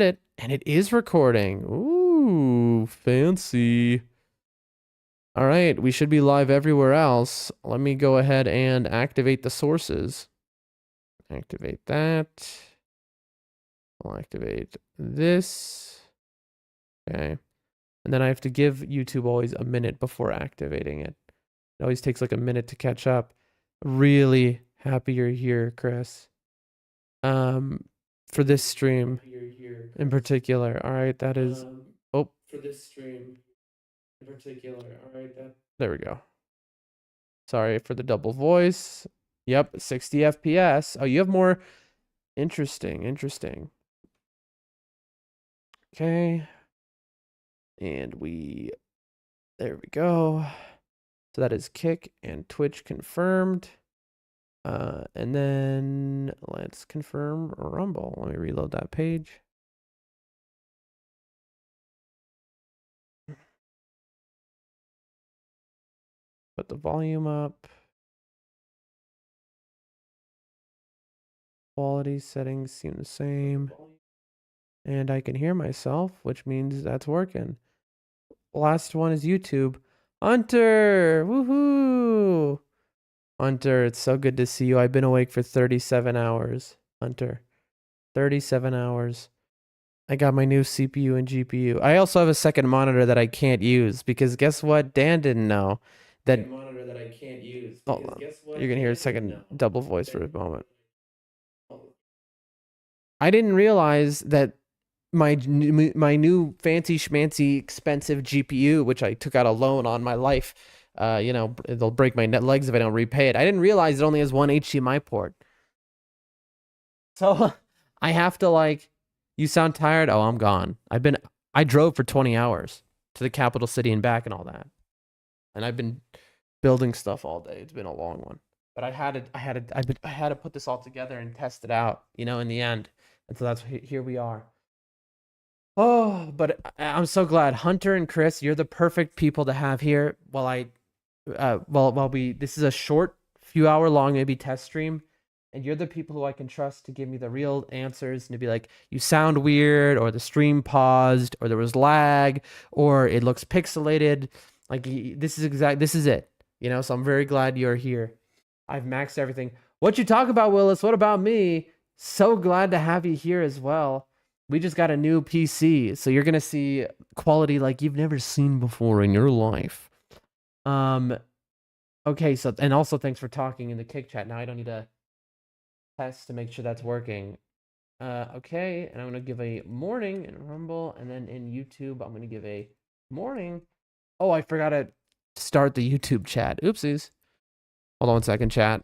it, and it is recording. Ooh, fancy. All right, we should be live everywhere else. Let me go ahead and activate the sources. Activate that. I'll activate this. Okay. And then I have to give YouTube always a minute before activating it. It always takes like a minute to catch up. Really happy you're here, Chris. For this stream in particular. All right, that is for this stream in particular. All right, there we go. Sorry for the double voice. Yep, 60 FPS. Oh, you have more. Interesting. Okay. And there we go. So that is Kick and Twitch confirmed. And then let's confirm Rumble. Let me reload that page. Put the volume up. Quality settings seem the same. And I can hear myself, which means that's working. Last one is YouTube. Hunter! Woohoo! Hunter, it's so good to see you. I've been awake for 37 hours. Hunter. 37 hours. I got my new CPU and GPU. I also have a second monitor that I can't use because guess what? Dan didn't know that monitor that I can't use. Hold on. You're gonna hear a second double voice for a moment. I didn't realize that my new fancy schmancy expensive GPU, which I took out a loan on my life, you know, they'll break my legs if I don't repay it. I didn't realize it only has one HDMI port. So I have to like, you sound tired? Oh, I'm gone. I drove for 20 hours to the capital city and back and all that. And I've been building stuff all day. It's been a long one. But I had to put this all together and test it out, you know, in the end. And so here we are. Oh, but I'm so glad. Hunter and Chris, you're the perfect people to have here while this is a short, few hour long, maybe test stream. And you're the people who I can trust to give me the real answers and to be like, you sound weird, or the stream paused, or there was lag, or it looks pixelated. Like, this is it. You know, so I'm very glad you're here. I've maxed everything. What you talk about, Willis? What about me? So glad to have you here as well. We just got a new PC, so you're gonna see quality like you've never seen before in your life. Okay, so, and also thanks for talking in the Kick chat. Now I don't need to test to make sure that's working. Okay, and I'm gonna give a morning in Rumble, and then in YouTube, I'm gonna give a morning. Oh, I forgot to start the YouTube chat. Oopsies. Hold on 1 second, chat.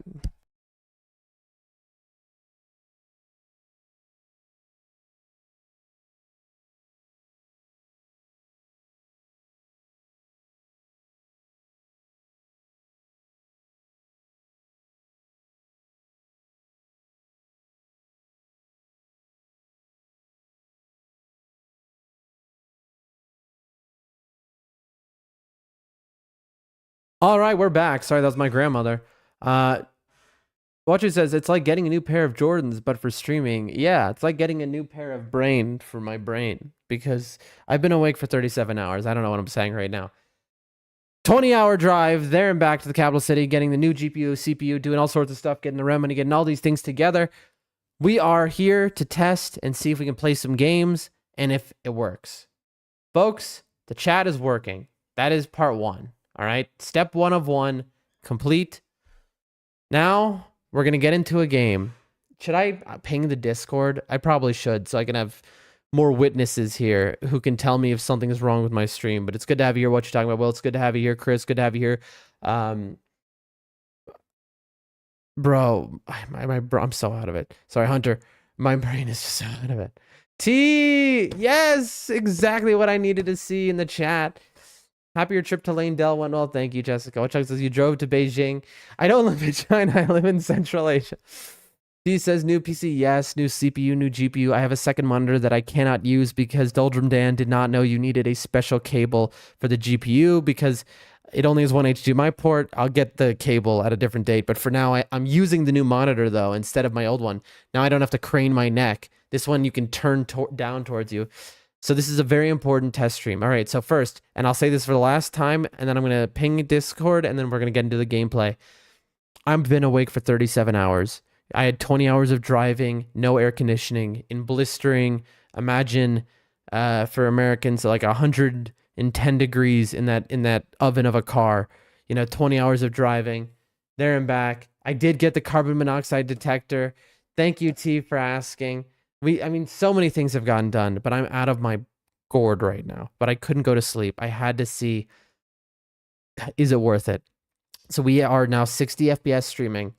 All right, we're back. Sorry, that was my grandmother. Watcher says, it's like getting a new pair of Jordans, but for streaming. Yeah, it's like getting a new pair of brain for my brain, because I've been awake for 37 hours. I don't know what I'm saying right now. 20-hour drive there and back to the capital city, getting the new GPU, CPU, doing all sorts of stuff, getting the remedy, getting all these things together. We are here to test and see if we can play some games and if it works. Folks, the chat is working. That is part 1. All right, step 1 of 1 complete. Now we're gonna get into a game. Should I ping the Discord? I probably should, so I can have more witnesses here who can tell me if something is wrong with my stream. But it's good to have you here. What you're talking about? Well, it's good to have you here, Chris. Good to have you here, bro. I'm so out of it. Sorry, Hunter. My brain is just so out of it. T, yes, exactly what I needed to see in the chat. Happy your trip to Lane Dell went well. Thank you, Jessica. What says you drove to Beijing? I don't live in China. I live in Central Asia. He says new PC, yes. New CPU, new GPU. I have a second monitor that I cannot use because Doldrum Dan did not know you needed a special cable for the GPU because It only has one HDMI port. I'll get the cable at a different date. But for now, I'm using the new monitor, though, instead of my old one. Now I don't have to crane my neck. This one you can turn down towards you. So this is a very important test stream. All right, so first, and I'll say this for the last time, and then I'm going to ping Discord, and then we're going to get into the gameplay. I've been awake for 37 hours. I had 20 hours of driving, no air conditioning, in blistering, imagine for Americans, like 110 degrees in that oven of a car. 20 hours of driving, there and back. I did get the carbon monoxide detector. Thank you, T, for asking. I mean, so many things have gotten done, but I'm out of my gourd right now. But I couldn't go to sleep. I had to see, is it worth it? So we are now 60 FPS streaming.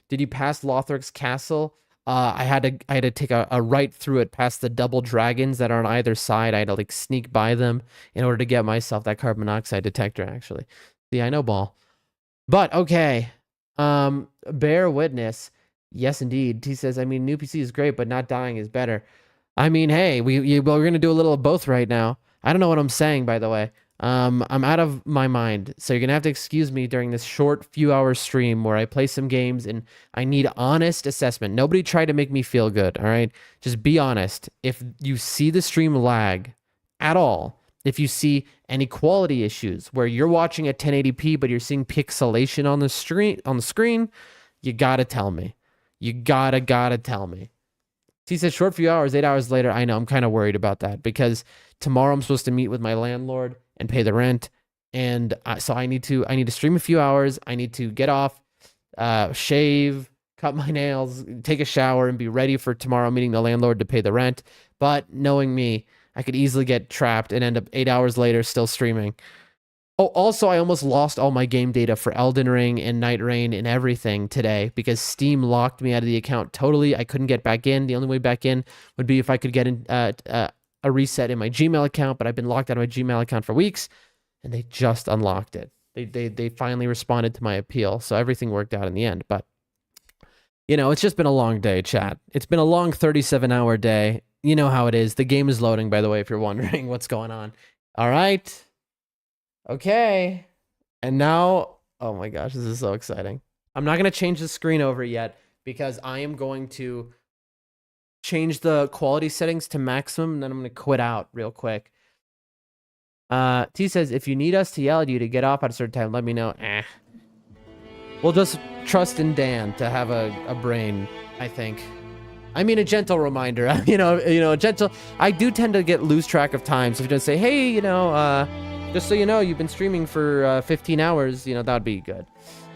Did you pass Lothric's castle? I had to take a right through it past the double dragons that are on either side. I had to like sneak by them in order to get myself that carbon monoxide detector, actually. See, I know ball. But okay. Bear witness. Yes, indeed. T says, I mean, new PC is great, but not dying is better. I mean, hey, we're going to do a little of both right now. I don't know what I'm saying, by the way. I'm out of my mind, so you're gonna have to excuse me during this short few hour stream where I play some games and I need honest assessment. Nobody try to make me feel good, all right? Just be honest. If you see the stream lag at all, if you see any quality issues where you're watching at 1080p but you're seeing pixelation on the screen, you gotta tell me. You gotta tell me. He said short few hours, 8 hours later. I know, I'm kind of worried about that because tomorrow I'm supposed to meet with my landlord and pay the rent, and so I need to stream a few hours. I need to get off, shave, cut my nails, take a shower, and be ready for tomorrow meeting the landlord to pay the rent. But knowing me, I could easily get trapped and end up 8 hours later still streaming. Oh, also, I almost lost all my game data for Elden Ring and nightreign and everything today because Steam locked me out of the account totally. I couldn't get back in. The only way back in would be if I could get in a reset in my Gmail account, but I've been locked out of my Gmail account for weeks, and they just unlocked it. They finally responded to my appeal, so everything worked out in the end. But it's just been a long day, chat. It's been a long 37-hour day. You know how it is. The game is loading, by the way, if you're wondering what's going on. All right. Okay. And now, oh my gosh, this is so exciting. I'm not going to change the screen over yet because I am going to change the quality settings to maximum, and then I'm going to quit out real quick. T says, if you need us to yell at you to get off at a certain time, let me know. We'll just trust in Dan to have a brain, I think. I mean, a gentle reminder, a gentle, I do tend to get lose track of time. So if you just say, hey, just so you know, you've been streaming for 15 hours, that would be good.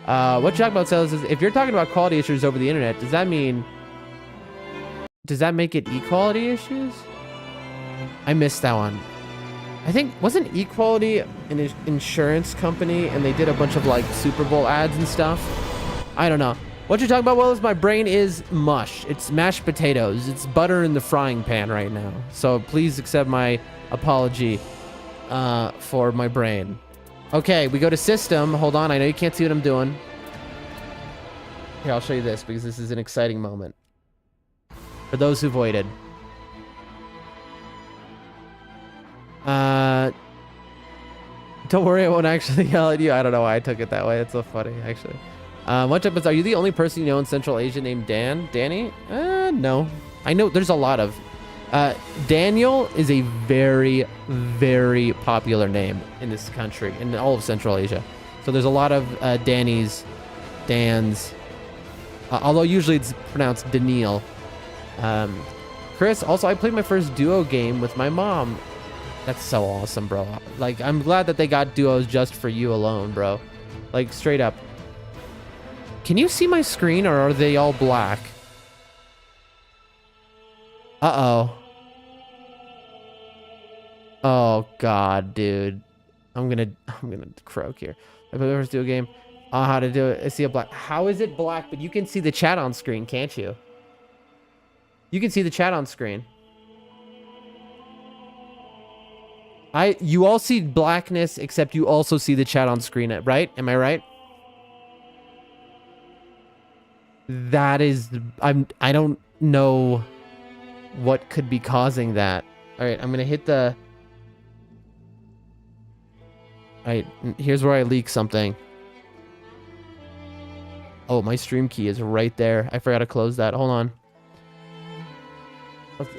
What you talk about, Sales, is if you're talking about quality issues over the internet, does that make it equality issues? I missed that one. I think, wasn't Equality an insurance company and they did a bunch of like Super Bowl ads and stuff? I don't know. What you're talking about, Will, is my brain is mush. It's mashed potatoes. It's butter in the frying pan right now. So please accept my apology for my brain. Okay, we go to system. Hold on, I know you can't see what I'm doing. Here, I'll show you this because this is an exciting moment. For those who've waited. Don't worry, I won't actually yell at you. I don't know why I took it that way. It's so funny, actually. What type of, are you the only person you know in Central Asia named Danny? No. I know there's a lot of. Daniel is a very, very popular name in this country, in all of Central Asia. So there's a lot of Dannies, Dans, although usually it's pronounced Daniel. Chris, also, I played my first duo game with my mom. That's so awesome, bro. Like, I'm glad that they got duos just for you alone, bro. Like, straight up. Can you see my screen, or are they all black? Uh-oh. Oh, God, dude. I'm gonna croak here. I played my first duo game. Oh, how to do it. I see a black. How is it black? But you can see the chat on screen, can't you? You can see the chat on screen. You all see blackness, except you also see the chat on screen, right? Am I right? That is, I don't know what could be causing that. All right, I'm gonna hit the. Here's where I leak something. Oh, my stream key is right there. I forgot to close that. Hold on.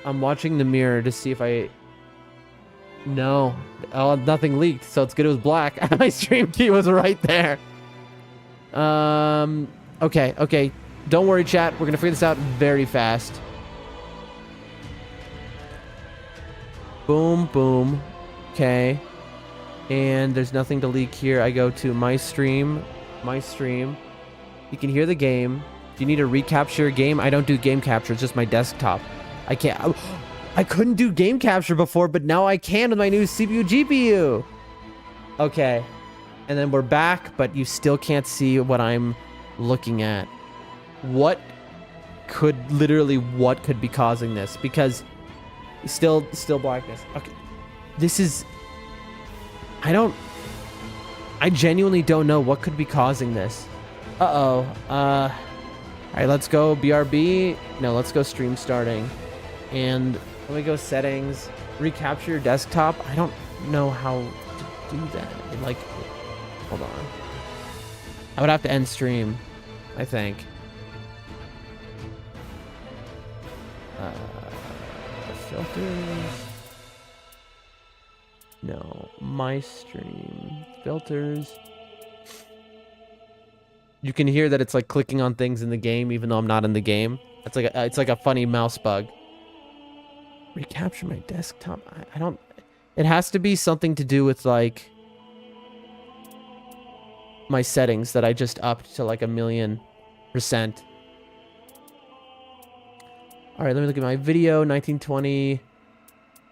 I'm watching the mirror to see if I... No. Oh, nothing leaked, so it's good it was black. My stream key was right there. Okay. Don't worry, chat. We're gonna figure this out very fast. Boom, boom. Okay. And there's nothing to leak here. I go to my stream. You can hear the game. Do you need a recapture game? I don't do game capture. It's just my desktop. I can't. I couldn't do game capture before, but now I can with my new CPU GPU. Okay. And then we're back, but you still can't see what I'm looking at. What could be causing this? Because still blackness. Okay. This is... I genuinely don't know what could be causing this. All right, let's go BRB. No, let's go stream starting. And let me go settings, recapture your desktop. I don't know how to do that. Hold on. I would have to end stream, I think. Filters. No, my stream filters. You can hear that it's like clicking on things in the game, even though I'm not in the game. It's like a funny mouse bug. Recapture my desktop. I don't. It has to be something to do with like my settings that I just upped to like 1,000,000%. All right, let me look at my video. 1920.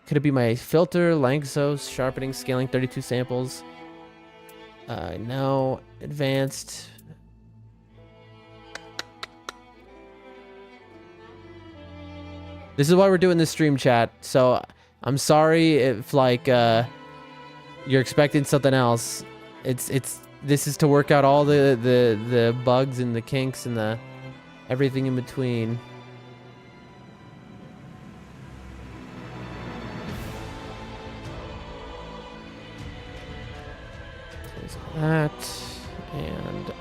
Could it be my filter, Lanxos, sharpening, scaling, 32 samples? No. Advanced. This is why we're doing this stream, chat. So I'm sorry if like you're expecting something else. This is to work out all the bugs and the kinks and the everything in between. There's that, and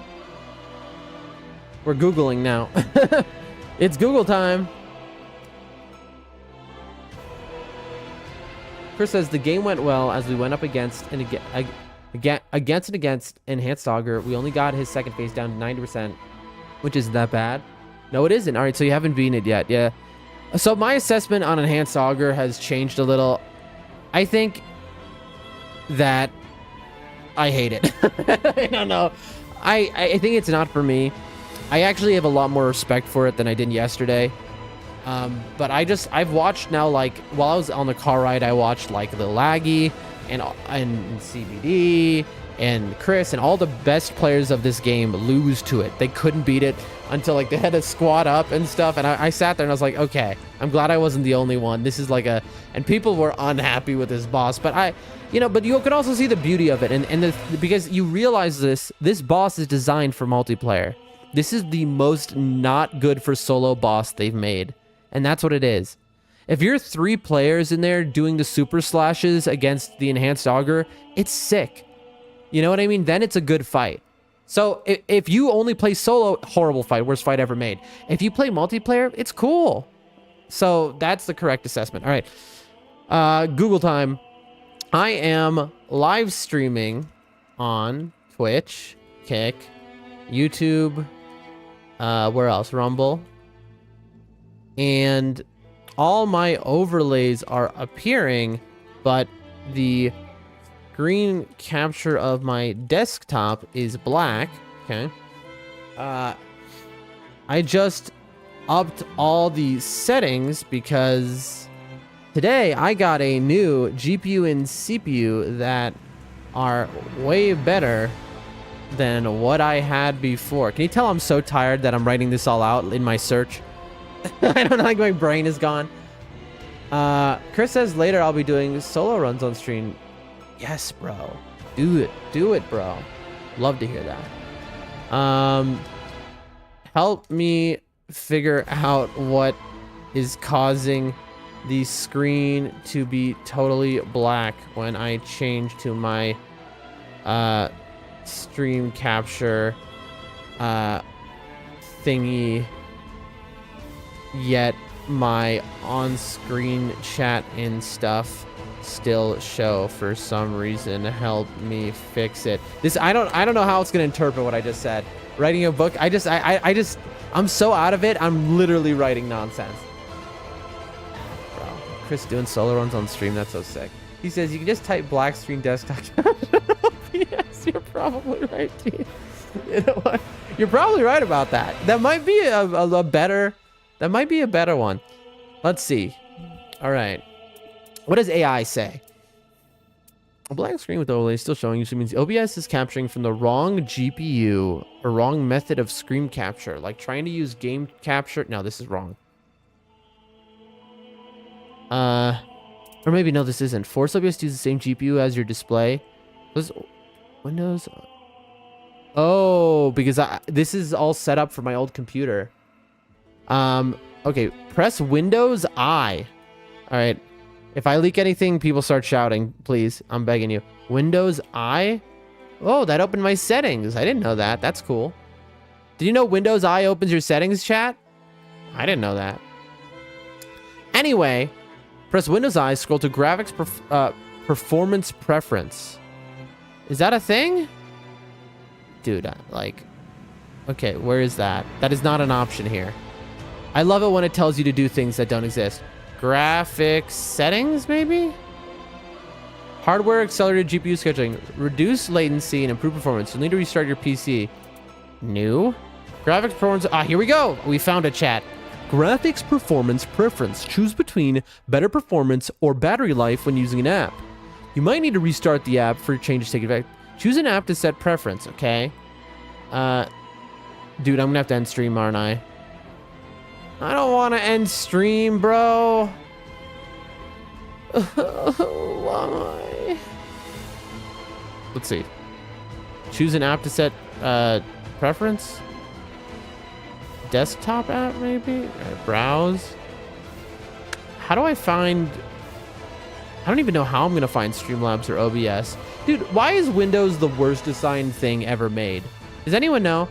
we're Googling now. It's Google time. Chris says the game went well as we went up against Enhanced Augur. We only got his second phase down to 90%, which isn't that bad. No, it isn't. All right, so you haven't beaten it yet. Yeah. So my assessment on Enhanced Augur has changed a little. I think that I hate it. I don't know. I think it's not for me. I actually have a lot more respect for it than I did yesterday. But I've watched now, like, while I was on the car ride, I watched, like, the Laggy and CBD and Chris and all the best players of this game lose to it. They couldn't beat it until, like, they had to squat up and stuff. And I sat there and I was like, okay, I'm glad I wasn't the only one. This is like and people were unhappy with this boss. But but you could also see the beauty of it. Because you realize this boss is designed for multiplayer. This is the most not good for solo boss they've made. And that's what it is. If you're 3 players in there doing the super slashes against the Enhanced Augur, it's sick. You know what I mean? Then it's a good fight. So if you only play solo, horrible fight, worst fight ever made. If you play multiplayer, it's cool. So that's the correct assessment. All right. Google time. I am live streaming on Twitch, Kick, YouTube, where else? Rumble. And all my overlays are appearing, but the screen capture of my desktop is black. Okay. I just upped all the settings because today I got a new GPU and CPU that are way better than what I had before. Can you tell I'm so tired that I'm writing this all out in my search? I don't know, like my brain is gone. Chris says later I'll be doing solo runs on stream. Yes, bro. Do it, bro. Love to hear that. Help me figure out what is causing the screen to be totally black when I change to my stream capture thingy, yet my on-screen chat and stuff still show for some reason. Help me fix it. This I don't know how it's gonna interpret what I just said. Writing a book, I'm so out of it. I'm literally writing nonsense. Bro, Chris doing solo runs on stream, that's so sick. He says you can just type black screen desktop. Yes, you're probably right, dude. You know what? You're probably right about that. That might be a better. That might be a better one. Let's see. All right. What does AI say? A black screen with overlay still showing usually means OBS is capturing from the wrong GPU or wrong method of screen capture, like trying to use game capture. No, this is wrong. Or maybe no, this isn't. Force OBS to use the same GPU as your display. Those Windows. Oh, because this is all set up for my old computer. Okay, press Windows I. All right. If I leak anything, people start shouting, please. I'm begging you. Windows I? Oh, that opened my settings. I didn't know that. That's cool. Did you know Windows I opens your settings, chat? I didn't know that. Anyway, press Windows I, scroll to graphics performance preference. Is that a thing? Dude, like, okay, where is that? That is not an option here. I love it when it tells you to do things that don't exist. Graphics settings, maybe? Hardware accelerated GPU scheduling. Reduce latency and improve performance. You'll need to restart your PC. New? Graphics performance. Ah, here we go. We found a chat. Graphics performance preference. Choose between better performance or battery life when using an app. You might need to restart the app for changes to take effect. Choose an app to set preference, okay? Dude, I'm gonna have to end stream, aren't I? I don't want to end stream, bro. Why? Let's see. Choose an app to set preference. Desktop app, maybe? Browse. How do I find... I don't even know how I'm going to find Streamlabs or OBS. Dude, why is Windows the worst designed thing ever made? Does anyone know?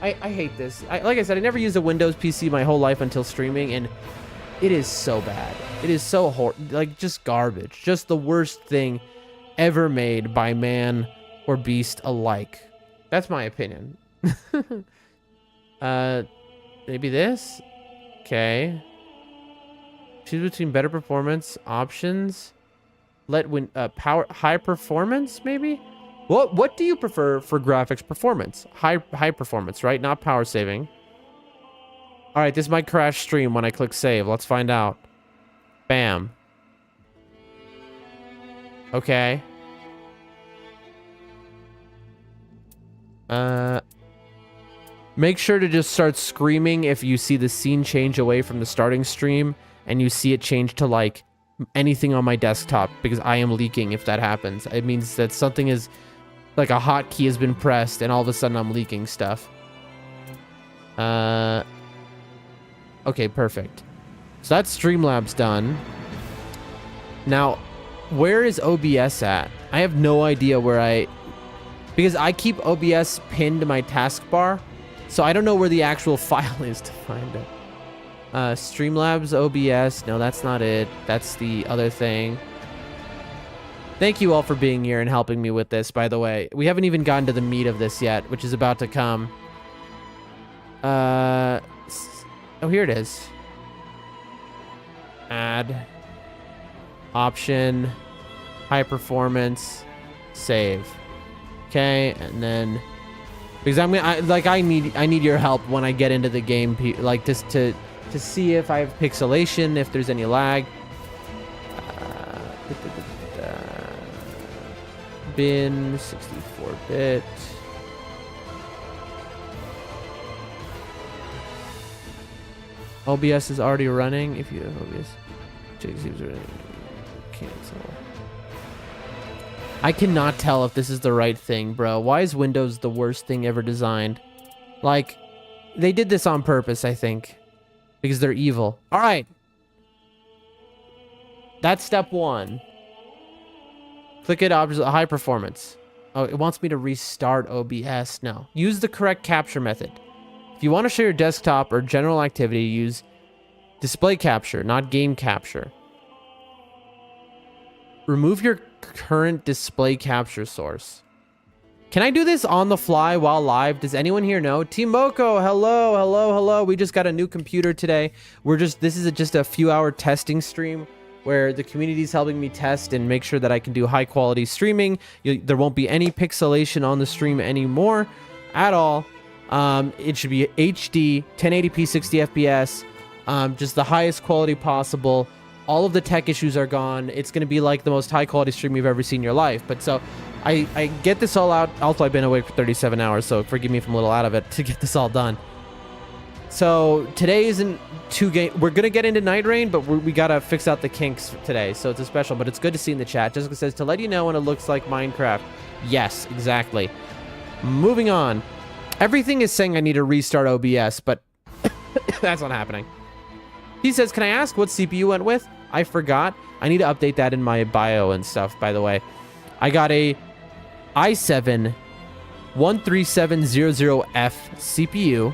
I hate this. Like I said, I never used a Windows PC my whole life until streaming, and it is so bad. It is so like just garbage. Just the worst thing ever made by man or beast alike. That's my opinion. Maybe this? Okay. Choose between better performance options. Let high performance, maybe? What do you prefer for graphics performance? High performance, right? Not power saving. All right, this might crash stream when I click save. Let's find out. Bam. Okay. Make sure to just start screaming if you see the scene change away from the starting stream and you see it change to like anything on my desktop, because I am leaking if that happens. It means that something is like a hotkey has been pressed and all of a sudden I'm leaking stuff. Okay, perfect. So that's Streamlabs done. Now, where is OBS at? I have no idea where because I keep OBS pinned to my taskbar, so I don't know where the actual file is to find it. Streamlabs OBS. No, that's not it. That's the other thing. Thank you all for being here and helping me with this, by the way. We haven't even gotten to the meat of this yet, which is about to come. Oh, here it is. Add. Option. High performance. Save. Okay, and then... Because I need your help when I get into the game, like just to see if I have pixelation, if there's any lag. Bin 64-bit. OBS is already running. If you have OBS, cancel. I cannot tell if this is the right thing, bro. Why is Windows the worst thing ever designed? Like, they did this on purpose, I think. Because they're evil. All right. That's step one. Click it, high performance. Oh, it wants me to restart OBS. No. Use the correct capture method. If you want to show your desktop or general activity, use display capture, not game capture. Remove your current display capture source. Can I do this on the fly while live? Does anyone here know? Team Moco, hello, hello, hello. We just got a new computer today. This is just a few hour testing stream where the community is helping me test and make sure that I can do high quality streaming. There won't be any pixelation on the stream anymore at all. It should be HD, 1080p, 60 FPS, just the highest quality possible. All of the tech issues are gone. It's going to be like the most high quality stream you've ever seen in your life. But so I get this all out. Also, I've been awake for 37 hours, so forgive me if I'm a little out of it to get this all done. So today isn't two game. We're gonna get into nightreign, but we gotta fix out the kinks today. So it's a special, but it's good to see in the chat. Jessica says to let you know when it looks like Minecraft. Yes, exactly. Moving on. Everything is saying I need to restart OBS, but that's not happening. He says, can I ask what CPU you went with? I forgot. I need to update that in my bio and stuff, by the way. I got a i7 13700F CPU.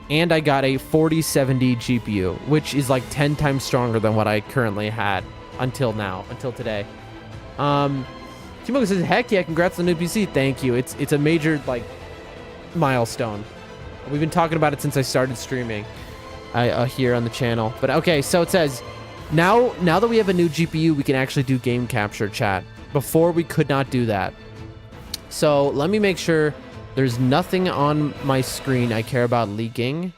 And I got a 4070 GPU, which is like 10 times stronger than what I currently had until today. Timo says, heck yeah, congrats on the new PC. Thank you. It's a major like milestone. We've been talking about it since I started streaming here on the channel. But okay, so it says, now that we have a new GPU, we can actually do game capture, chat. Before we could not do that. So let me make sure there's nothing on my screen I care about leaking.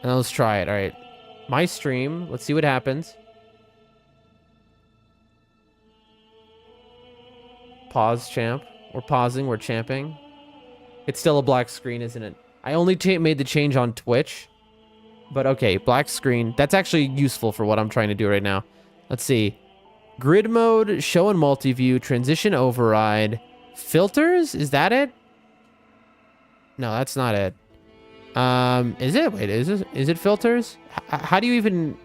And let's try it. All right. My stream. Let's see what happens. Pause, champ. We're pausing. We're champing. It's still a black screen, isn't it? I only made the change on Twitch. But okay, black screen. That's actually useful for what I'm trying to do right now. Let's see. Grid mode, show and multi-view, transition override. Filters? Is that it? No, that's not it. Is it? Wait, is it filters? How do you even...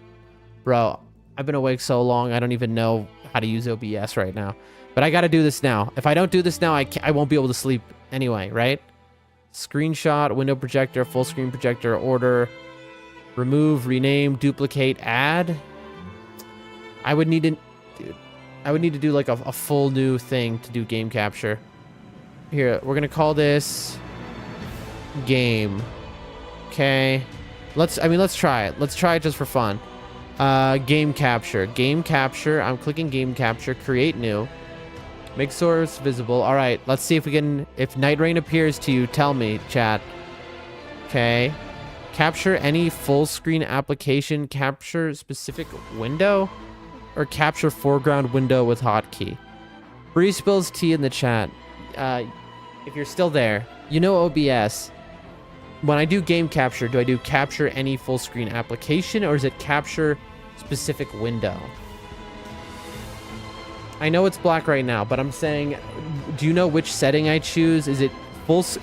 Bro, I've been awake so long, I don't even know how to use OBS right now. But I gotta do this now. If I don't do this now, I won't be able to sleep anyway, right? Screenshot, window projector, full screen projector, order, remove, rename, duplicate, add. I would need to... Dude. I would need to do like a full new thing to do game capture. Here, we're gonna call this game. Okay. Let's try it. Let's try it just for fun. Game capture. Game capture. I'm clicking game capture. Create new. Make source visible. All right. Let's see if we can. If nightreign appears to you, tell me, chat. Okay. Capture any full screen application. Capture specific window. Or capture foreground window with hotkey. Bree spills tea in the chat. If you're still there, you know OBS. When I do game capture, do I do capture any full screen application or is it capture specific window? I know it's black right now, but I'm saying, do you know which setting I choose? Is it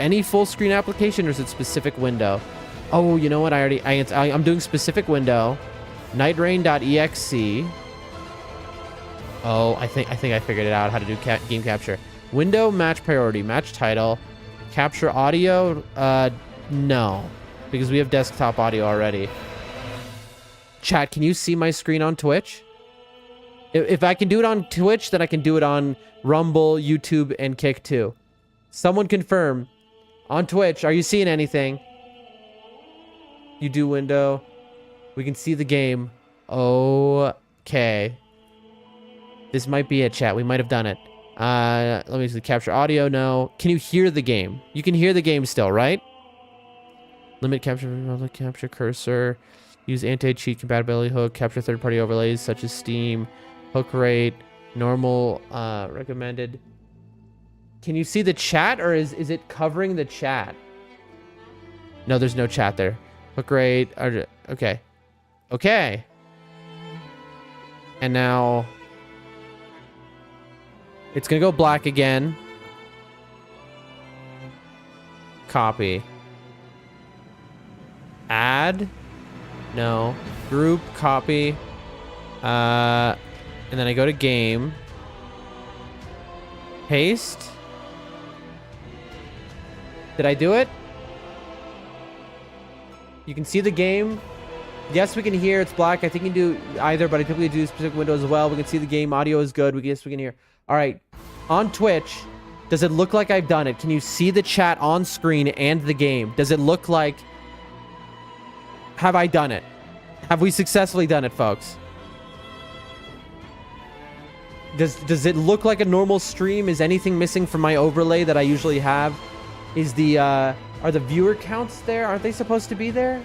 any full screen application or is it specific window? Oh, you know what? I'm doing specific window. Nightreign.exe. Oh, I think I figured it out how to do game capture. Window, match priority, match title, capture audio. No, because we have desktop audio already. Chat, can you see my screen on Twitch? If I can do it on Twitch, then I can do it on Rumble, YouTube, and Kick too. Someone confirm. On Twitch, are you seeing anything? You do window. We can see the game. Okay. This might be it, chat. We might have done it. Let me see. Capture audio. No. Can you hear the game? You can hear the game still, right? Limit capture cursor. Use anti-cheat compatibility hook. Capture third-party overlays such as Steam. Hook rate. Normal. Recommended. Can you see the chat or is it covering the chat? No, there's no chat there. Hook rate. Okay. Okay. And now... it's gonna go black again. Copy. Add. No. Group. Copy. And then I go to game. Paste. Did I do it? You can see the game. Yes, we can hear. It's black. I think you can do either, but I typically do specific windows as well. We can see the game. Audio is good. Yes, we can hear. All right. On Twitch, does it look like I've done it? Can you see the chat on screen and the game? Does it look like... Have I done it? Have we successfully done it, folks? Does it look like a normal stream? Is anything missing from my overlay that I usually have? Is the... Are the viewer counts there? Aren't they supposed to be there?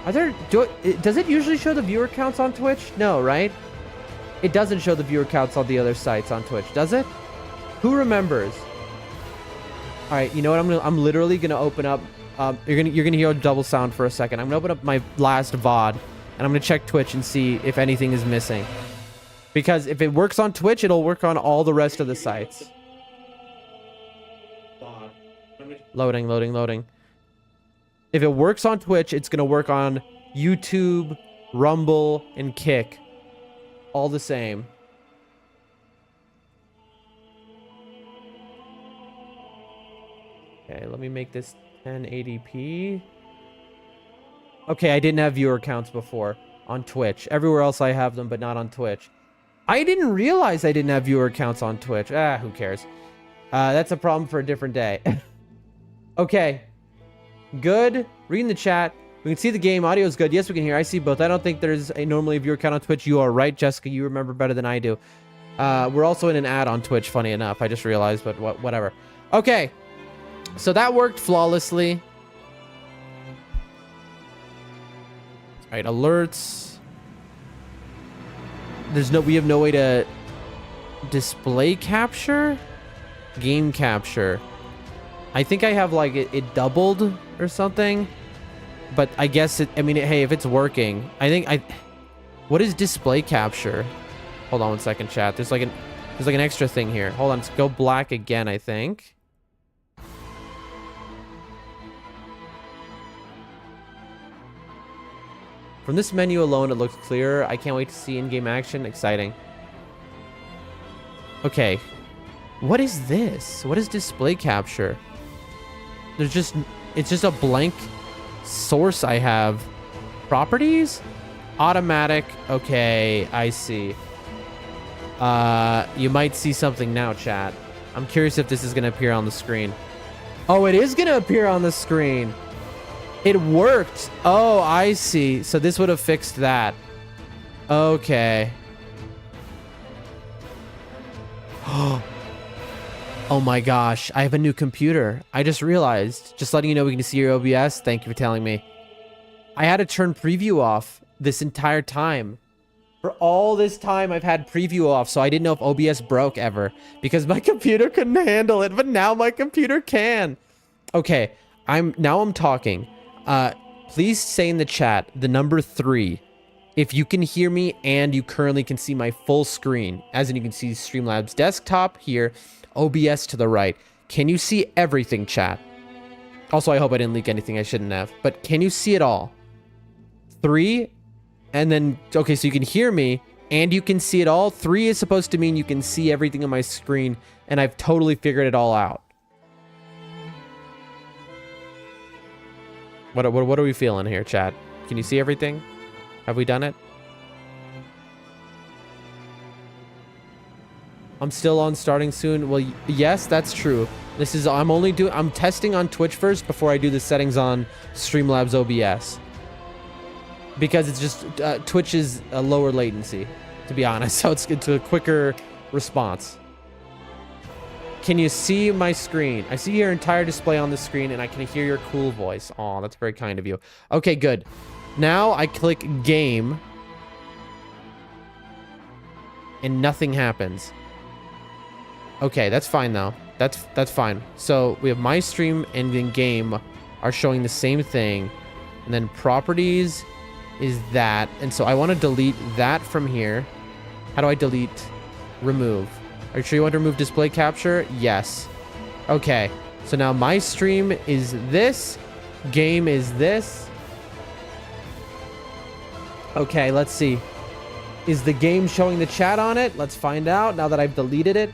Are there... Does it usually show the viewer counts on Twitch? No, right? It doesn't show the viewer counts on the other sites on Twitch, does it? Who remembers? All right, you know what? I'm literally gonna open up. You're gonna hear a double sound for a second. I'm gonna open up my last VOD, and I'm gonna check Twitch and see if anything is missing. Because if it works on Twitch, it'll work on all the rest of the sites. Loading, loading, loading. If it works on Twitch, it's gonna work on YouTube, Rumble, and Kick. All the same. Okay, let me make this 1080p. Okay, I didn't have viewer counts before on Twitch. Everywhere else I have them, but not on Twitch. I didn't realize I didn't have viewer counts on Twitch. Who cares? That's a problem for a different day. Okay. Good. Reading the chat. We can see the game. Audio is good. Yes, we can hear. I see both. I don't think there's normally a viewer count on Twitch. You are right, Jessica. You remember better than I do. We're also in an ad on Twitch, funny enough. I just realized, but whatever. Okay. So that worked flawlessly. All right, alerts. We have no way to display capture? Game capture. I think I have like it doubled or something. But I guess hey, if it's working, what is display capture? Hold on one second, chat. There's like an extra thing here. Hold on, let's go black again, I think. From this menu alone, it looks clearer. I can't wait to see in-game action. Exciting. Okay. What is this? What is display capture? It's just a blank source I have. Properties? Automatic. Okay, I see. You might see something now, chat. I'm curious if this is going to appear on the screen. Oh, it is going to appear on the screen. It worked. Oh, I see. So this would have fixed that. Okay. Oh my gosh. I have a new computer. I just realized. Just letting you know we can see your OBS. Thank you for telling me. I had to turn preview off this entire time. For all this time, I've had preview off, so I didn't know if OBS broke ever. Because my computer couldn't handle it, but now my computer can. Okay. I'm talking. Please say in the chat the number 3 if you can hear me and you currently can see my full screen, as in you can see Streamlabs desktop here, OBS to the right. Can you see everything, chat? Also, I hope I didn't leak anything I shouldn't have, but can you see it all? 3, and then, okay, so you can hear me and you can see it all. 3 is supposed to mean you can see everything on my screen, and I've totally figured it all out. What are we feeling here, chat? Can you see everything? Have we done it? I'm still on starting soon. Well, yes, that's true. This is, I'm testing on Twitch first before I do the settings on Streamlabs OBS. Because it's just, Twitch is a lower latency, to be honest. So it's a quicker response. Can you see my screen? I see your entire display on the screen, and I can hear your cool voice. Aw, that's very kind of you. Okay, good. Now I click game, and nothing happens. Okay, that's fine though. That's fine. So we have my stream and then game are showing the same thing, and then properties is that, and so I want to delete that from here. How do I delete? Remove. Are you sure you want to remove display capture? Yes. Okay. So now my stream is this. Game is this. Okay, let's see. Is the game showing the chat on it? Let's find out now that I've deleted it.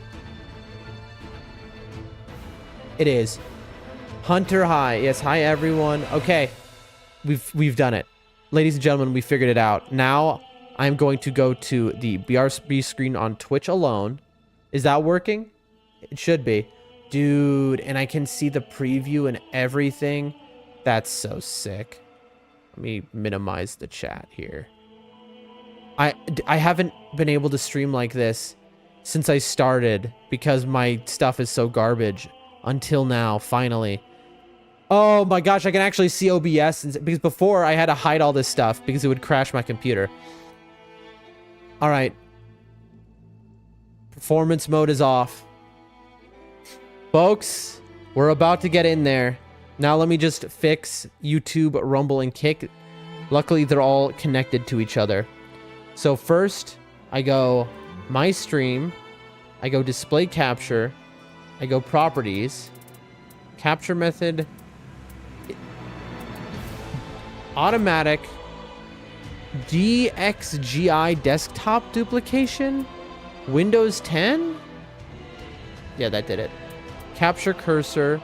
It is. Hunter High. Yes, hi everyone. Okay. We've done it. Ladies and gentlemen, we figured it out. Now I'm going to go to the BRB screen on Twitch alone. Is that working? It should be. Dude, and I can see the preview and everything. That's so sick. Let me minimize the chat here. I haven't been able to stream like this since I started because my stuff is so garbage until now, finally. Oh my gosh, I can actually see OBS because before I had to hide all this stuff because it would crash my computer. All right. Performance mode is off. Folks, we're about to get in there. Now let me just fix YouTube, Rumble, and Kick. Luckily, they're all connected to each other. So first, I go My Stream. I go Display Capture. I go Properties. Capture Method. Automatic. DXGI Desktop Duplication. Windows 10? Yeah, that did it. Capture Cursor.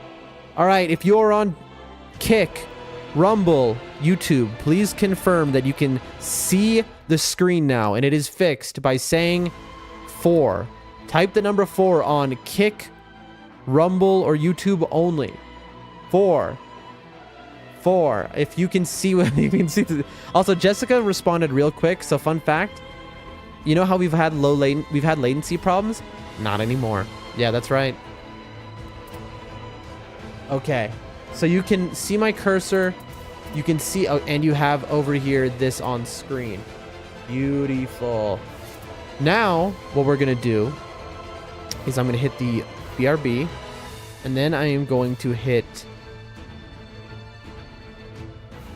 All right, if you're on Kick, Rumble, YouTube, please confirm that you can see the screen now, and it is fixed by saying 4. Type the number 4 on Kick, Rumble, or YouTube only. 4. If you can see what you can see. Also, Jessica responded real quick. So, fun fact, you know how we've had latency problems? Not anymore. Yeah, that's right. Okay, so you can see my cursor. You can see, oh, and you have over here this on screen. Beautiful. Now, what we're gonna do is I'm gonna hit the BRB, and then I am going to hit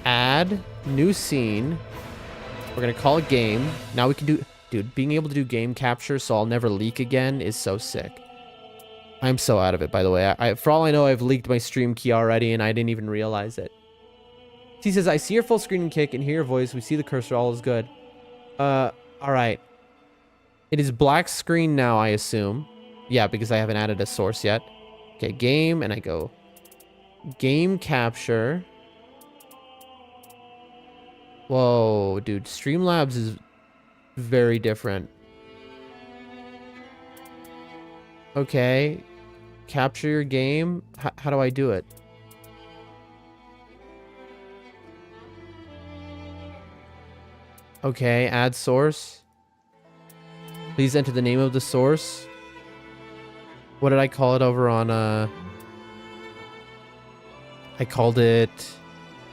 Add New Scene. We're gonna call it Game. Now we can do, dude, being able to do game capture so I'll never leak again is so sick. I'm so out of it, by the way. For all I know, I've leaked my stream key already, and I didn't even realize it. He says, I see your full screen and Kick and hear your voice. We see the cursor. All is good. All right. It is black screen now, I assume. Yeah, because I haven't added a source yet. Okay, game, and I go game capture. Whoa, dude. Streamlabs is very different. Okay. Capture your game. How do I do it? Okay, add source. Please enter the name of the source. What did I call it over on I called it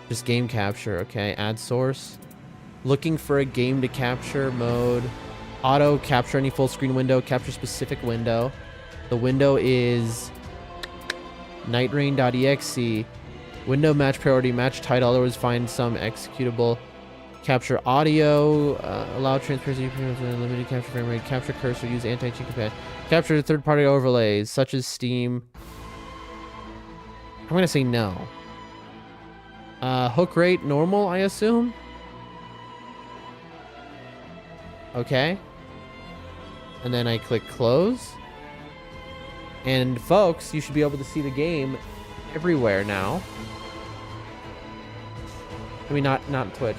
just game capture. Okay, add source. Looking for a game to capture mode. Auto capture any full screen window, capture specific window. The window is nightreign.exe. Window match priority, match title, otherwise find some executable. Capture audio, allow transparency, limited capture frame rate, capture cursor, use anti-cheat command. Capture third-party overlays, such as Steam. I'm gonna say no. Hook rate, normal, I assume? Okay. And then I click close. And folks, you should be able to see the game everywhere now. I mean, not Twitch,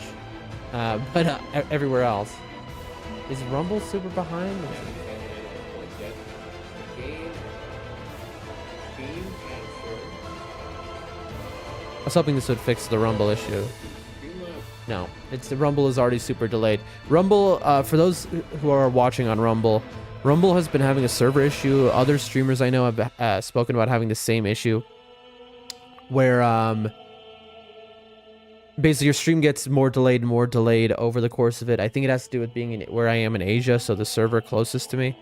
but everywhere else. Is Rumble super behind? I was hoping this would fix the Rumble issue. No, the Rumble is already super delayed. Rumble, for those who are watching on Rumble, Rumble has been having a server issue. Other streamers I know have spoken about having the same issue, where basically your stream gets more delayed and more delayed over the course of it. I think it has to do with being where I am in Asia, so the server closest to me.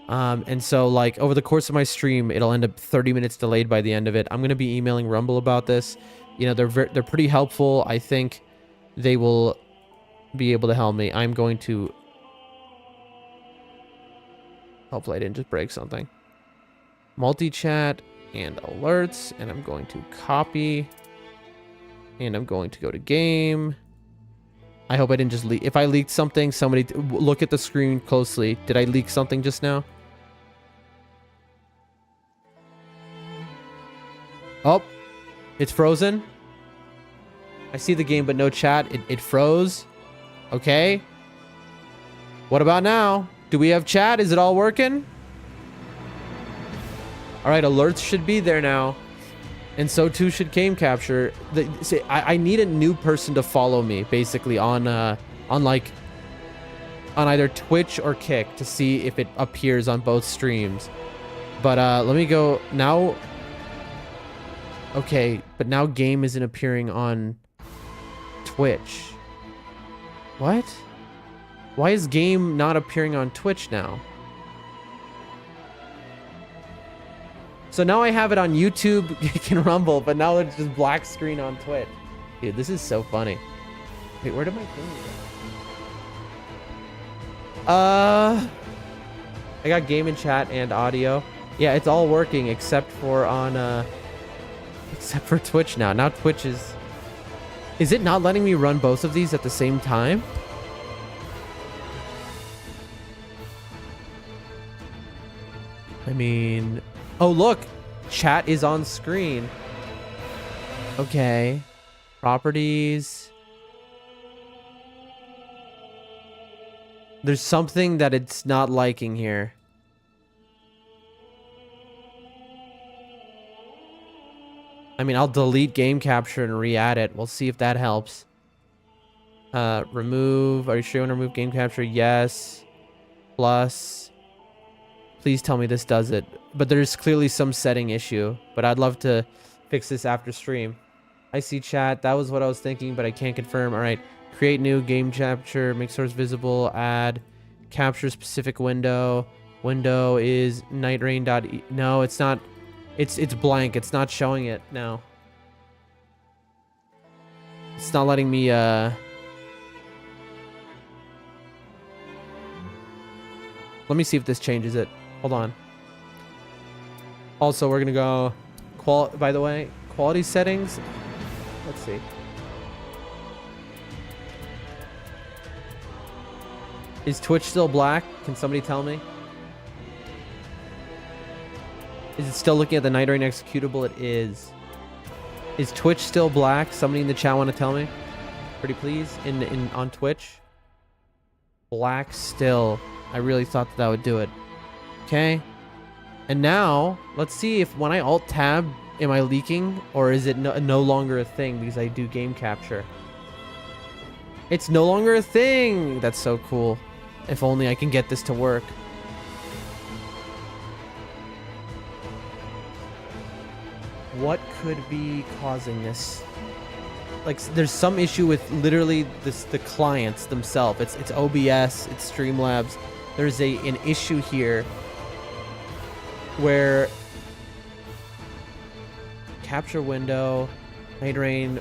And so like over the course of my stream, it'll end up 30 minutes delayed by the end of it. I'm gonna be emailing Rumble about this. You know, they're pretty helpful. I think they will be able to help me. I'm going to. Hopefully I didn't just break something. Multi-chat and alerts, and I'm going to copy, and I'm going to go to game, I hope I didn't just leak. If I leaked something, somebody look at the screen closely. Did I leak something just now? Oh, it's frozen. I see the game, but no chat. It froze. Okay. What about now? Do we have chat? Is it all working? All right, alerts should be there now. And so too should game capture. I need a new person to follow me, basically, on either Twitch or Kick to see if it appears on both streams. But let me go now. Okay, but now game isn't appearing on Twitch. What? Why is game not appearing on Twitch now? So now I have it on YouTube, Kick and Rumble, but now it's just black screen on Twitch. Dude, this is so funny. Wait, where did my thing go? I got game and chat and audio. Yeah, it's all working except for Twitch now. Now Twitch is it not letting me run both of these at the same time? I mean, oh look, chat is on screen. Okay. Properties. There's something that it's not liking here. I mean, I'll delete game capture and re-add it. We'll see if that helps. Remove. Are you sure you want to remove game capture? Yes. Plus. Please tell me this does it. But there's clearly some setting issue. But I'd love to fix this after stream. I see chat. That was what I was thinking, but I can't confirm. All right. Create new game capture. Make source visible. Add. Capture specific window. Window is nightreign.e. No, it's not. It's blank. It's not showing it now. It's not letting me let me see if this changes it. Hold on. Also, we're gonna go by the way, quality settings. Let's see. Is Twitch still black? Can somebody tell me? Is it still looking at the nightreign executable? It is. Is Twitch still black? Somebody in the chat want to tell me? Pretty please. On Twitch. Black still. I really thought that would do it. Okay. And now, let's see if when I alt tab, am I leaking? Or is it no longer a thing because I do game capture? It's no longer a thing! That's so cool. If only I can get this to work. What could be causing this? Like, there's some issue with literally the clients themselves. It's OBS, it's Streamlabs. There's an issue here where capture window, nightreign,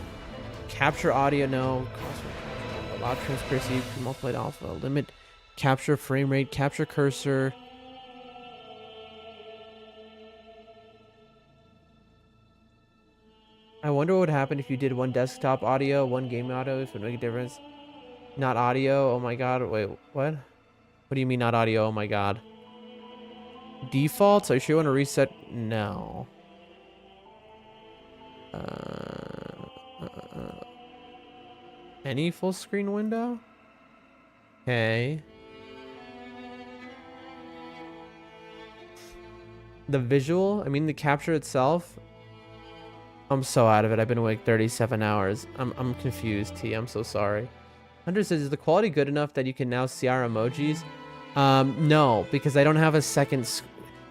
capture audio, no, allow transparency, multiplied alpha, limit capture frame rate, capture cursor. I wonder what would happen if you did one desktop audio, one game audio, if it would make a difference. Not audio, oh my god, wait, what? What do you mean not audio, oh my god? Defaults, are you sure you want to reset? No. Any full screen window? Okay. The visual, I mean the capture itself. I'm so out of it. I've been awake 37 hours. I'm confused, T. I'm so sorry. Hunter says, is the quality good enough that you can now see our emojis? No, because I don't have a second...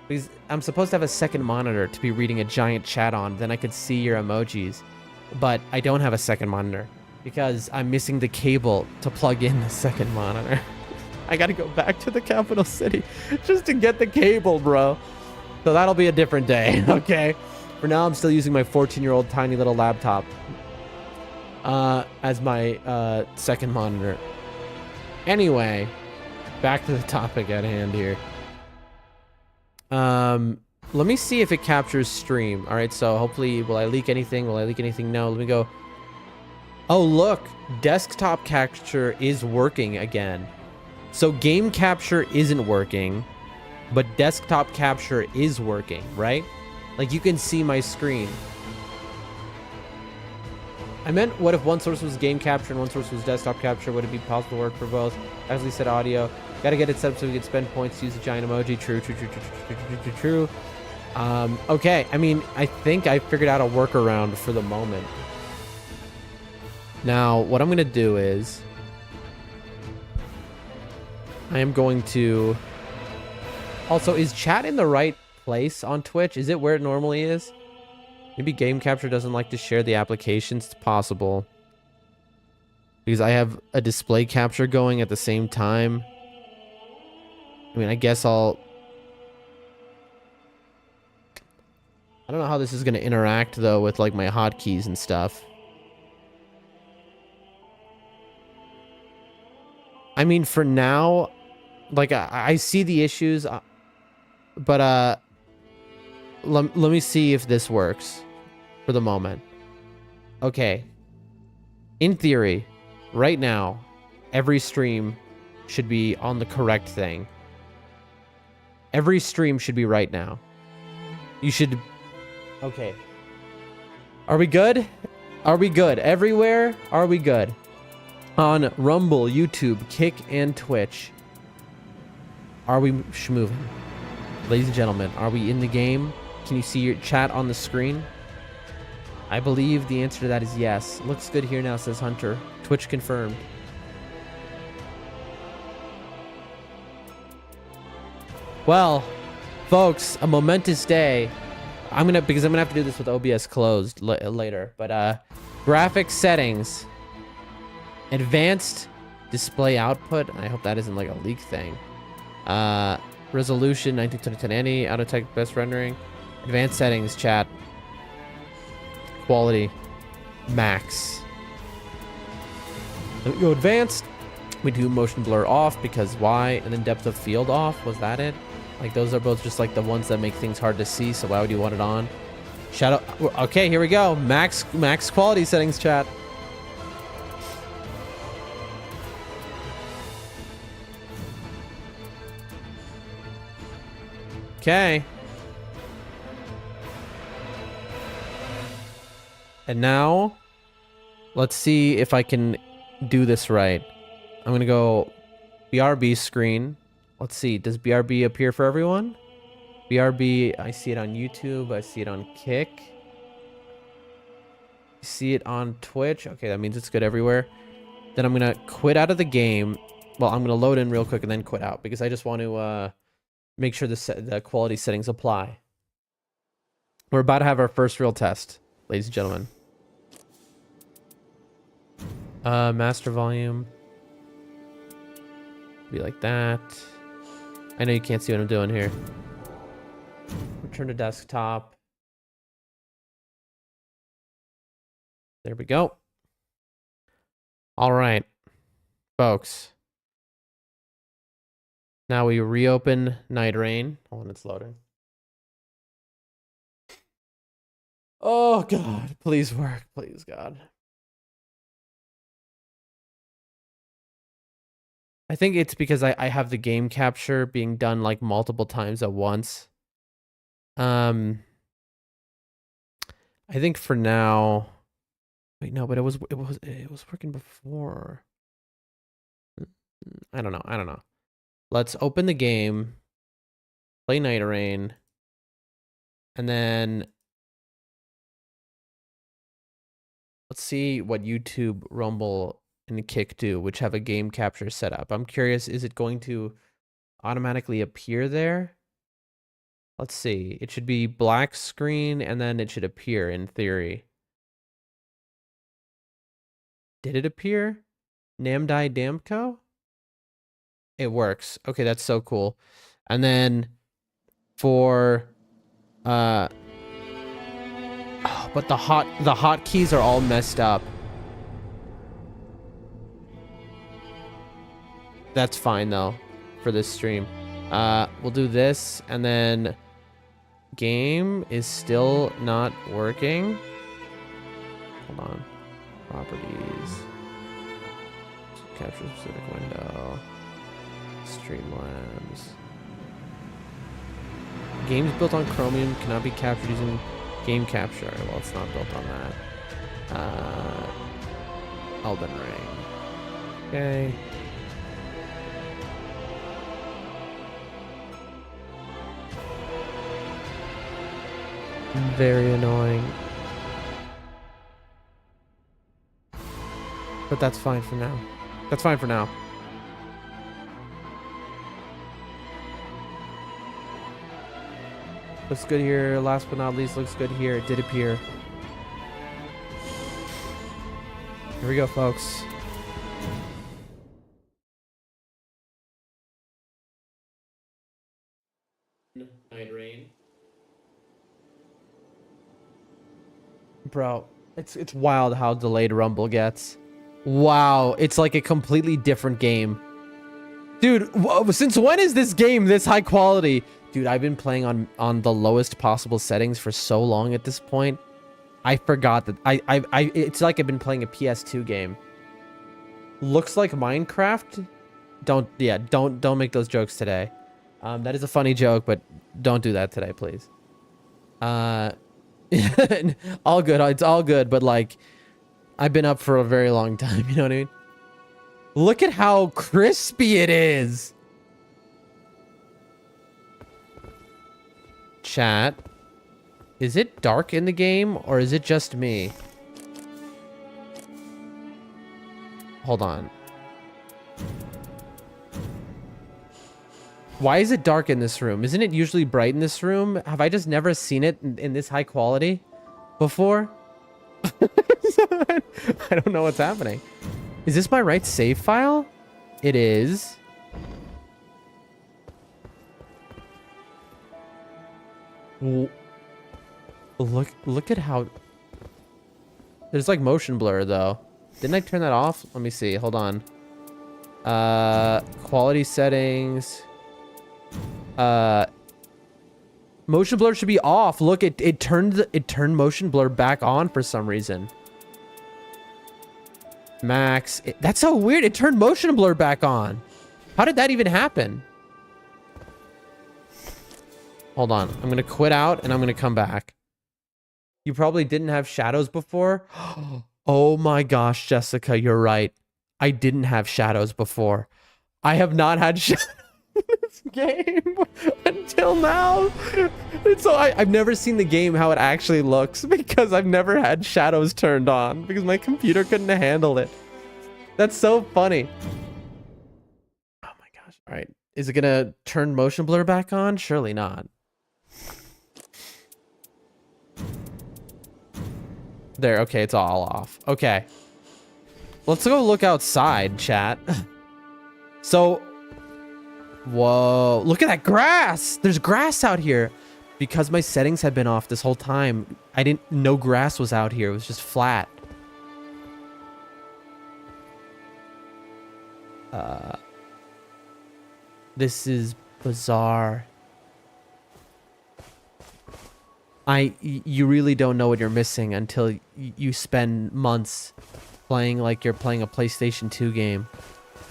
Because I'm supposed to have a second monitor to be reading a giant chat on. Then I could see your emojis. But I don't have a second monitor because I'm missing the cable to plug in the second monitor. I gotta go back to the capital city just to get the cable, bro. So that'll be a different day, okay? For now, I'm still using my 14-year-old tiny little laptop as my second monitor. Anyway, back to the topic at hand here. Let me see if it captures stream. All right, so hopefully, will I leak anything? Will I leak anything? No, let me go Oh, look, desktop capture is working again. So game capture isn't working, but desktop capture is working, right? Like you can see my screen. I meant, what if one source was game capture and one source was desktop capture? Would it be possible to work for both? As we said, audio. Gotta get it set up so we can spend points to use a giant emoji. True. Okay, I mean, I think I figured out a workaround for the moment. Now, what I'm going to do is I am going to... Also, is chat in the right place on Twitch? Is it where it normally is? Maybe Game Capture doesn't like to share the applications. It's possible. Because I have a display capture going at the same time. I mean, I guess I don't know how this is going to interact, though, with, like, my hotkeys and stuff. I mean, for now, like, I see the issues, but, let me see if this works for the moment. Okay. In theory, right now, every stream should be on the correct thing. Every stream should be right now. You should... Okay. Are we good? Are we good? Everywhere? Are we good? On Rumble, YouTube, Kick, and Twitch. Are we schmoving? Ladies and gentlemen, are we in the game? Can you see your chat on the screen? I believe the answer to that is yes. Looks good here now, says Hunter. Twitch confirmed. Well, folks, a momentous day. Because I'm gonna have to do this with OBS closed later. But graphics settings, advanced display output. I hope that isn't like a leak thing. Resolution 1920 auto tech best rendering. Advanced settings, chat. Quality max. Let me go advanced. We do motion blur off because why? And then depth of field off. Was that it? Like those are both just like the ones that make things hard to see. So why would you want it on? Shadow. Okay, here we go. Max quality settings, chat. Okay. And now, let's see if I can do this right. I'm going to go BRB screen. Let's see. Does BRB appear for everyone? BRB, I see it on YouTube. I see it on Kick. I see it on Twitch. Okay, that means it's good everywhere. Then I'm going to quit out of the game. Well, I'm going to load in real quick and then quit out because I just want to make sure the quality settings apply. We're about to have our first real test, ladies and gentlemen. Master volume. Be like that. I know you can't see what I'm doing here. Return to desktop. There we go. All right, folks. Now we reopen nightreign. Hold on, it's loading. Oh, God. Please work. Please, God. I think it's because I have the game capture being done like multiple times at once. I think for now... Wait, no, but it was working before. I don't know. Let's open the game, play nightreign, and then let's see what YouTube, Rumble, and Kick do, which have a game capture set up. I'm curious, is it going to automatically appear there? Let's see. It should be black screen, and then it should appear in theory. Did it appear? Namdai Damco? It works. Okay, that's so cool. And then for oh, but the hotkeys are all messed up. That's fine though for this stream. We'll do this and then game is still not working. Hold on. Properties. Capture specific window. Streamlabs. Games built on Chromium cannot be captured using game capture. Well, it's not built on that. Elden Ring. Okay. Very annoying. But that's fine for now. That's fine for now. Looks good here. Last but not least, looks good here. It did appear. Here we go, folks. Nightreign. Bro, it's wild how delayed Rumble gets. Wow, it's like a completely different game. Dude, since when is this game this high quality? Dude, I've been playing on the lowest possible settings for so long at this point. I forgot that it's like I've been playing a PS2 game. Looks like Minecraft. Don't make those jokes today. That is a funny joke, but don't do that today, please. All good. It's all good, but like I've been up for a very long time, you know what I mean? Look at how crispy it is. Chat. Is it dark in the game or is it just me? Hold on. Why is it dark in this room? Isn't it usually bright in this room? Have I just never seen it in this high quality before? I don't know what's happening. Is this my right save file? It is. Look at how... There's like motion blur though. Didn't I turn that off? Let me see. Hold on. Quality settings. Motion blur should be off. Look, it turned motion blur back on for some reason. Max. That's so weird. It turned motion blur back on. How did that even happen? Hold on. I'm going to quit out and I'm going to come back. You probably didn't have shadows before. Oh my gosh, Jessica, you're right. I didn't have shadows before. I have not had shadows in this game until now. So I've never seen the game how it actually looks because I've never had shadows turned on because my computer couldn't handle it. That's so funny. Oh my gosh. All right. Is it going to turn motion blur back on? Surely not. There, okay, it's all off. Okay. Let's go look outside, chat. So, whoa, look at that grass. There's grass out here. Because my settings had been off this whole time, I didn't know grass was out here. It was just flat. This is bizarre. You really don't know what you're missing until you spend months playing like you're playing a PlayStation 2 game.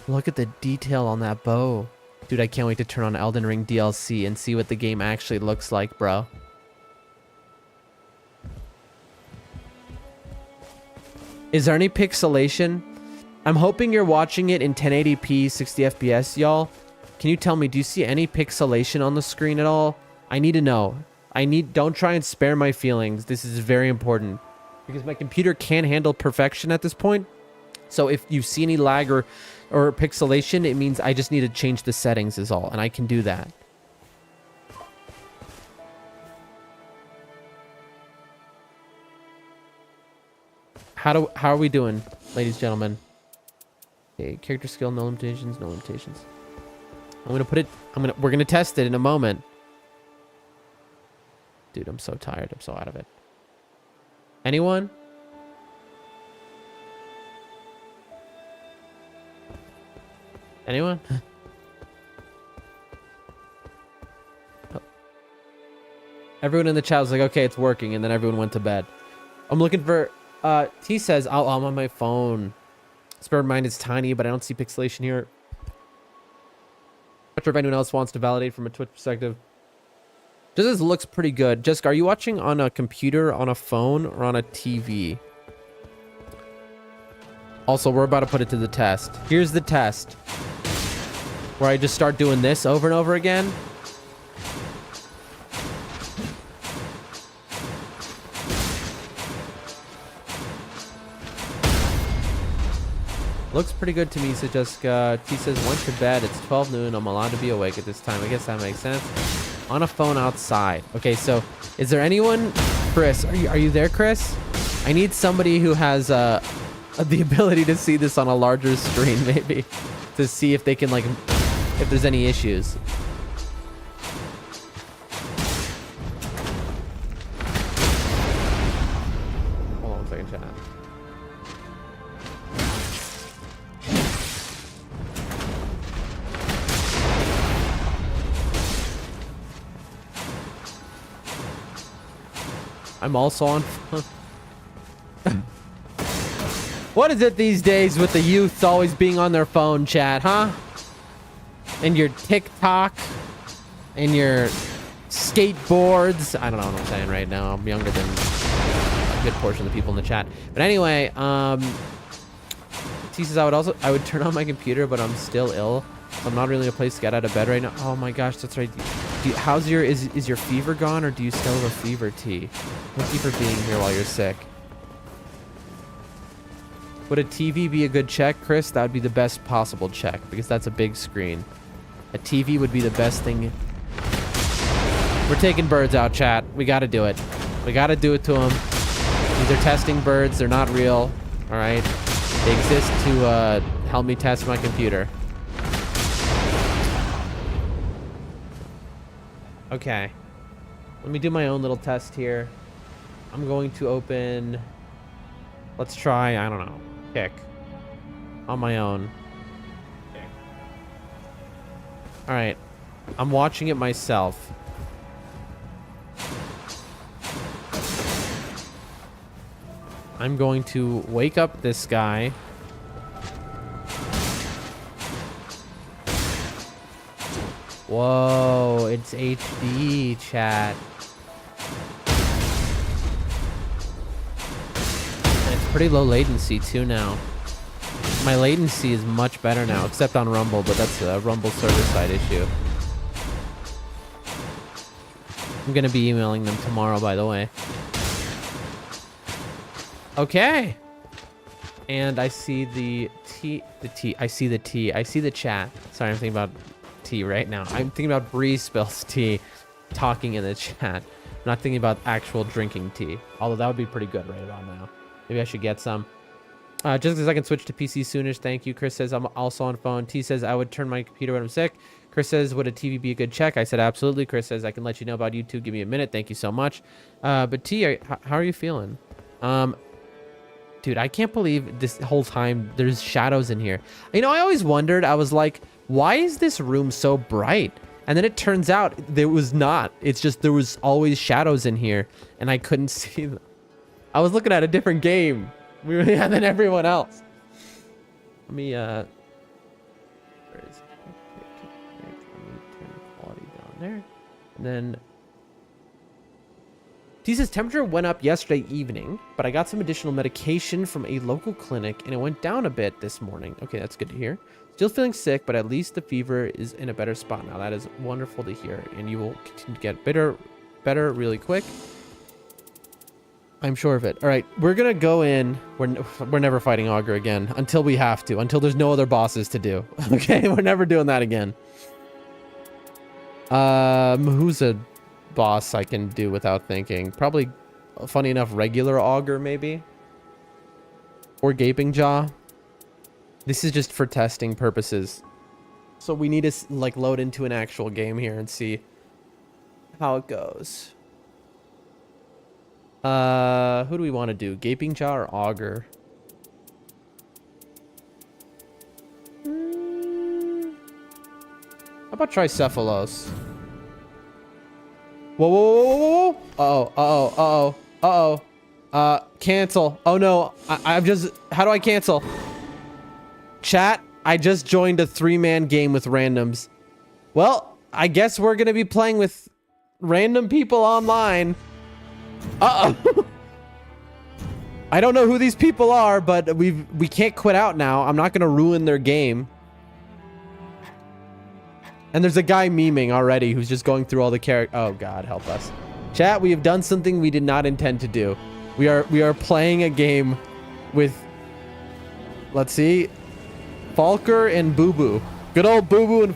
Look at the detail on that bow. Dude, I can't wait to turn on Elden Ring DLC and see what the game actually looks like, bro. Is there any pixelation? I'm hoping you're watching it in 1080p 60 FPS, y'all. Can you tell me, do you see any pixelation on the screen at all? I need to know. Don't try and spare my feelings. This is very important because my computer can't handle perfection at this point. So if you see any lag or pixelation, it means I just need to change the settings is all, and I can do that. How are we doing, ladies and gentlemen? Okay, character skill, no limitations, no limitations. We're gonna test it in a moment. Dude, I'm so tired. I'm so out of it. Anyone? Anyone? Oh. Everyone in the chat was like, okay, it's working. And then everyone went to bed. I'm looking for T says, oh, I'm on my phone. Spare mind is tiny, but I don't see pixelation here. Not sure if anyone else wants to validate from a Twitch perspective. This looks pretty good. Jessica, are you watching on a computer, on a phone, or on a TV? Also, we're about to put it to the test. Here's the test. Where I just start doing this over and over again. Looks pretty good to me, so Jessica. T says, went to bed. It's 12 noon. I'm allowed to be awake at this time. I guess that makes sense. On a phone outside. Okay, so is there anyone? Chris, are you there, Chris? I need somebody who has the ability to see this on a larger screen, maybe. To see if they can, like, if there's any issues. Hold on one second, chat. I'm also on phone. What is it these days with the youth always being on their phone, chat, huh? And your TikTok and your skateboards. I don't know what I'm saying right now. I'm younger than a good portion of the people in the chat. But anyway, T says I would turn on my computer, but I'm still ill. So I'm not really in a place to get out of bed right now. Oh my gosh, that's right. Is your fever gone, or do you still have a fever, T? Thank you for being here while you're sick. Would a TV be a good check, Chris? That would be the best possible check, because that's a big screen. A TV would be the best thing. We're taking birds out, chat. We got to do it. We got to do it to them. These are testing birds. They're not real. All right. They exist to help me test my computer. Okay. Let me do my own little test here. I'm going to open... Let's try, I don't know, Kick. On my own. Alright. I'm watching it myself. I'm going to wake up this guy. Whoa, it's HD, chat. And it's pretty low latency too now. My latency is much better now, except on Rumble, but that's a Rumble server side issue. I'm gonna be emailing them tomorrow, by the way. Okay. And I see the T, I see the chat. Sorry, I'm thinking about tea right now. I'm thinking about Bree spills tea talking in the chat. I'm not thinking about actual drinking tea. Although that would be pretty good right about now. Maybe I should get some. Just because I can switch to PC soonish. Thank you. Chris says I'm also on phone. T says I would turn my computer when I'm sick. Chris says, would a TV be a good check? I said absolutely. Chris says I can let you know about YouTube. Give me a minute. Thank you so much. But T, how are you feeling? Dude, I can't believe this whole time there's shadows in here. You know, I always wondered, I was like, why is this room so bright? And then it turns out there was not. It's just there was always shadows in here and I couldn't see them. I was looking at a different game than everyone else. Let me, where is it? Let me turn the quality down there. And then T says temperature went up yesterday evening, but I got some additional medication from a local clinic and it went down a bit this morning. Okay, that's good to hear. Still feeling sick, but at least the fever is in a better spot now. That is wonderful to hear, and you will continue to get better really quick. I'm sure of it. All right, we're gonna go in. We're never fighting Augur again until we have to, until there's no other bosses to do. Okay, we're never doing that again. Who's a boss I can do without thinking? Probably, funny enough, regular Augur maybe, or Gaping Jaw. This is just for testing purposes, so we need to like load into an actual game here and see how it goes. Who do we want to do? Gaping Jaw or Augur? How about Tricephalos? Whoa, whoa, whoa, whoa, whoa. Uh-oh, uh-oh, uh-oh, uh-oh. Cancel. Oh no, I've just, how do I cancel? Chat, I just joined a 3-man game with randoms. Well, I guess we're gonna be playing with random people online. Uh-oh. I don't know who these people are, but we can't quit out now. I'm not gonna ruin their game. And there's a guy memeing already who's just going through all the characters. Oh God, help us. Chat, we have done something we did not intend to do. We are playing a game with, let's see, Falker and Boo Boo. Good old Boo Boo and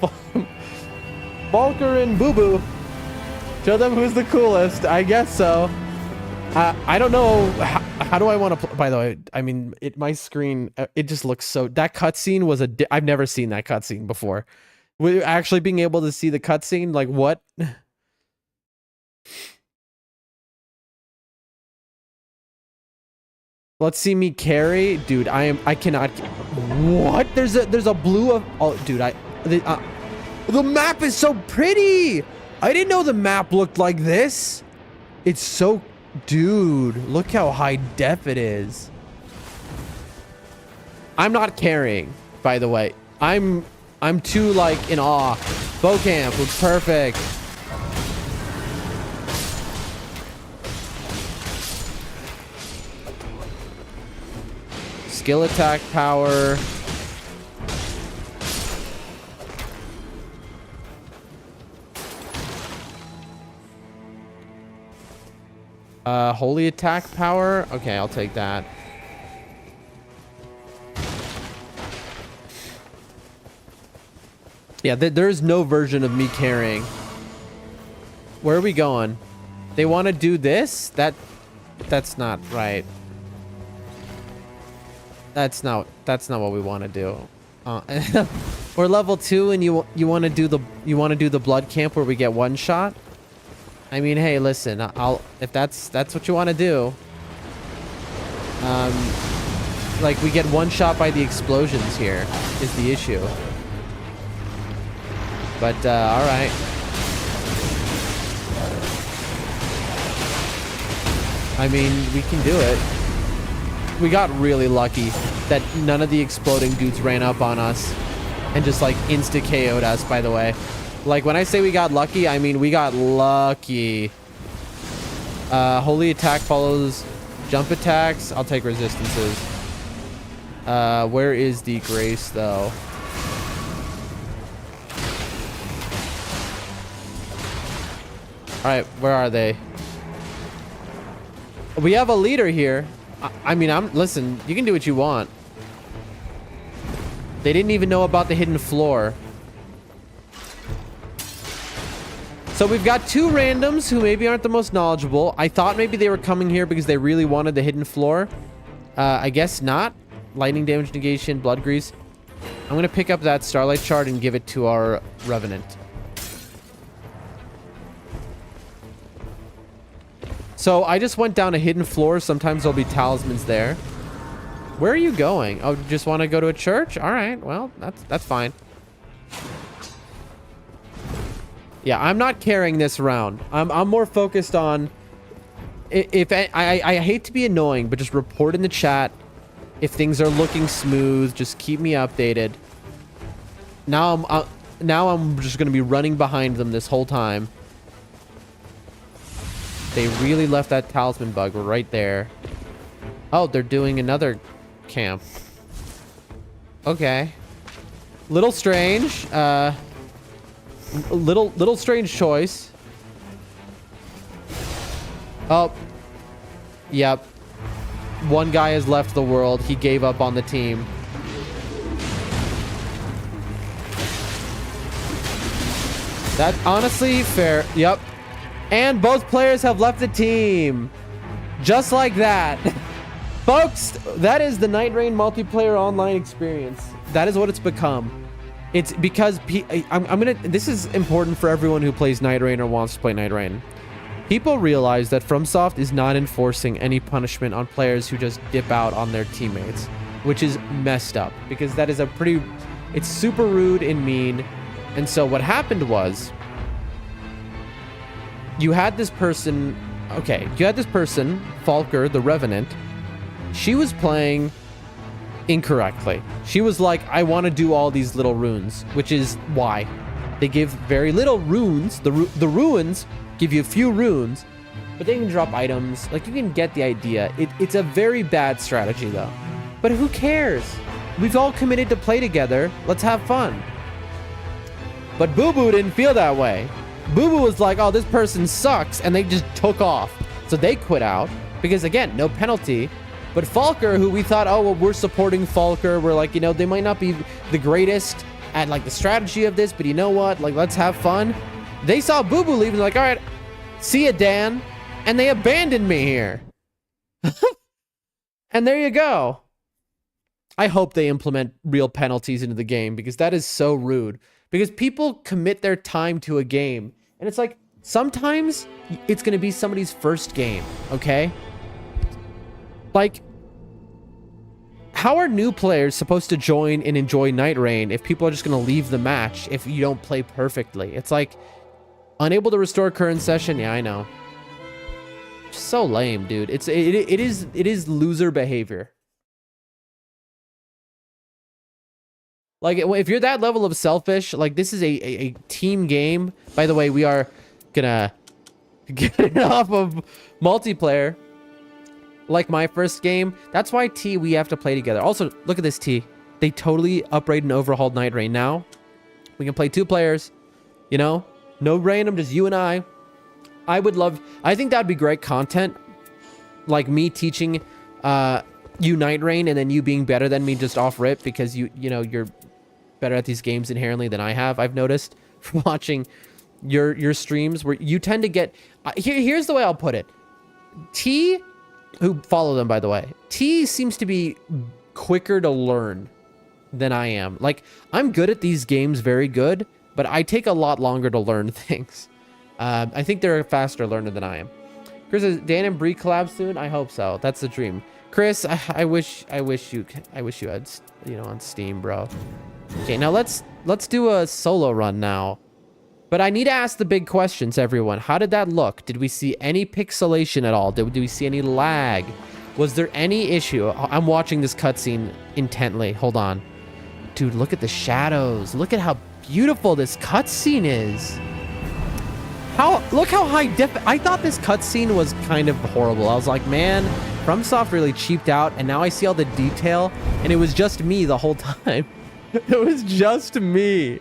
Falker and Boo Boo. Show them who's the coolest. I guess so. I don't know. How do I want to play? By the way, I mean, my screen, it just looks so, that cutscene was I've never seen that cutscene before. We're actually being able to see the cutscene, like what? Let's see me carry, dude. I cannot. What? There's a blue of. Oh, dude. The map is so pretty. I didn't know the map looked like this. It's so, dude. Look how high def it is. I'm not carrying, by the way. I'm too like in awe. Bow camp looks perfect. Skill attack power. Holy attack power. Okay, I'll take that. Yeah, there's no version of me carrying. Where are we going? They want to do this? That's not right. That's not what we want to do. We're level 2 and you want to do the blood camp where we get one shot? I mean, hey, listen, if that's what you want to do. Like we get one shot by the explosions here is the issue. But all right. I mean, we can do it. We got really lucky that none of the exploding dudes ran up on us and just like insta-KO'd us, by the way. Like when I say we got lucky, I mean we got lucky. Holy attack follows jump attacks. I'll take resistances. Where is the grace though? All right, where are they? We have a leader here. I mean, listen, you can do what you want. They didn't even know about the hidden floor. So we've got 2 randoms who maybe aren't the most knowledgeable. I thought maybe they were coming here because they really wanted the hidden floor. I guess not. Lightning damage negation, blood grease. I'm going to pick up that starlight shard and give it to our revenant. So I just went down a hidden floor. Sometimes there'll be talismans there. Where are you going? Oh, you just want to go to a church? All right. Well, that's fine. Yeah, I'm not carrying this round. I'm more focused on if I hate to be annoying, but just report in the chat if things are looking smooth. Just keep me updated. Now I'm just going to be running behind them this whole time. They really left that talisman bug right there. Oh, they're doing another camp. Okay. Little strange. Little strange choice. Oh. Yep. One guy has left the world. He gave up on the team. That honestly fair. Yep. And both players have left the team. Just like that. Folks, that is the nightreign multiplayer online experience. That is what it's become. It's because this is important for everyone who plays nightreign or wants to play nightreign. People realize that FromSoft is not enforcing any punishment on players who just dip out on their teammates, which is messed up because that is it's super rude and mean. And so what happened was you had this person, okay, you had this person, Falker, the Revenant. She was playing incorrectly. She was like, I want to do all these little runes, which is why they give very little runes. The ruins give you a few runes, but they can drop items. Like, you can get the idea. It's a very bad strategy, though. But who cares? We've all committed to play together. Let's have fun. But Boo Boo didn't feel that way. Boo Boo was like, oh, this person sucks, and they just took off. So they quit out because, again, no penalty. But Falker, who we thought, oh, well, we're supporting Falker. We're like, you know, they might not be the greatest at, like, the strategy of this, but you know what? Like, let's have fun. They saw Boo Boo leave and they're like, all right, see ya, Dan. And they abandoned me here. And there you go. I hope they implement real penalties into the game because that is so rude. Because people commit their time to a game. And it's like, sometimes it's going to be somebody's first game, okay? Like, how are new players supposed to join and enjoy nightreign if people are just going to leave the match if you don't play perfectly? It's like, unable to restore current session. Yeah, I know. So lame, dude. It is loser behavior. Like, if you're that level of selfish, like, this is a team game. By the way, we are gonna get it off of multiplayer. Like my first game. That's why, T, we have to play together. Also, look at this, T. They totally upgraded and overhauled nightreign. Now, we can play 2 players. You know? No random, just you and I. I think that'd be great content. Like me teaching you nightreign and then you being better than me just off rip because you know, you're better at these games inherently than I have. I've noticed from watching your streams where you tend to get... here's the way I'll put it. T... who follow them, by the way. T seems to be quicker to learn than I am. Like, I'm good at these games, very good, but I take a lot longer to learn things. I think they're a faster learner than I am. Chris says, Dan and Bree collab soon? I hope so. That's the dream. Chris, I wish you had, you know, on Steam, bro. Okay, now let's do a solo run now. But I need to ask the big questions, everyone. How did that look? Did we see any pixelation at all? Did we see any lag? Was there any issue? I'm watching this cutscene intently. Hold on. Dude, look at the shadows. Look at how beautiful this cutscene is. Look how high def... I thought this cutscene was kind of horrible. I was like, man, FromSoft really cheaped out, and now I see all the detail, and it was just me the whole time. It was just me.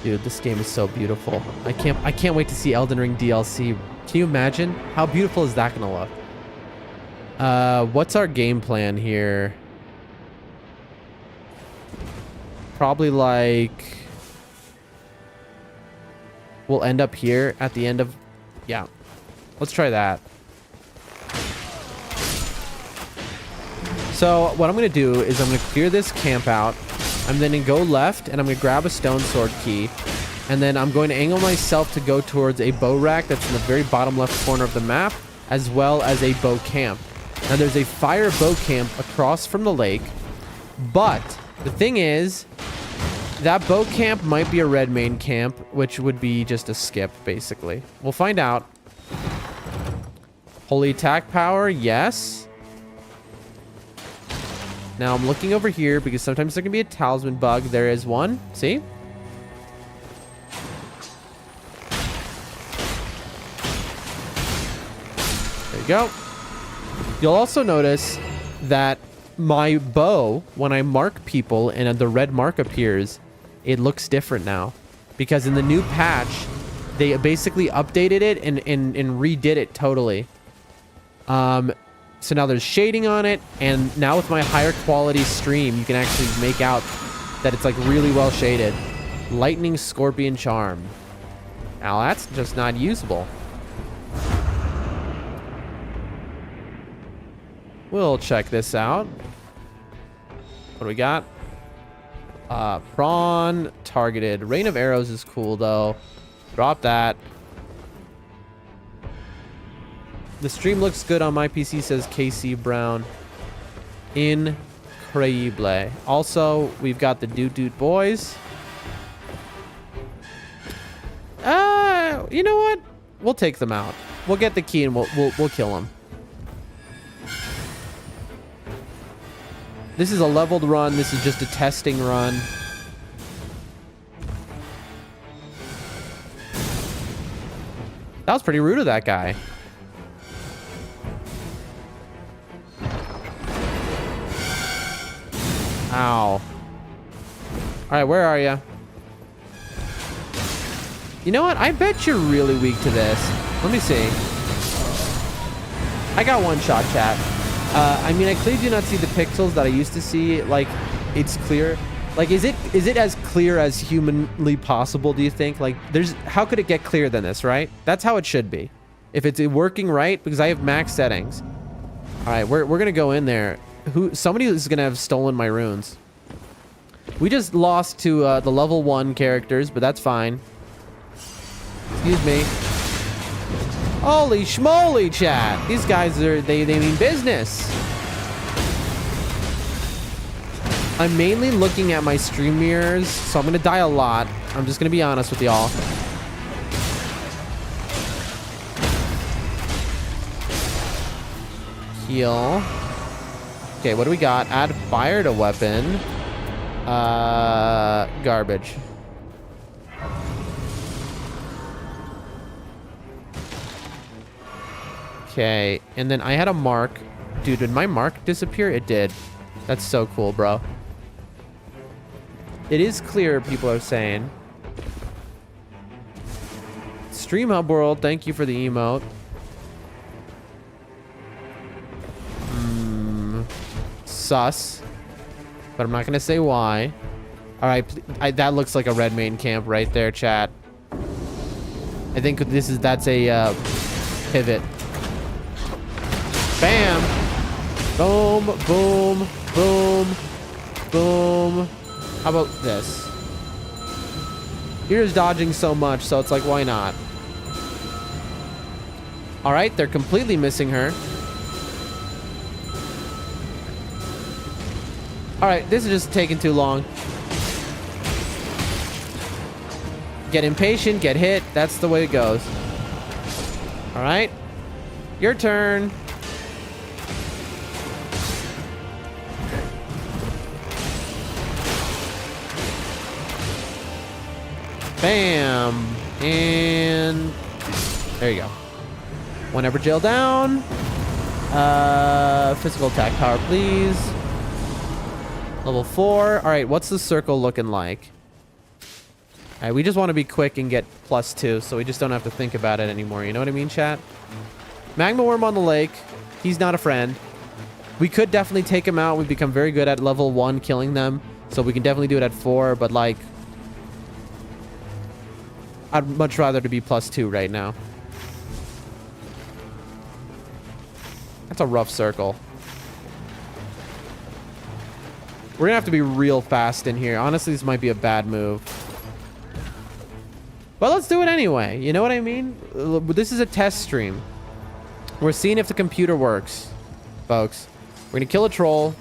Dude, this game is so beautiful. I can't wait to see Elden Ring DLC. Can you imagine? How beautiful is that gonna look? What's our game plan here? Probably like... we'll end up here at the end of... yeah. Let's try that. So, what I'm gonna do is I'm gonna clear this camp out. I'm then going to go left, and I'm going to grab a stone sword key. And then I'm going to angle myself to go towards a bow rack that's in the very bottom left corner of the map, as well as a bow camp. Now, there's a fire bow camp across from the lake. But the thing is, that bow camp might be a red main camp, which would be just a skip, basically. We'll find out. Holy attack power, yes. Now, I'm looking over here because sometimes there can be a talisman bug. There is one. See? There you go. You'll also notice that my bow, when I mark people and the red mark appears, it looks different now. Because in the new patch, they basically updated it and redid it totally. So now there's shading on it, and now with my higher quality stream, you can actually make out that it's like really well shaded. Lightning Scorpion Charm. Now that's just not usable. We'll check this out. What do we got? Prawn targeted. Rain of Arrows is cool though. Drop that. The stream looks good on my PC, says KC Brown. increíble. Also, we've got the Doot boys. You know what? We'll take them out. We'll get the key and we'll kill them. This is a leveled run. This is just a testing run. That was pretty rude of that guy. Ow. All right, where are you? You know what? I bet you're really weak to this. Let me see. I got one shot, chat. I mean, I clearly do not see the pixels that I used to see. Like, it's clear. Like, is it as clear as humanly possible, do you think? Like, how could it get clearer than this, right? That's how it should be. If it's working right, because I have max settings. All right, we're going to go in there. Somebody is going to have stolen my runes. We just lost to the level 1 characters, but that's fine. Excuse me. Holy schmoly, chat. These guys they mean business. I'm mainly looking at my stream mirrors, so I'm gonna die a lot. I'm just gonna be honest with y'all. Heal. Okay, what do we got? Add fire to weapon. Garbage. Okay, and then I had a mark. Dude, did my mark disappear? It did. That's so cool, bro. It is clear, people are saying. Stream Hub World, thank you for the emote. Sus. But I'm not going to say why. Alright, that looks like a red main camp right there, chat. I think that's a pivot. Bam! Boom, boom, boom, boom. How about this? You're just dodging so much, so it's like, why not? All right, they're completely missing her. All right, this is just taking too long. Get impatient, get hit. That's the way it goes. All right, your turn. Bam. And there you go. Whenever jail down. Physical attack power, please. Level 4. All right, what's the circle looking like? All right, we just want to be quick and get +2, so we just don't have to think about it anymore. You know what I mean, chat? Magma Worm on the lake. He's not a friend. We could definitely take him out. We've become very good at level 1 killing them, so we can definitely do it at 4, but like, I'd much rather to be +2 right now. That's a rough circle. We're gonna have to be real fast in here. Honestly, this might be a bad move. But let's do it anyway. You know what I mean? This is a test stream. We're seeing if the computer works, folks. We're gonna kill a troll.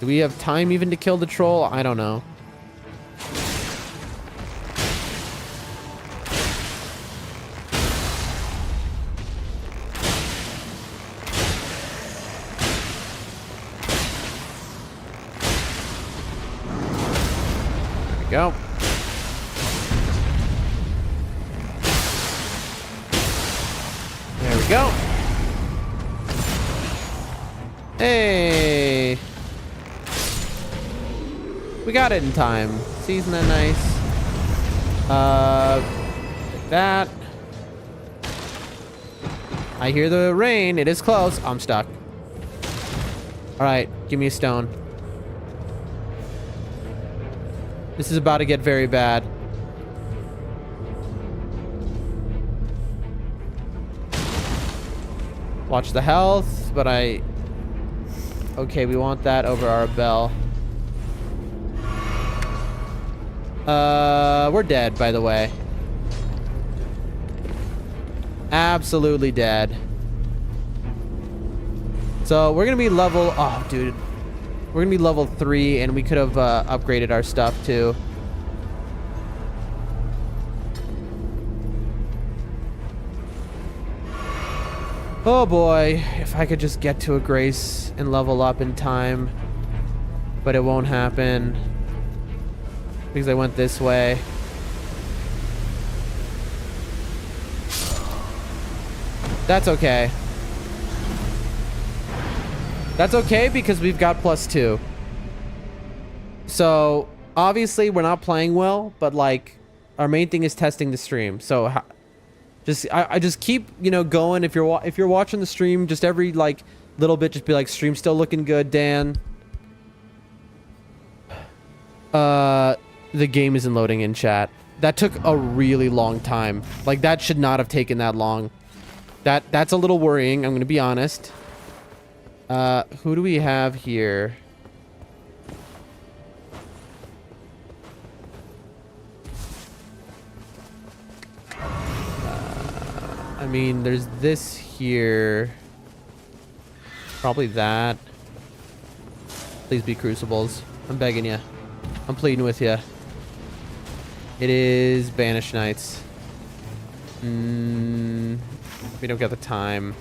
Do we have time even to kill the troll? I don't know. There we go. There we go. Hey. We got it in time. See, isn't that nice? Like that. I hear the rain. It is close. I'm stuck. All right, give me a stone. This is about to get very bad. Watch the health, but okay, we want that over our bell. We're dead, by the way. Absolutely dead. So we're gonna be level, oh dude, we're gonna be level 3, and we could have upgraded our stuff too. Oh boy, if I could just get to a grace and level up in time, but it won't happen because I went this way. That's okay. That's okay because we've got +2. So obviously we're not playing well, but like our main thing is testing the stream. So I just keep, you know, going. If you're watching the stream, just every like little bit, just be like, stream still looking good, Dan. The game isn't loading in chat. That took a really long time. Like that should not have taken that long. That's a little worrying, I'm gonna be honest. Who do we have here? I mean, there's this here. Probably that. Please be crucibles. I'm begging you. I'm pleading with you. It is Banished Knights. We don't got the time.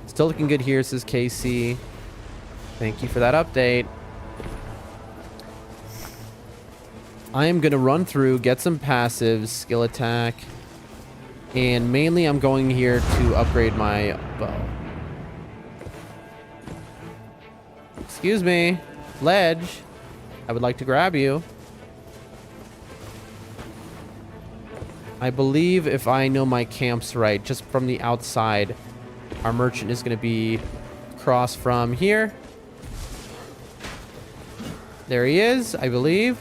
Still looking good here, says KC. Thank you for that update. I am going to run through, get some passives, skill attack, and mainly I'm going here to upgrade my bow. Excuse me, ledge. I would like to grab you. I believe if I know my camps right, just from the outside, our merchant is going to be across from here. There he is, I believe.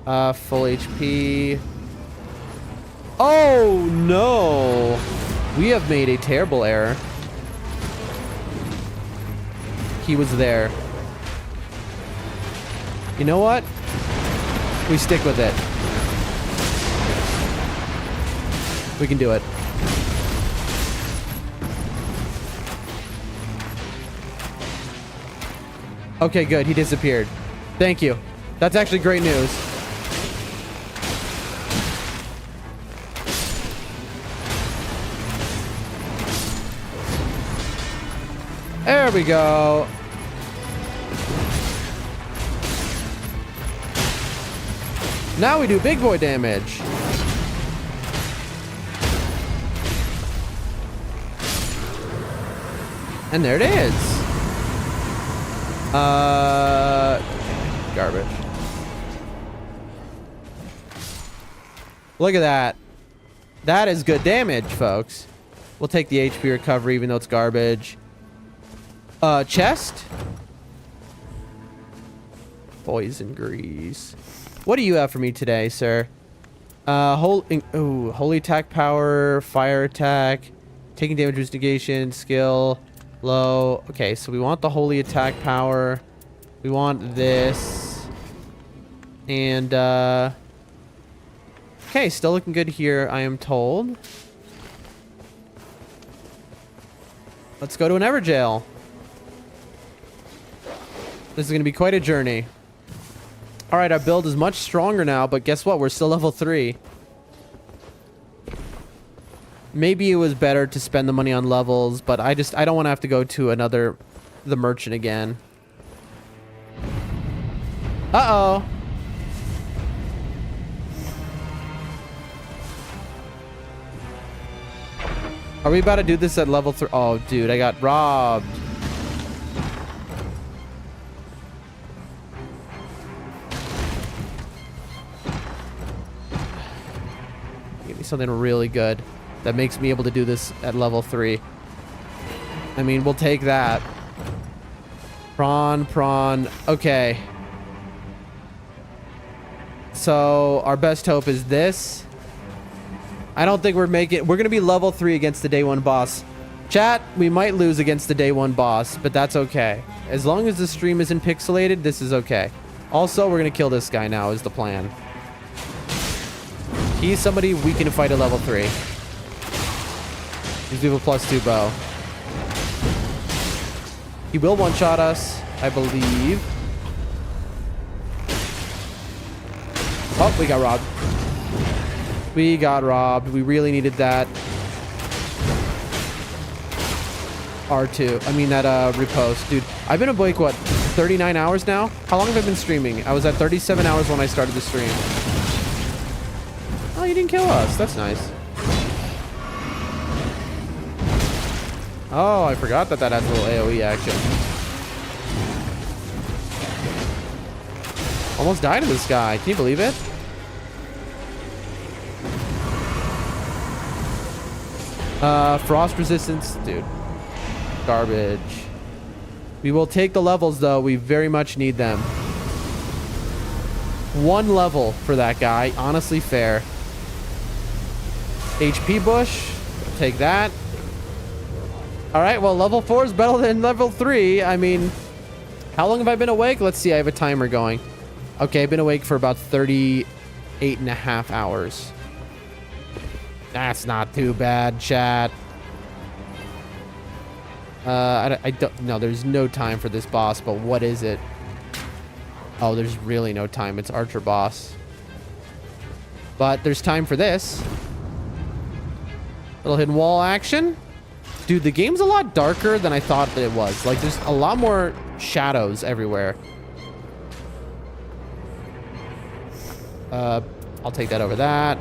Full HP. Oh no! We have made a terrible error. He was there. You know what? We stick with it. We can do it. Okay, good. He disappeared. Thank you. That's actually great news. There we go. Now we do big boy damage. And there it is. Garbage. Look at that. That is good damage, folks. We'll take the HP recovery even though it's garbage. Chest. Poison grease. What do you have for me today, sir? Holy attack power, fire attack, taking damage reduce negation, skill, low. Okay, so we want the holy attack power. We want this. And, okay, still looking good here, I am told. Let's go to an Everjail. This is going to be quite a journey. All right, our build is much stronger now, but guess what? We're still level 3. Maybe it was better to spend the money on levels, but I don't want to have to go to the merchant again. Uh-oh. Are we about to do this at level 3? Oh, dude, I got robbed. Give me something really good that makes me able to do this at level 3. I mean, we'll take that. Prawn. Okay. So, our best hope is this. I don't think we're going to be level 3 against the day 1 boss. Chat, we might lose against the day 1 boss, but that's okay. As long as the stream isn't pixelated, this is okay. Also, we're going to kill this guy now is the plan. He's somebody we can fight at level 3. Because we have a +2 bow. He will one-shot us, I believe. Oh, we got robbed. We got robbed. We really needed that. R2. I mean, that repost. Dude, I've been awake, what, 39 hours now? How long have I been streaming? I was at 37 hours when I started the stream. Oh, you didn't kill us. That's nice. Oh, I forgot that has a little AoE action. Almost died to this guy. Can you believe it? Frost resistance. Dude. Garbage. We will take the levels, though. We very much need them. 1 level for that guy. Honestly fair. HP bush. Take that. Alright, well, level 4 is better than level 3. I mean, how long have I been awake? Let's see. I have a timer going. Okay, I've been awake for about 38.5 hours. That's not too bad, chat. I don't know. There's no time for this boss, but what is it? Oh, there's really no time. It's Archer boss. But there's time for this. Little hidden wall action. Dude, the game's a lot darker than I thought that it was. Like, there's a lot more shadows everywhere. I'll take that over that.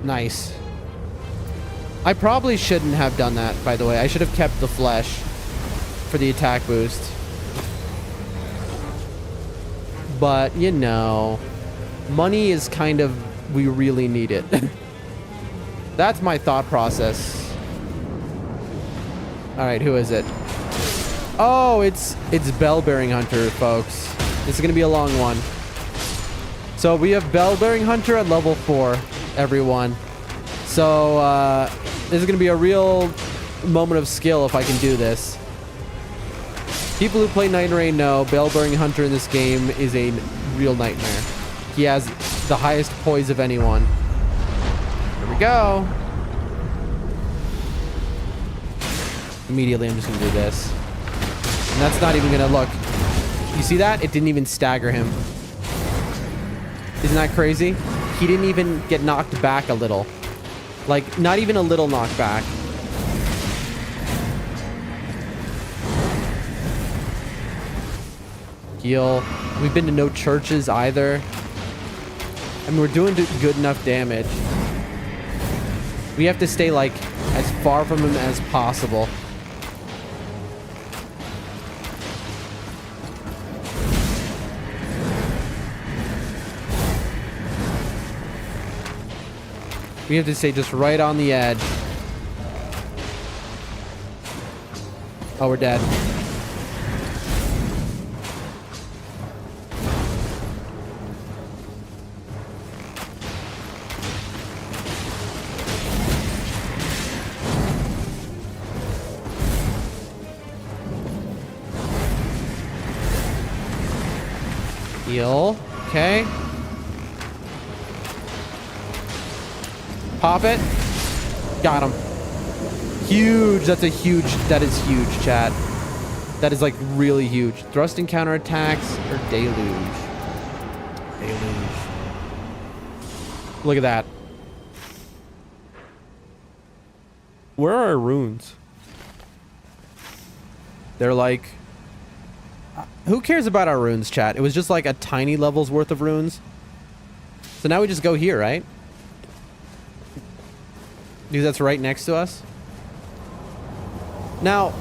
Nice. I probably shouldn't have done that, by the way. I should have kept the flesh for the attack boost. But, you know, money is kind of, we really need it. That's my thought process. All right, who is it? Oh, it's Bell-Bearing Hunter, folks. This is going to be a long one. So we have Bell-Bearing Hunter at level 4, everyone. So this is going to be a real moment of skill if I can do this. People who play nightreign know Bell-Bearing Hunter in this game is a real nightmare. He has the highest poise of anyone. Here we go. Immediately, I'm just going to do this. And that's not even going to look. You see that? It didn't even stagger him. Isn't that crazy? He didn't even get knocked back a little. Like, not even a little knockback. Heal. We've been to no churches either. I mean, we're doing good enough damage. We have to stay, like, as far from him as possible. We have to stay just right on the edge. Oh, we're dead. Heal. Okay. Pop it. Got him. Huge. That's a huge. That is huge, chat. That is like really huge. Thrust and counterattacks or deluge. Deluge. Look at that. Where are our runes? They're like... Who cares about our runes, chat? It was just like a tiny level's worth of runes. So now we just go here, right? Dude, that's right next to us. Now,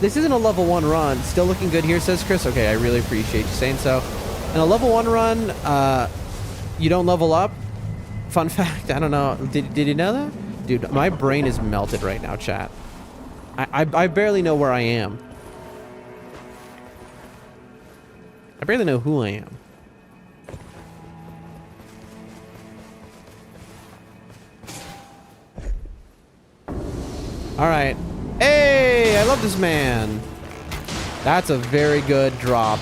this isn't a level 1 run. Still looking good here, says Chris. Okay, I really appreciate you saying so. In a level 1 run, you don't level up. Fun fact, I don't know. Did you know that? Dude, my brain is melted right now, chat. I barely know where I am. I barely know who I am. All right. Hey, I love this man. That's a very good drop.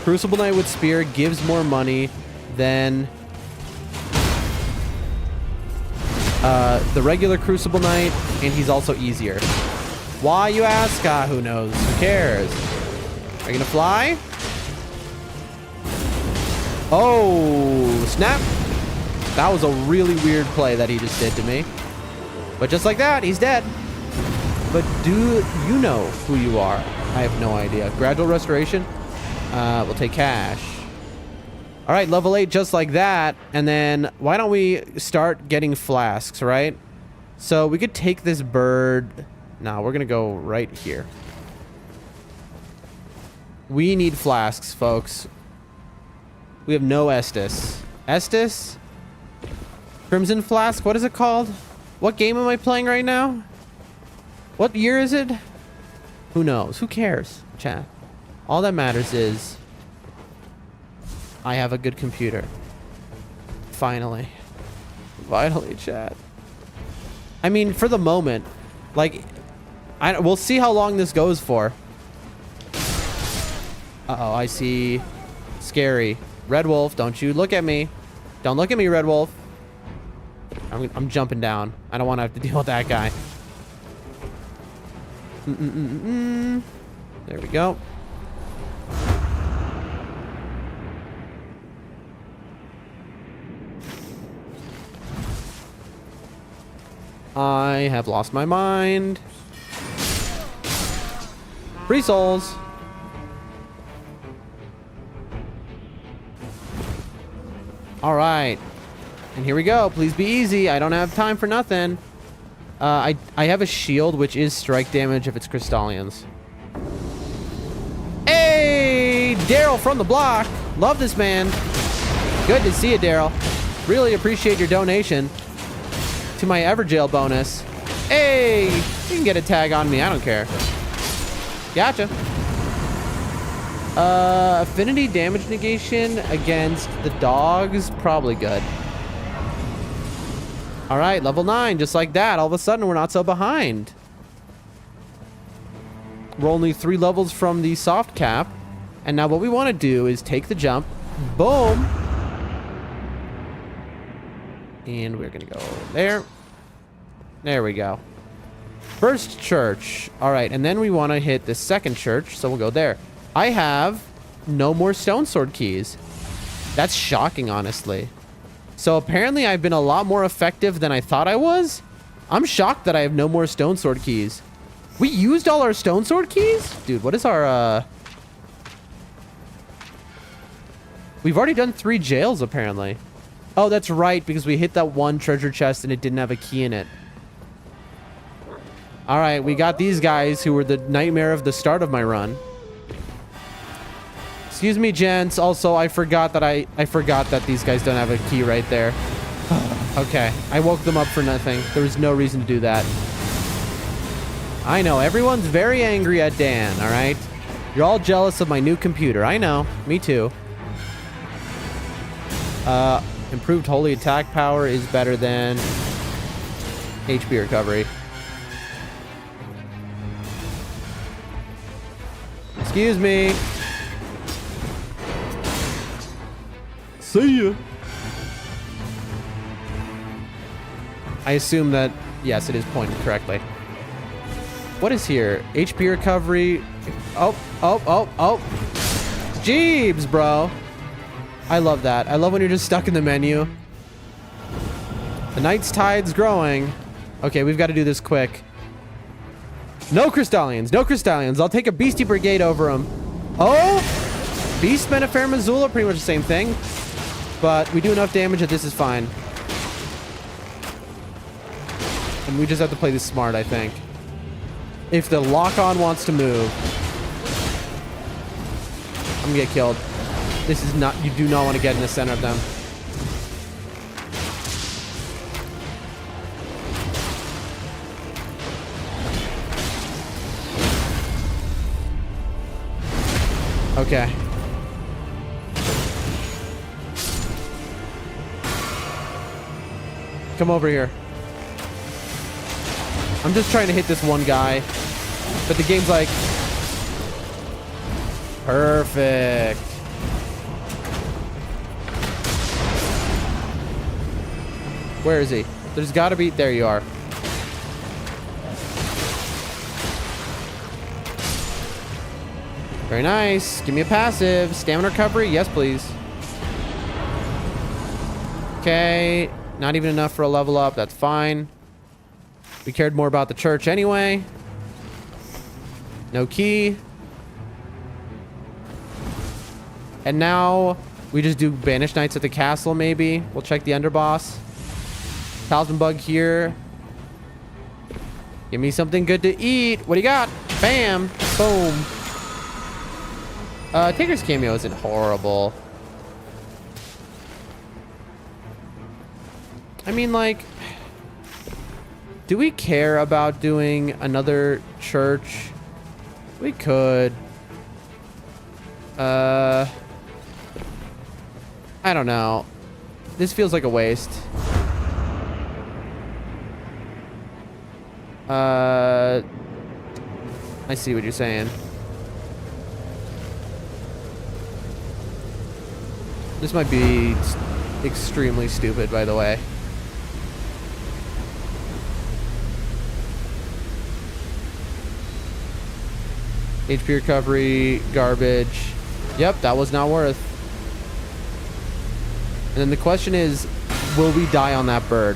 Crucible Knight with Spear gives more money than the regular Crucible Knight, and he's also easier. Why, you ask? Who knows? Who cares? Are you gonna fly? Oh, snap. That was a really weird play that he just did to me. But just like that, he's dead. But do you know who you are? I have no idea. Gradual restoration. We'll take cash. All right, level 8 just like that. And then why don't we start getting flasks, right? So we could take this bird. No, we're going to go right here. We need flasks, folks. We have no Estus. Estus? Crimson Flask? What is it called? What game am I playing right now? What year is it? Who knows? Who cares, chat? All that matters is I have a good computer. Finally. Finally, chat. I mean, for the moment, like, we'll see how long this goes for. Uh-oh, I see. Scary. Red Wolf, don't you look at me. Don't look at me, Red Wolf. I'm jumping down. I don't want to have to deal with that guy. There we go. I have lost my mind. Free souls. All right. And here we go. Please be easy. I don't have time for nothing. I have a shield, which is strike damage if it's Crystallians. Hey, Daryl from the block. Love this man. Good to see you, Daryl. Really appreciate your donation to my Everjail bonus. Hey, you can get a tag on me. I don't care. Gotcha. Affinity damage negation against the dogs. Probably good. All right, level 9, just like that. All of a sudden, we're not so behind. We're only 3 levels from the soft cap. And now what we want to do is take the jump. Boom. And we're going to go there. There we go. First church. All right, and then we want to hit the second church, so we'll go there. I have no more stone sword keys. That's shocking, honestly. So apparently I've been a lot more effective than I thought I was. I'm shocked that I have no more stone sword keys. We used all our stone sword keys? Dude, what is our, We've already done 3 jails, apparently. Oh, that's right, because we hit that one treasure chest and it didn't have a key in it. All right, we got these guys who were the nightmare of the start of my run. Excuse me, gents. Also, I forgot that these guys don't have a key right there. Okay, I woke them up for nothing. There was no reason to do that. I know, everyone's very angry at Dan, all right? You're all jealous of my new computer. I know, me too. Improved holy attack power is better than HP recovery. Excuse me. See ya. I assume that, yes, it is pointed correctly. What is here? HP recovery. Oh. Jeebs, bro. I love that. I love when you're just stuck in the menu. The Night's Tide's growing. Okay, we've got to do this quick. No Crystallians. No Crystallians. I'll take a Beastie Brigade over them. Oh! Beastmen of Fair Missoula, pretty much the same thing. But we do enough damage that this is fine. And we just have to play this smart, I think. If the lock-on wants to move, I'm gonna get killed. This is not... You do not want to get in the center of them. Okay. Come over here. I'm just trying to hit this one guy. But the game's like... Perfect. Where is he? There's got to be... There you are. Very nice. Give me a passive. Stamina recovery? Yes, please. Okay. Not even enough for a level up. That's fine. We cared more about the church anyway. No key. And now we just do Banished Knights at the castle, maybe. We'll check the underboss. Talisman bug here. Give me something good to eat. What do you got? Bam. Boom. Tigger's cameo isn't horrible. I mean, like... Do we care about doing another church? We could. I don't know. This feels like a waste. I see what you're saying. This might be extremely stupid, by the way. HP recovery, garbage. Yep, that was not worth. And then the question is, will we die on that bird?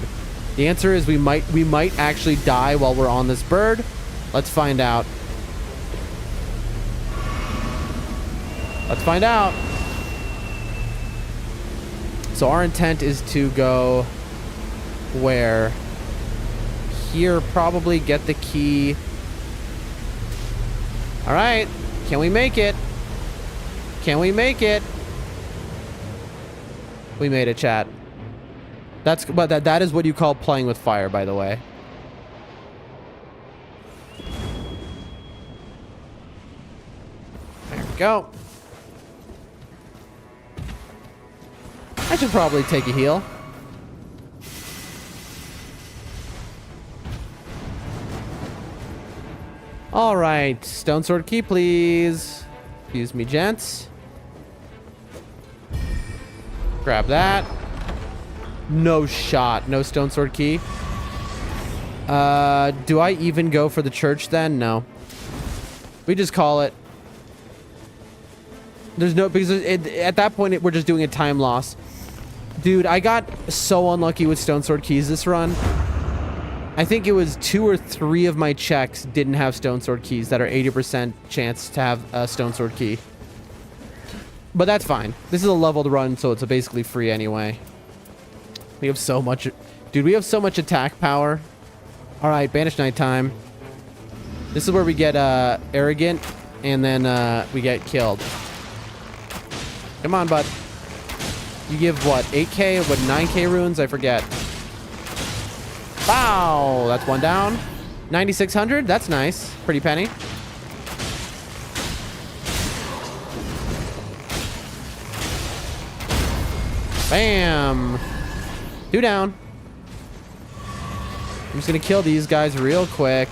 The answer is we might actually die while we're on this bird. Let's find out. Let's find out. So our intent is to go where? Here, probably get the key. All right. Can we make it? Can we make it? We made it, chat. But that is what you call playing with fire, by the way. There we go. I should probably take a heal. All right, stone sword key, please. Excuse me, gents. Grab that. No shot. No stone sword key. Do I even go for the church then? No. We just call it. There's no, because at that point we're just doing a time loss. Dude, I got so unlucky with stone sword keys this run. I think it was 2 or 3 of my checks didn't have stone sword keys that are 80% chance to have a stone sword key. But that's fine. This is a leveled run, so it's basically free anyway. We have so much... Dude, we have so much attack power. All right, Banished Knight time. This is where we get arrogant, and then we get killed. Come on, bud. You give, what, 8k? What, 9k runes? I forget. Wow, that's one down. 9,600? That's nice. Pretty penny. Bam. 2 down. I'm just going to kill these guys real quick.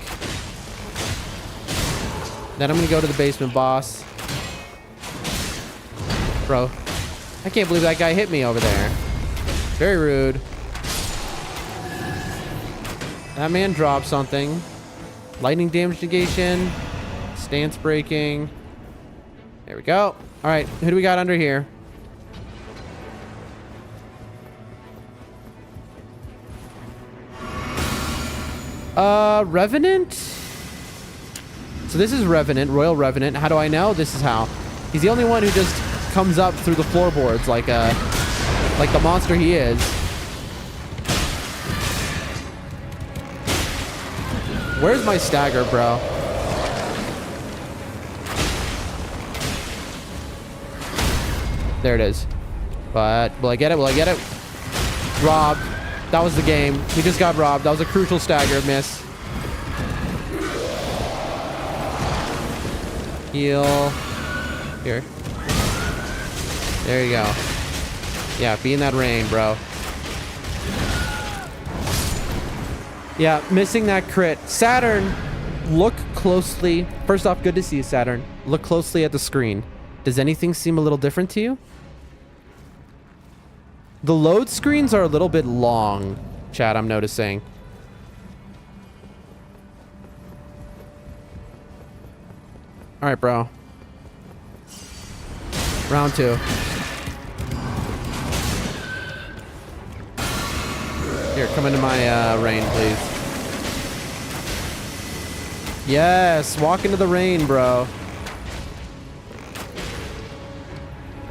Then I'm going to go to the basement boss. Bro, I can't believe that guy hit me over there. Very rude. That man dropped something. Lightning damage negation. Stance breaking. There we go. All right, who do we got under here? Revenant? So this is Revenant, Royal Revenant. How do I know? This is how. He's the only one who just comes up through the floorboards like the monster he is. Where's my stagger, bro? There it is. But will I get it? Will I get it? Robbed. That was the game. We just got robbed. That was a crucial stagger miss. Heal. Here. There you go. Yeah, be in that rain, bro. Yeah, missing that crit. Saturn, look closely. First off, good to see you, Saturn. Look closely at the screen. Does anything seem a little different to you? The load screens are a little bit long, chat, I'm noticing. All right, bro. Round 2. Here, come into my rain, please. Yes, walk into the rain, bro.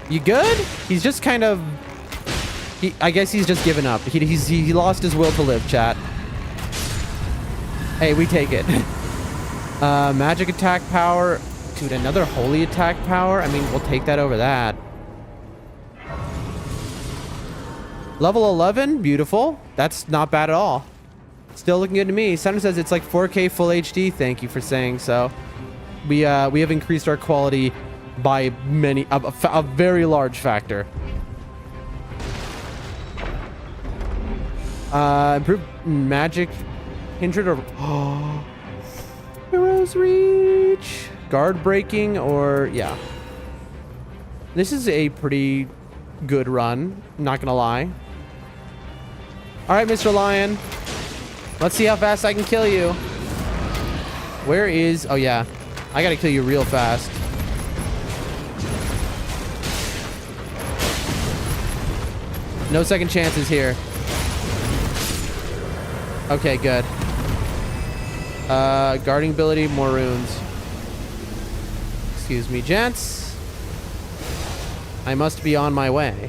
You good? He's just kind of... I guess he's just given up. He lost his will to live, chat. Hey, we take it. Magic attack power. Dude, another holy attack power? I mean, we'll take that over that. Level 11? Beautiful. That's not bad at all. Still looking good to me. Someone says it's like 4K full HD. Thank you for saying so. We have increased our quality by a very large factor. Improved magic hindered or Heroes reach. Guard breaking or yeah. This is a pretty good run, not gonna lie. Alright, Mr. Lion. Let's see how fast I can kill you. Where is... Oh, yeah. I gotta kill you real fast. No second chances here. Okay, good. Guarding ability, more runes. Excuse me, gents. I must be on my way.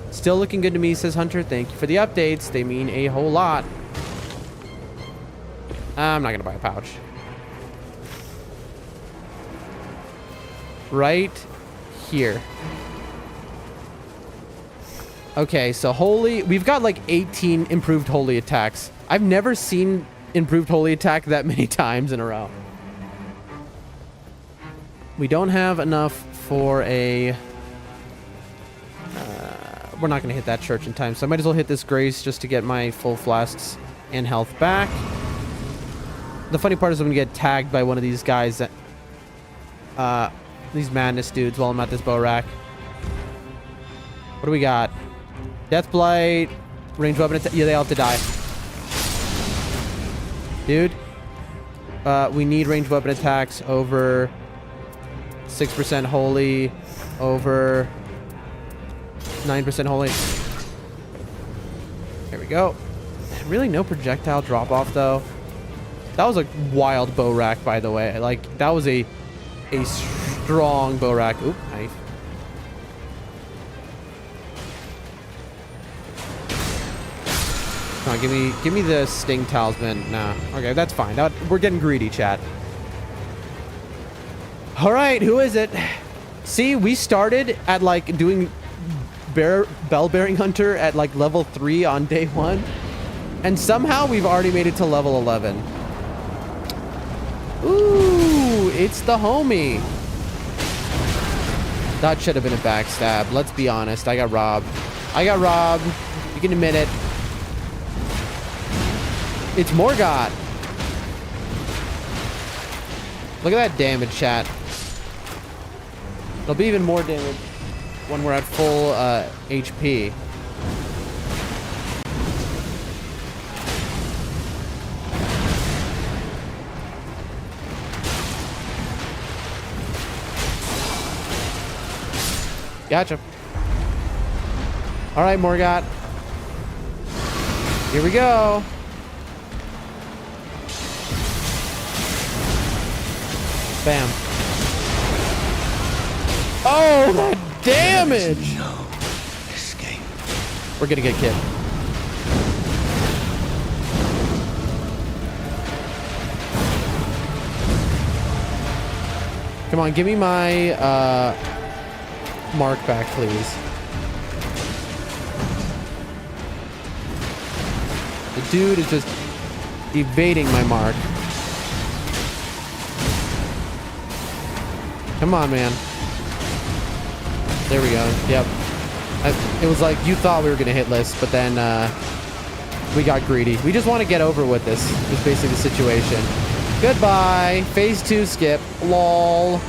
Still looking good to me, says Hunter. Thank you for the updates. They mean a whole lot. I'm not gonna buy a pouch. Right here. Okay, so holy... We've got like 18 improved holy attacks. I've never seen improved holy attack that many times in a row. We don't have enough for a... we're not going to hit that church in time, so I might as well hit this grace just to get my full flasks and health back. The funny part is I'm going to get tagged by one of these guys that... these madness dudes while I'm at this bow rack. What do we got? Death Blight, range weapon attack. Yeah, they all have to die. Dude. We need range weapon attacks over 6% holy, over 9% holy. There we go. Really no projectile drop off though. That was a wild bow rack, by the way. Like, that was a strong bow rack. Oop, knife. Come on, give me the sting talisman. Nah. Okay, that's fine. We're getting greedy, chat. All right, who is it? See, we started at like doing bell-bearing hunter at like level 3 on day 1, and somehow we've already made it to level 11. Ooh, it's the homie. That should have been a backstab. Let's be honest. I got robbed. You can admit it. It's Morgott. Look at that damage, chat. There'll be even more damage when we're at full HP. Gotcha. All right, Morgott. Here we go. Bam. Oh, that damage! No escape. We're gonna get killed. Come on, give me my mark back, please. The dude is just evading my mark. Come on, man. There we go. Yep. It was like you thought we were going to hit list, but then we got greedy. We just want to get over with this. Is basically the situation. Goodbye. Phase 2 skip. Lol.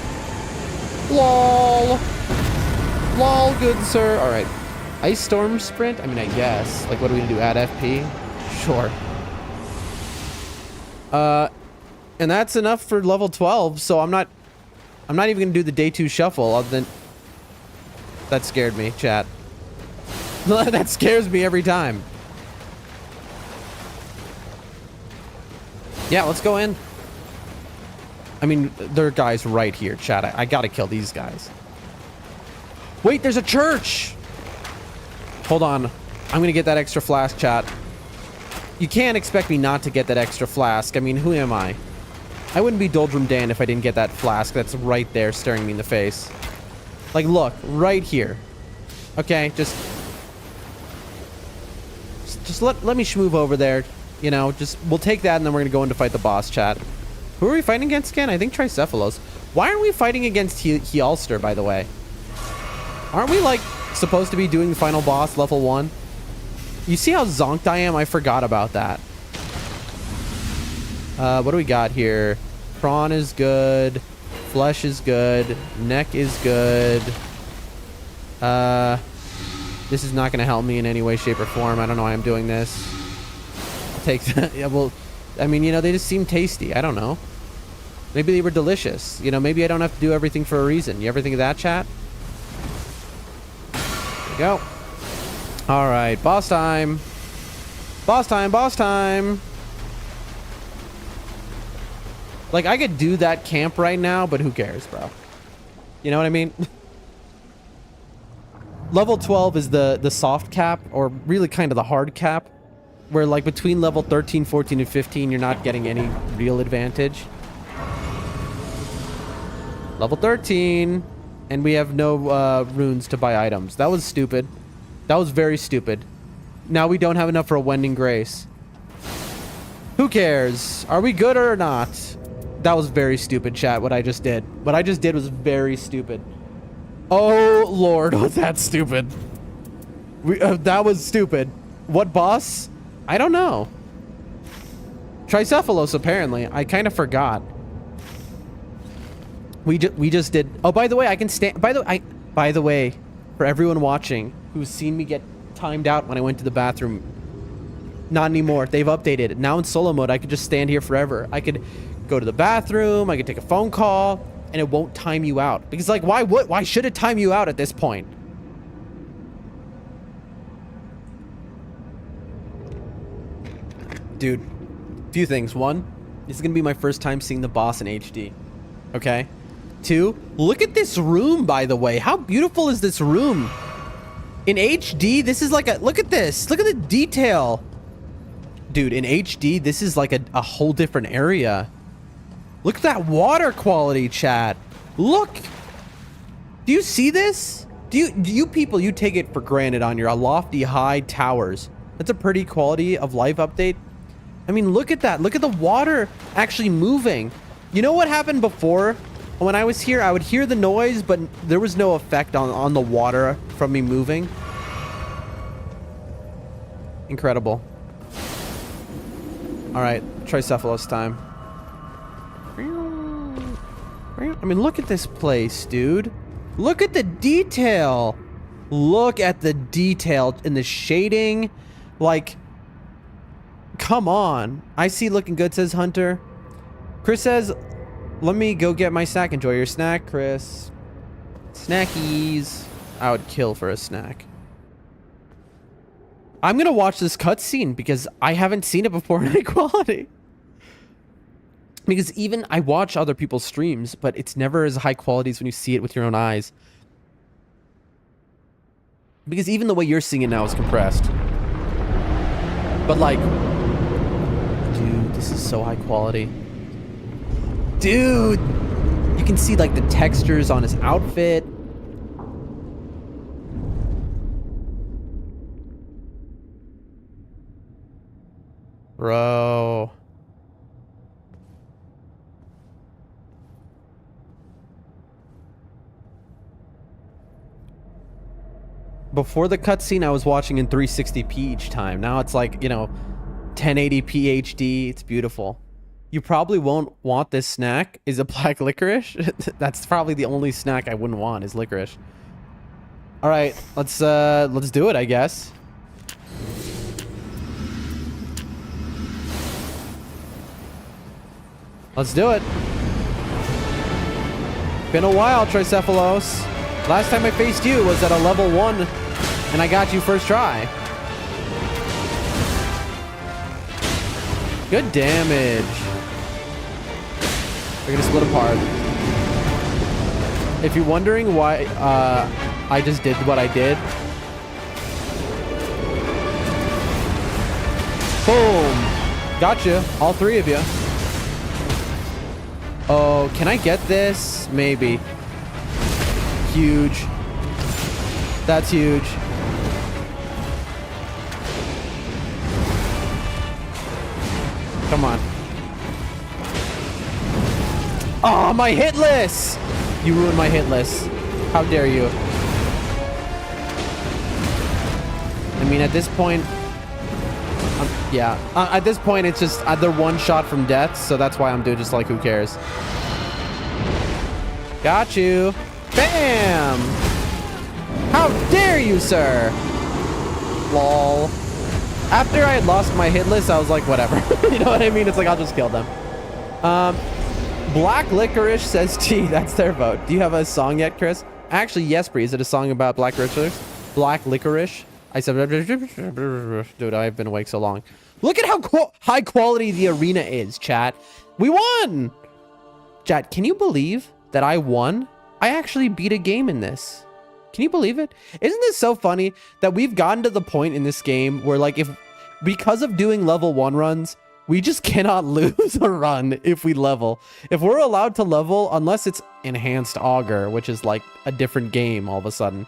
Lol. Lol, good sir. All right. Ice Storm Sprint? I mean, I guess. Like, what are we gonna do? Add FP? Sure. And that's enough for level 12, so I'm not even gonna do the day 2 shuffle other than... That scared me, chat. That scares me every time. Yeah, let's go in. I mean, there are guys right here, chat. I gotta kill these guys. Wait, there's a church! Hold on. I'm gonna get that extra flask, chat. You can't expect me not to get that extra flask. I mean, who am I? I wouldn't be Doldrum Dan if I didn't get that flask that's right there staring me in the face. Like, look, right here. Okay, just let me schmoove over there. You know, we'll take that and then we're gonna go in to fight the boss, chat. Who are we fighting against again? I think Tricephalos. Why aren't we fighting against Healster, by the way? Aren't we, like, supposed to be doing the final boss, level 1? You see how zonked I am? I forgot about that. What do we got here? Prawn is good. Flesh is good. Neck is good. This is not going to help me in any way, shape, or form. I don't know why I'm doing this. I'll take that. Yeah, well, I mean, you know, they just seem tasty. I don't know. Maybe they were delicious. You know, maybe I don't have to do everything for a reason. You ever think of that, chat? There we go. All right, boss time. Boss time, boss time. Like, I could do that camp right now, but who cares, bro? You know what I mean? Level 12 is the soft cap, or really kind of the hard cap, where, like, between level 13, 14, and 15, you're not getting any real advantage. Level 13, and we have no runes to buy items. That was stupid. That was very stupid. Now we don't have enough for a Wending Grace. Who cares? Are we good or not? That was very stupid, chat, what I just did. What I just did was very stupid. Oh, Lord, was that stupid. That was stupid. What boss? I don't know. Tricephalos, apparently. I kind of forgot. We just did... Oh, by the way, I can stand... By the way, for everyone watching who's seen me get timed out when I went to the bathroom, not anymore. They've updated it. Now in solo mode, I could just stand here forever. I could go to the bathroom, I could take a phone call, and it won't time you out. Because, like, why should it time you out at this point? Dude, few things. One, this is gonna be my first time seeing the boss in HD. Okay? 2, look at this room, by the way. How beautiful is this room? In HD, this is like a... Look at this. Look at the detail. Dude, in HD, this is like a whole different area. Look at that water quality, chat. Look. Do you see this? Do you people, you take it for granted on your lofty high towers. That's a pretty quality of life update. I mean, look at that. Look at the water actually moving. You know what happened before? When I was here, I would hear the noise, but there was no effect on the water from me moving. Incredible. All right, Tricephalos time. I mean, look at this place, dude. Look at the detail. Look at the detail in the shading. Like, come on. I see looking good, says Hunter. Chris says, let me go get my snack. Enjoy your snack, Chris. Snackies. I would kill for a snack. I'm going to watch this cutscene because I haven't seen it before in high quality. Because even I watch other people's streams, but it's never as high quality as when you see it with your own eyes. Because even the way you're seeing it now is compressed. But like, dude, this is so high quality. Dude, you can see like the textures on his outfit. Bro. Before the cutscene, I was watching in 360p each time. Now it's like, you know, 1080p HD. It's beautiful. You probably won't want this snack. Is it black licorice? That's probably the only snack I wouldn't want is licorice. All right, let's do it, I guess. Let's do it. Been a while, Tricephalos. Last time I faced you was at a level 1, and I got you first try. Good damage. We're gonna split apart. If you're wondering why I just did what I did. Boom. Gotcha. All 3 of you. Oh, can I get this? Maybe. Huge. That's huge. Come on. Oh, my hitless! You ruined my hitless. How dare you? I mean, at this point... yeah. At this point, it's just... they're one shot from death, so that's why I'm doing just like, who cares? Got you. Bam! How dare you, sir? Lol. After I had lost my hitless, I was like, whatever. You know what I mean? It's like, I'll just kill them. Black Licorice says T. That's their vote. Do you have a song yet, Chris? Actually, yes, Bree. Is it a song about black licorice? Black licorice? I said, dude, I've been awake so long. Look at how high quality the arena is, chat. We won! Chat, can you believe that I won? I actually beat a game in this. Can you believe it? Isn't this so funny that we've gotten to the point in this game where, like, because of doing level 1 runs, we just cannot lose a run if we level. If we're allowed to level, unless it's enhanced auger, which is like a different game all of a sudden.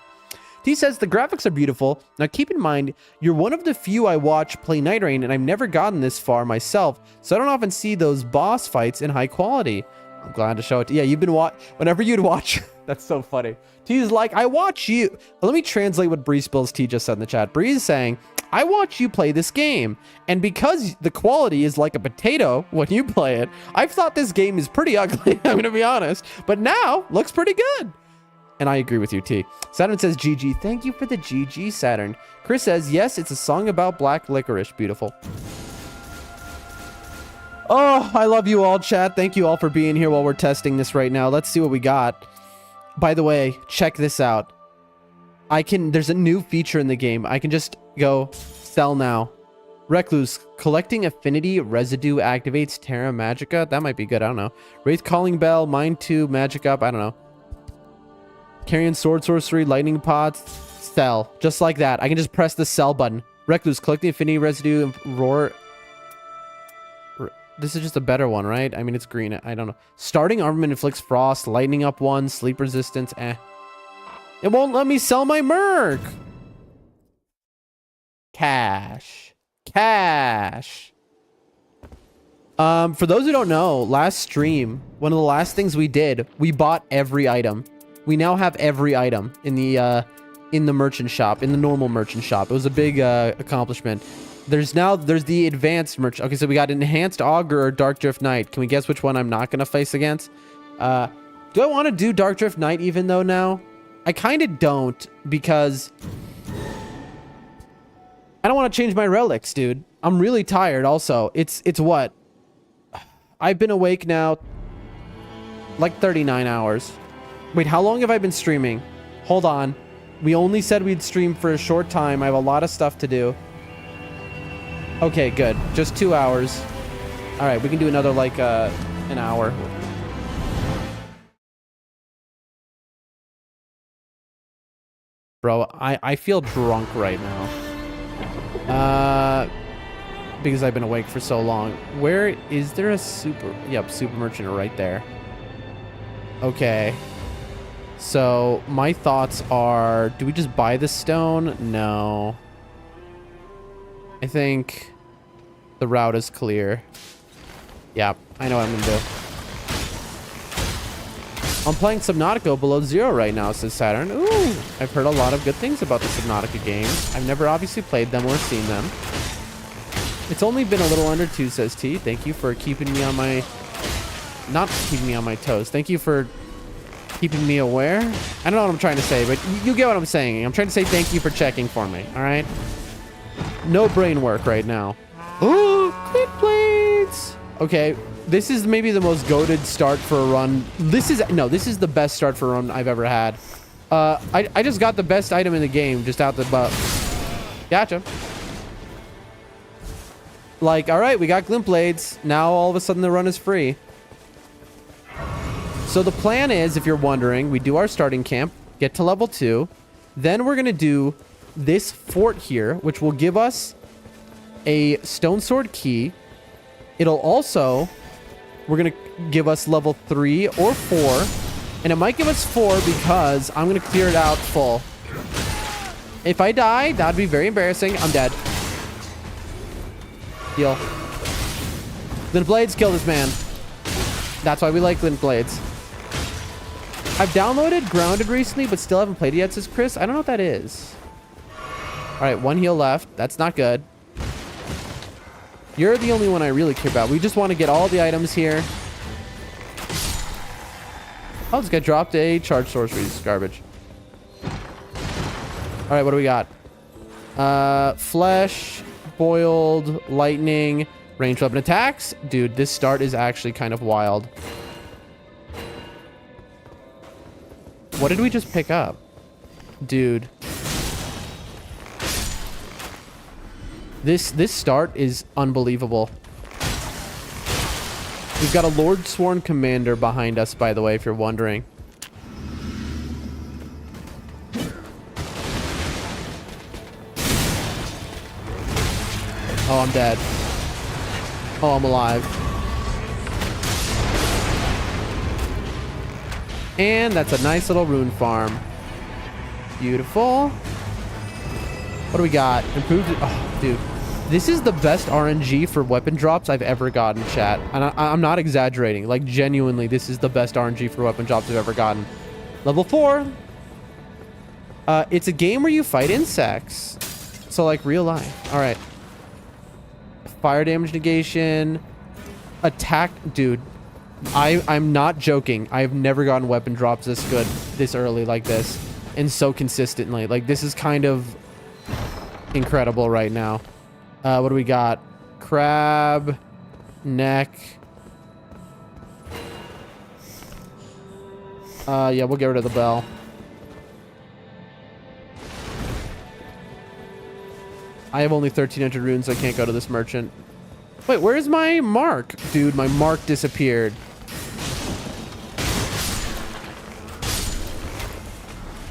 T says, the graphics are beautiful. Now keep in mind, you're one of the few I watch play nightreign, and I've never gotten this far myself, so I don't often see those boss fights in high quality. I'm glad to show it to you. Yeah, you've been whenever you'd watch. That's so funny. T's like, I watch you. Let me translate what Bree Spills T just said in the chat. Bree is saying, I watch you play this game, and because the quality is like a potato when you play it, I've thought this game is pretty ugly, I'm gonna be honest, but now looks pretty good. And I agree with you, T. Saturn says GG. Thank you for the GG, Saturn. Chris says, yes, it's a song about black licorice. Beautiful. Oh, I love you all, chat. Thank you all for being here while we're testing this right now. Let's see what we got. By the way, check this out. There's a new feature in the game. I can just go sell now. Recluse, collecting affinity residue activates Terra Magica. That might be good. I don't know. Wraith Calling Bell, Mine 2, Magic Up. I don't know. Carrion Sword Sorcery, Lightning Pots, sell. Just like that. I can just press the sell button. Recluse, collecting affinity residue, roar. This is just a better one, right? I mean, it's green. I don't know. Starting armament inflicts frost, lightning up 1, sleep resistance. It won't let me sell my merc. Cash. Cash. For those who don't know, last stream, one of the last things we did, we bought every item. We now have every item in the merchant shop, in the normal merchant shop. It was a big accomplishment. There's the advanced merch. Okay, so we got enhanced augur or dark drift knight. Can we guess which one I'm not gonna face against? Do I want to do dark drift knight even though now? I kind of don't, because I don't want to change my relics, dude. I'm really tired also. It's what? I've been awake now like 39 hours. Wait, how long have I been streaming? Hold on. We only said we'd stream for a short time. I have a lot of stuff to do. Okay, good. Just 2 hours. All right, we can do another like an hour. Bro, I feel drunk right now. Because I've been awake for so long. Where is there a super... Yep, super merchant right there. Okay. So, my thoughts are... Do we just buy the stone? No. I think the route is clear. Yeah, I know what I'm gonna do. I'm playing Subnautica below zero right now, says Saturn. Ooh, I've heard a lot of good things about the Subnautica games. I've never obviously played them or seen them. It's only been a little under 2, says T. Thank you for keeping me on my... Not keeping me on my toes. Thank you for keeping me aware. I don't know what I'm trying to say, but you get what I'm saying. I'm trying to say thank you for checking for me, all right? No brain work right now. Oh, clip blades. Okay, this is maybe the most goated start for a run. This is the best start for a run I've ever had. I just got the best item in the game just out the butt. Gotcha. Like, all right, we got glint blades. Now all of a sudden the run is free. So the plan is, if you're wondering, we do our starting camp, get to level 2. Then we're going to do this fort here, which will give us a stone sword key. It'll also, we're going to give us level 3 or 4. And it might give us 4 because I'm going to clear it out full. If I die, that'd be very embarrassing. I'm dead. Heal. Glint blades, kill this man. That's why we like glint blades. I've downloaded Grounded recently, but still haven't played it yet, says Chris. I don't know what that is. All right, 1 heal left. That's not good. You're the only one I really care about. We just want to get all the items here. Oh, this guy dropped a charge sorcery. This is garbage. All right, what do we got? Flesh, boiled, lightning, ranged weapon attacks. Dude, this start is actually kind of wild. What did we just pick up? Dude. This start is unbelievable. We've got a Lord Sworn Commander behind us, by the way, if you're wondering. Oh, I'm dead. Oh, I'm alive. And that's a nice little rune farm. Beautiful. What do we got? Improved. Oh, dude. This is the best RNG for weapon drops I've ever gotten, chat. And I'm not exaggerating. Like, genuinely, this is the best RNG for weapon drops I've ever gotten. Level 4. It's a game where you fight insects. So, like, real life. All right. Fire damage negation. Attack. Dude. I'm not joking. I've never gotten weapon drops this good, this early like this. And so consistently. Like, this is kind of incredible right now. What do we got? Crab, neck. Yeah, we'll get rid of the bell. I have only 1,300 runes, so I can't go to this merchant. Wait, where's my mark? Dude, my mark disappeared.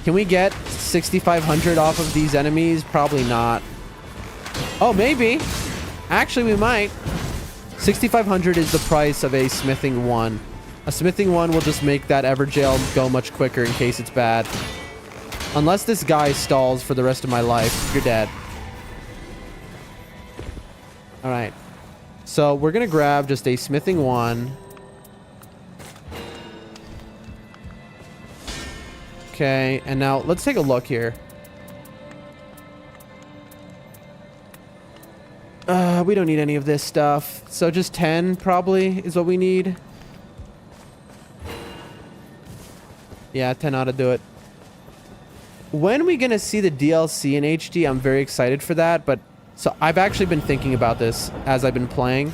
Can we get 6,500 off of these enemies? Probably not. Oh, maybe. Actually, we might. 6,500 is the price of a smithing 1. A smithing 1 will just make that Everjail go much quicker in case it's bad. Unless this guy stalls for the rest of my life, you're dead. All right. So we're going to grab just a smithing 1. Okay, and now let's take a look here. We don't need any of this stuff. So just 10 probably is what we need. Yeah, 10 ought to do it. When are we going to see the DLC in HD? I'm very excited for that, but so I've actually been thinking about this as I've been playing.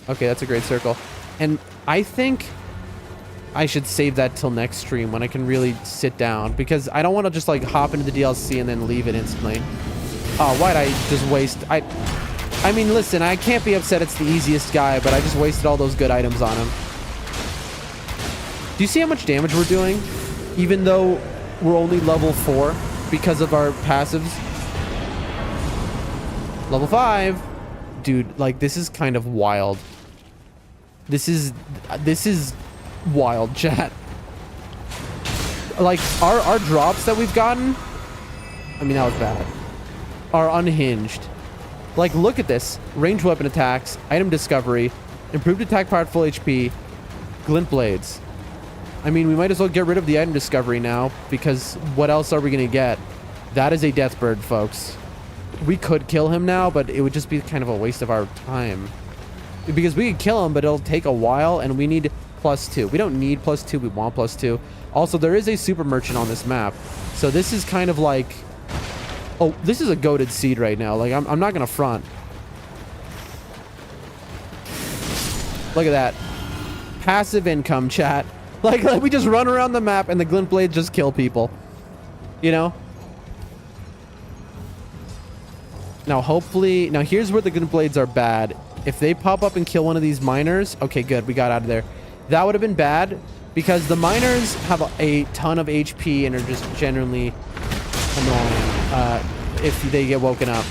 Okay, that's a great circle. And I think I should save that till next stream when I can really sit down, because I don't want to just like hop into the DLC and then leave it instantly. Oh, why'd I just waste? I mean, listen, I can't be upset it's the easiest guy, but I just wasted all those good items on him. Do you see how much damage we're doing? Even though we're only level 4 because of our passives. Level 5. Dude, like, this is kind of wild. This is wild, chat. Like, our drops that we've gotten, I mean, that was bad, are unhinged. Like, look at this. Ranged weapon attacks, item discovery, improved attack power at full HP, glint blades. I mean, we might as well get rid of the item discovery now, because what else are we going to get? That is a death bird, folks. We could kill him now, but it would just be kind of a waste of our time. Because we could kill him, but it'll take a while, and we need +2. We don't need +2. We want +2. Also, there is a super merchant on this map. So this is kind of like... Oh, this is a goated seed right now. Like, I'm not going to front. Look at that. Passive income, chat. Like, we just run around the map and the glint blades just kill people. You know? Now, hopefully... Now, here's where the glint blades are bad. If they pop up and kill one of these miners... Okay, good. We got out of there. That would have been bad because the miners have a ton of HP and are just generally annoying if they get woken up.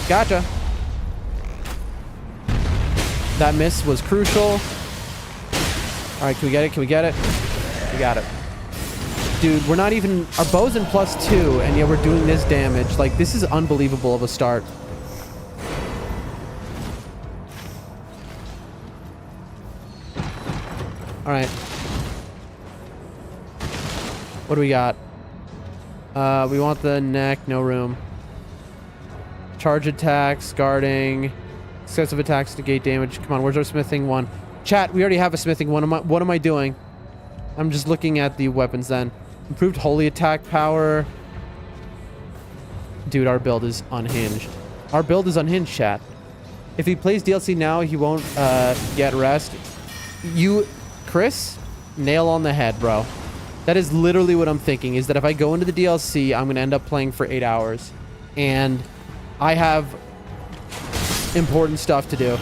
Gotcha. That miss was crucial. All right, can we get it? Can we get it? We got it. Dude, we're not even... Our bow's in +2, and yet we're doing this damage. Like, this is unbelievable of a start. All right. What do we got? We want the neck. No room. Charge attacks, guarding, excessive attacks, negate damage. Come on, where's our smithing one? Chat, we already have a smithing one. What am I doing? I'm just looking at the weapons then. Improved holy attack power. Dude, our build is unhinged. Our build is unhinged, chat. If he plays DLC now, he won't get rest. You, Chris, nail on the head, bro. That is literally what I'm thinking, is that if I go into the DLC, I'm going to end up playing for 8 hours. And I have important stuff to do.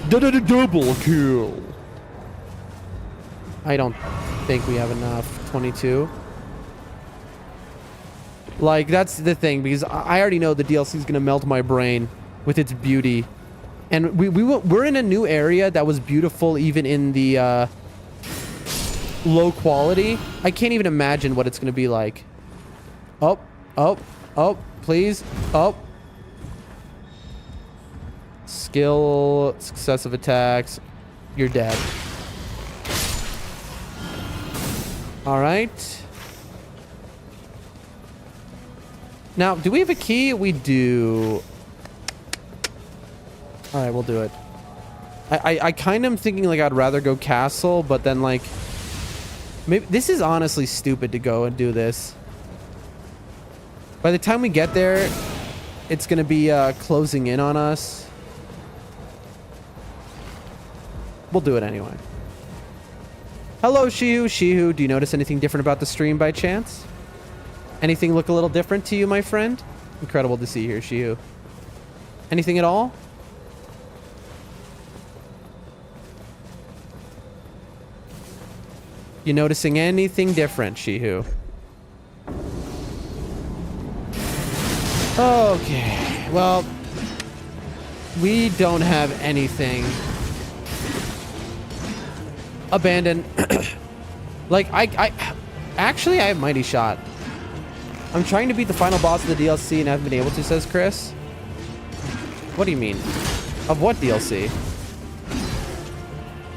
Double kill. I don't think we have enough. 22. Like, that's the thing, because I already know the DLC is going to melt my brain with its beauty. And we're in a new area that was beautiful even in the low quality. I can't even imagine what it's going to be like. Oh, please. Oh. Skill, successive attacks. You're dead. All right. Now, do we have a key? We do. All right, we'll do it. I kind of am thinking like I'd rather go castle, but then like maybe this is honestly stupid to go and do this. By the time we get there, it's gonna be closing in on us. We'll do it anyway. Hello, Shihu. Shihu, do you notice anything different about the stream by chance? Anything look a little different to you, my friend? Incredible to see you here, Shihu. Anything at all? You noticing anything different, Shihu? Okay, well, we don't have anything. Abandon. Like, I actually, I have Mighty Shot. I'm trying to beat the final boss of the DLC and haven't been able to, says Chris. What do you mean? Of what DLC?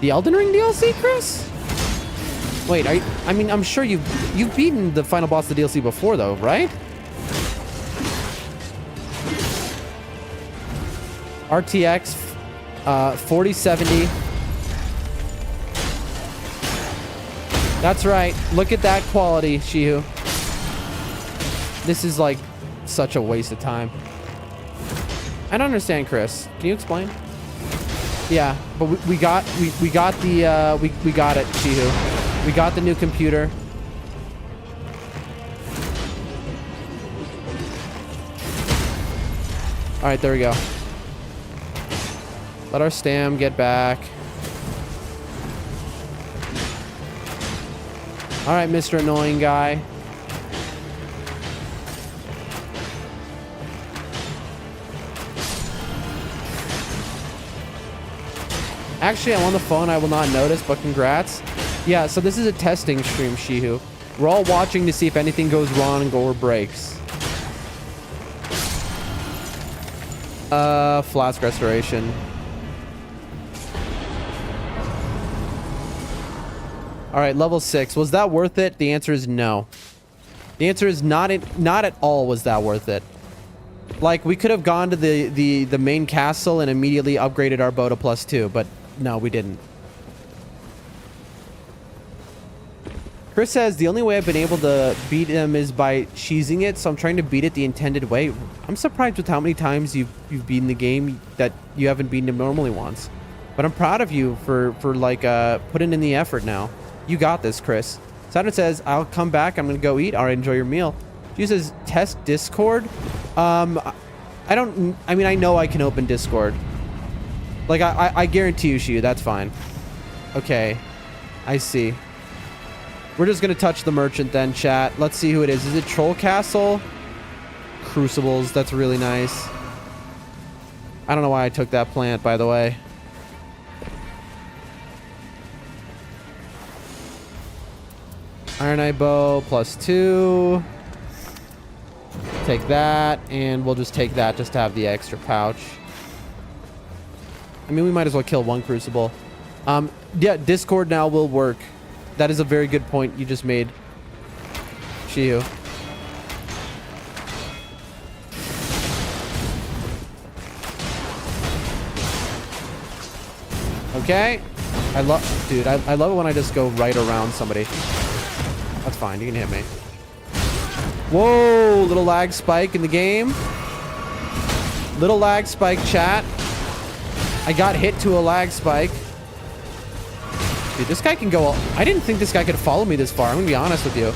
The Elden Ring DLC, Chris? Wait, I mean, I'm sure you've beaten the final boss of the DLC before, though, right? RTX 4070. That's right. Look at that quality, Shihu. This is like such a waste of time. I don't understand, Chris. Can you explain? Yeah, but we got it, Shihu. We got the new computer. All right, there we go. Let our stam get back. All right, Mr. Annoying Guy. Actually, I'm on the phone. I will not notice, but congrats. Yeah, so this is a testing stream, Shihu. We're all watching to see if anything goes wrong or breaks. Flask restoration. All right, level 6. Was that worth it? The answer is no. The answer is not at all was that worth it. Like, we could have gone to the main castle and immediately upgraded our bow to +2, but no, we didn't. Chris says the only way I've been able to beat him is by cheesing it, so I'm trying to beat it the intended way. I'm surprised with how many times you've beaten the game that you haven't beaten him normally once. But I'm proud of you for like putting in the effort now. You got this, Chris. Saturn says, I'll come back. I'm gonna go eat. All right, enjoy your meal. She says, test Discord. I mean, I know I can open Discord. Like, I guarantee you, Shiu, that's fine. Okay, I see. We're just gonna touch the merchant then, chat. Let's see who it is. Is it Troll Castle? Crucibles, that's really nice. I don't know why I took that plant, by the way. Iron Eye Bow, +2. Take that, and we'll just take that just to have the extra pouch. I mean, we might as well kill one Crucible. Yeah, Discord now will work. That is a very good point you just made, Shiu. Okay. I love it when I just go right around somebody. That's fine. You can hit me. Whoa, little lag spike in the game. Little lag spike, chat. I got hit to a lag spike. Dude, this guy can go... I didn't think this guy could follow me this far. I'm gonna be honest with you.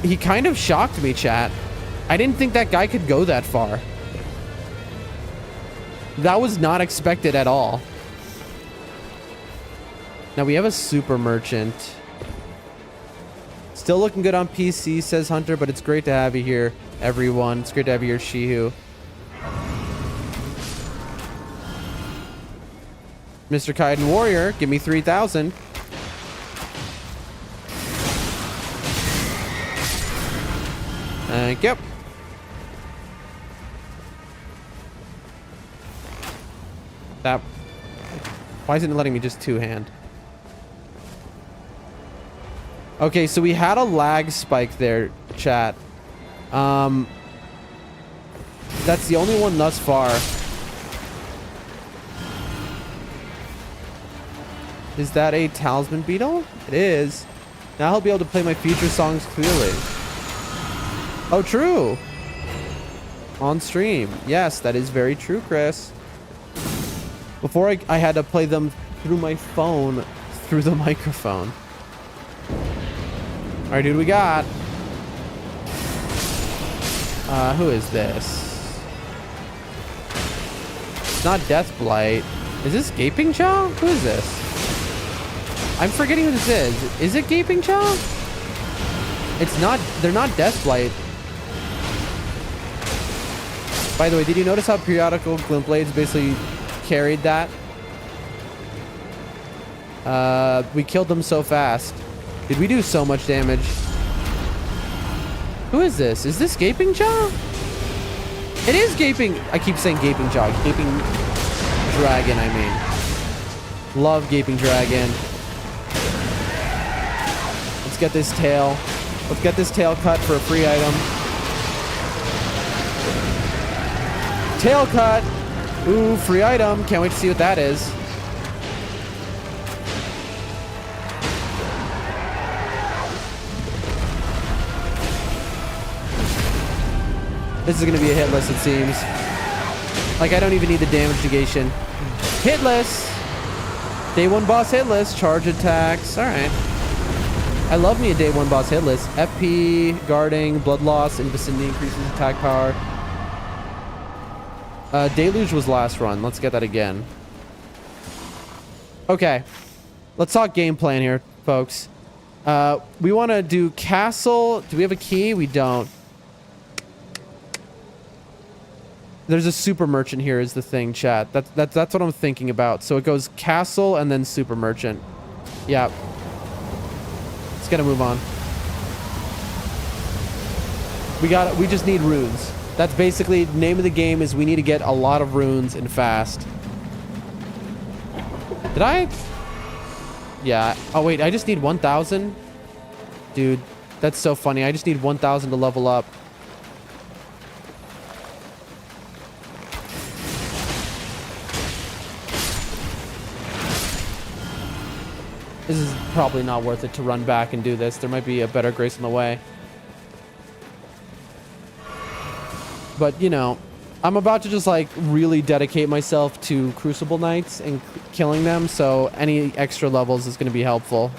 He kind of shocked me, chat. I didn't think that guy could go that far. That was not expected at all. Now we have a super merchant. Still looking good on PC, says Hunter, but it's great to have you here, everyone. It's great to have you here, Shihu. Mr. Kaiden Warrior, give me 3,000. Thank you. That... Why isn't it letting me just two-hand? Okay, so we had a lag spike there, chat. That's the only one thus far. Is that a talisman beetle? It is. Now I'll be able to play my future songs clearly. Oh, true. On stream. Yes, that is very true, Chris. Before I had to play them through my phone, through the microphone. All right, dude, we got... who is this? It's not Deathblight. Is this Gaping Jaw? Who is this? I'm forgetting who this is. Is it Gaping Jaw? It's not... They're not Deathblight. By the way, did you notice how periodical Glint Blades basically carried that? We killed them so fast. Did we do so much damage? Who is this? Is this Gaping Jaw? It is Gaping... I keep saying Gaping Jaw. Gaping Dragon, I mean. Love Gaping Dragon. Let's get this tail. Let's get this tail cut for a free item. Tail cut! Ooh, free item. Can't wait to see what that is. This is going to be a hitless, it seems. Like, I don't even need the damage negation. Hitless! Day 1 boss hitless. Charge attacks. Alright. I love me a day 1 boss hitless. FP, guarding, blood loss, and vicinity increases attack power. Deluge was last run. Let's get that again. Okay. Let's talk game plan here, folks. We want to do castle. Do we have a key? We don't. There's a super merchant here is the thing, chat. That's what I'm thinking about. So it goes castle and then super merchant. Yeah. Let's get a move on. We just need runes. That's basically the name of the game is we need to get a lot of runes and fast. Did I? Yeah. Oh wait, I just need 1,000. Dude, that's so funny. I just need 1,000 to level up. This is probably not worth it to run back and do this. There might be a better grace on the way. But, you know, I'm about to just, like, really dedicate myself to Crucible Knights and killing them, so any extra levels is going to be helpful.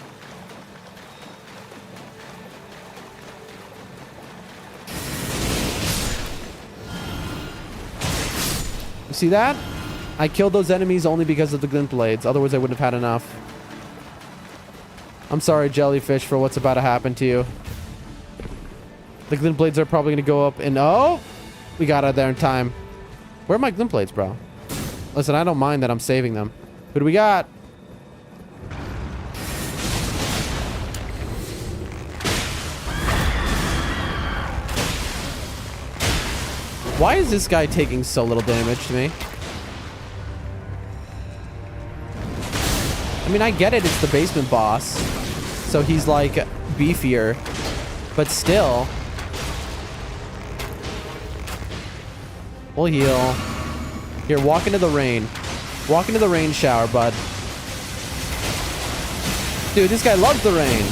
You see that? I killed those enemies only because of the glint blades. Otherwise, I wouldn't have had enough. I'm sorry, jellyfish, for what's about to happen to you. The glint blades are probably going to go up and... Oh! We got out there in time. Where are my glint blades, bro? Listen, I don't mind that I'm saving them. Who do we got? Why is this guy taking so little damage to me? I mean, I get it. It's the basement boss. So he's, like, beefier. But still... We'll heal. Here, walk into the rain. Walk into the rain shower, bud. Dude, this guy loves the rain.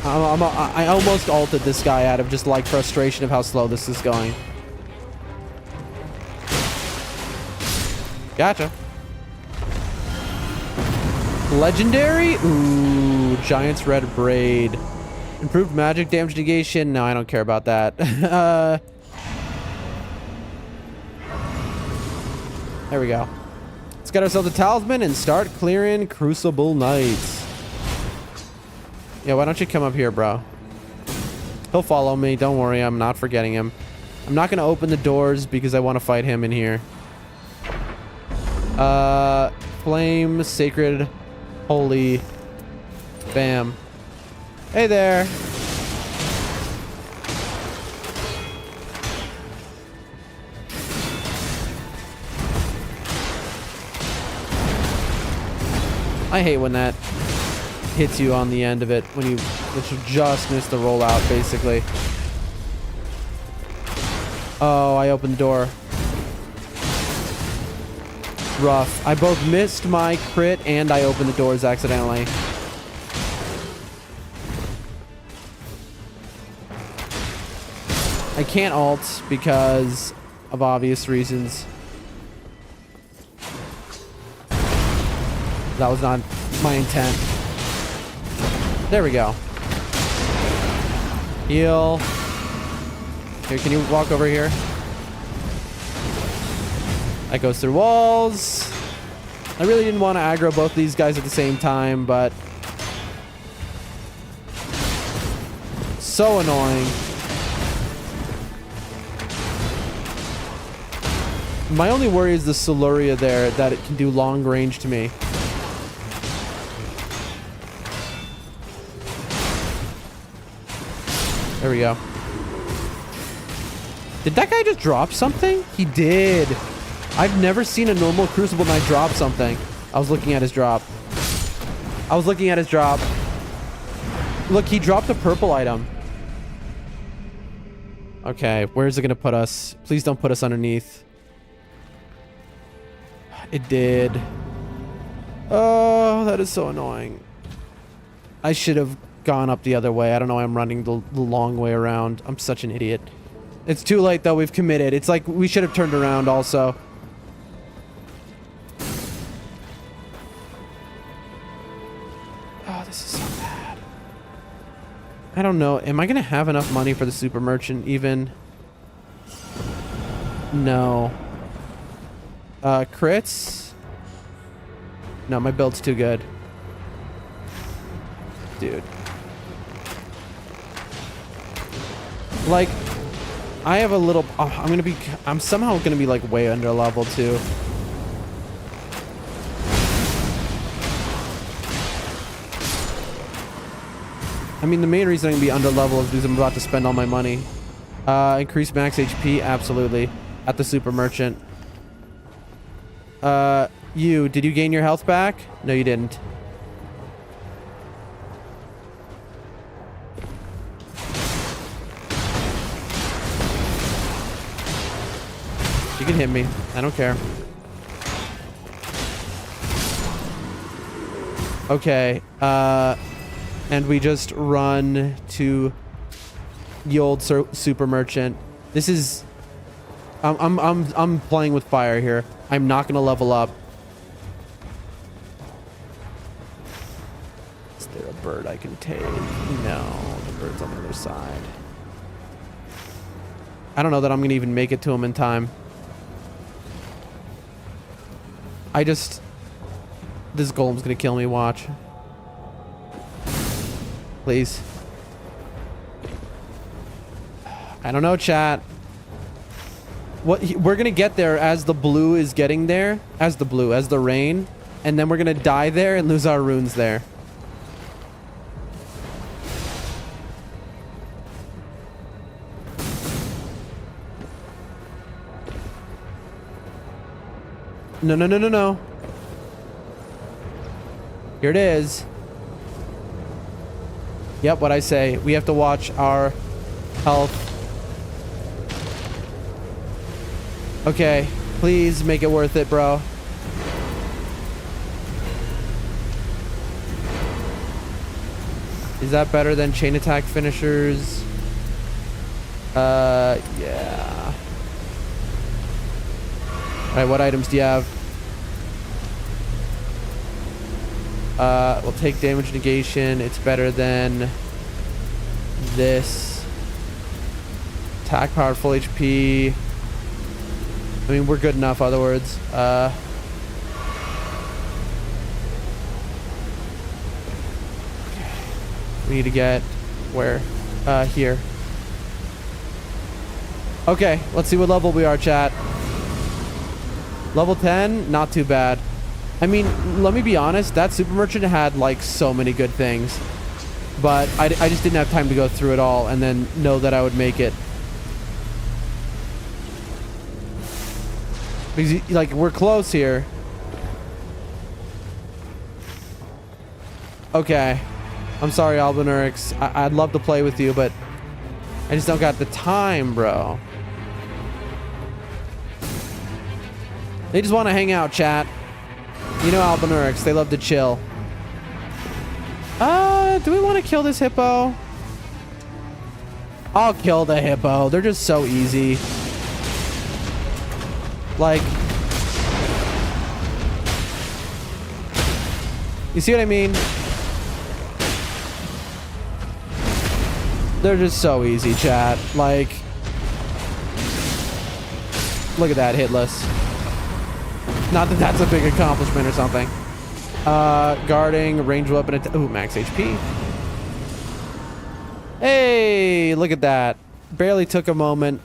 I almost ulted this guy out of just, like, frustration of how slow this is going. Gotcha. Legendary? Ooh, Giant's Red Braid. Improved magic damage negation? No, I don't care about that. There we go. Let's get ourselves a talisman and start clearing Crucible Knights. Yeah, why don't you come up here, bro? He'll follow me. Don't worry, I'm not forgetting him. I'm not going to open the doors because I want to fight him in here. Flame, sacred, holy, bam. Hey there. I hate when that hits you on the end of it, when you just missed the rollout, basically. Oh, I opened the door. Rough. I both missed my crit and I opened the doors accidentally. I can't ult because of obvious reasons. That was not my intent. There we go. Heal. Here, can you walk over here? That goes through walls. I really didn't want to aggro both these guys at the same time, but... So annoying. My only worry is the Siluria there, that it can do long range to me. There we go. Did that guy just drop something? He did. I've never seen a normal Crucible Knight drop something. I was looking at his drop. Look, he dropped a purple item. Okay, where is it going to put us? Please don't put us underneath. It did. Oh, that is so annoying. I should have gone up the other way. I don't know why I'm running the long way around. I'm such an idiot. It's too late, though. We've committed. It's like we should have turned around also. Oh, this is so bad. I don't know. Am I going to have enough money for the super merchant even? No. Crits? No, my build's too good. Dude. Like, I have a little... I'm somehow gonna be, like, way under level, too. I mean, the main reason I'm gonna be under level is because I'm about to spend all my money. Increase max HP? Absolutely. At the super merchant. Did you gain your health back? No, you didn't. You can hit me. I don't care. Okay. And we just run to the old super merchant. This is... I'm playing with fire here. I'm not gonna level up. Is there a bird I can take? No, the bird's on the other side. I don't know that I'm gonna even make it to him in time. This golem's gonna kill me, watch. Please. I don't know, chat. We're gonna get there as the blue is getting there. As the rain. And then we're gonna die there and lose our runes there. No, no, no, no, no. Here it is. Yep, what I say. We have to watch our health. Okay, please make it worth it, bro. Is that better than chain attack finishers? Yeah. Alright, what items do you have? We'll take damage negation. It's better than this. Attack power, full HP. I mean, we're good enough, other words. We need to get where? Here. Okay, let's see what level we are, chat. Level 10, not too bad. I mean, let me be honest, that super merchant had like so many good things. But I just didn't have time to go through it all and then know that I would make it. Because, like, we're close here. Okay. I'm sorry, Albanurix. I'd love to play with you, but I just don't got the time, bro. They just want to hang out, chat. You know Albanurix, they love to chill. Do we want to kill this hippo? I'll kill the hippo. They're just so easy. Like... You see what I mean? They're just so easy, chat. Like... Look at that, hitless. Not that that's a big accomplishment or something. Guarding, range weapon attack. Ooh, max HP. Hey, look at that. Barely took a moment.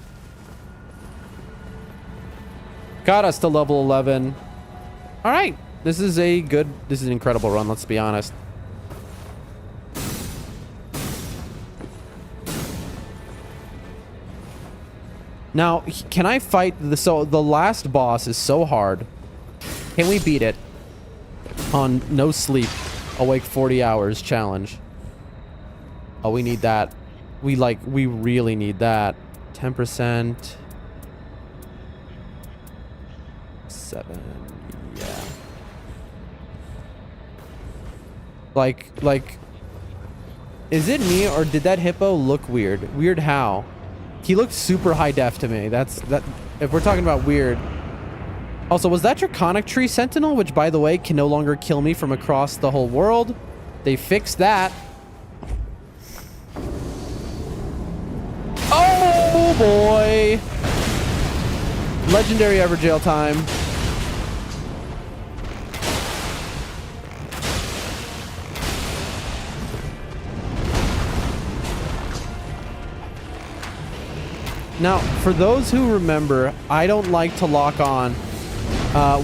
Got us to level 11. All right. This is an incredible run, let's be honest. Now, can I fight so the last boss is so hard. Can we beat it on no sleep, awake 40 hours challenge? Oh, we need that. We really need that. 10%. 7. Yeah. Like, is it me or did that hippo look weird? Weird how? He looked super high def to me. That if we're talking about weird. Also, was that Draconic Tree Sentinel, which by the way can no longer kill me from across the whole world? They fixed that. Oh boy. Legendary Everjail time. Now, for those who remember, I don't like to lock on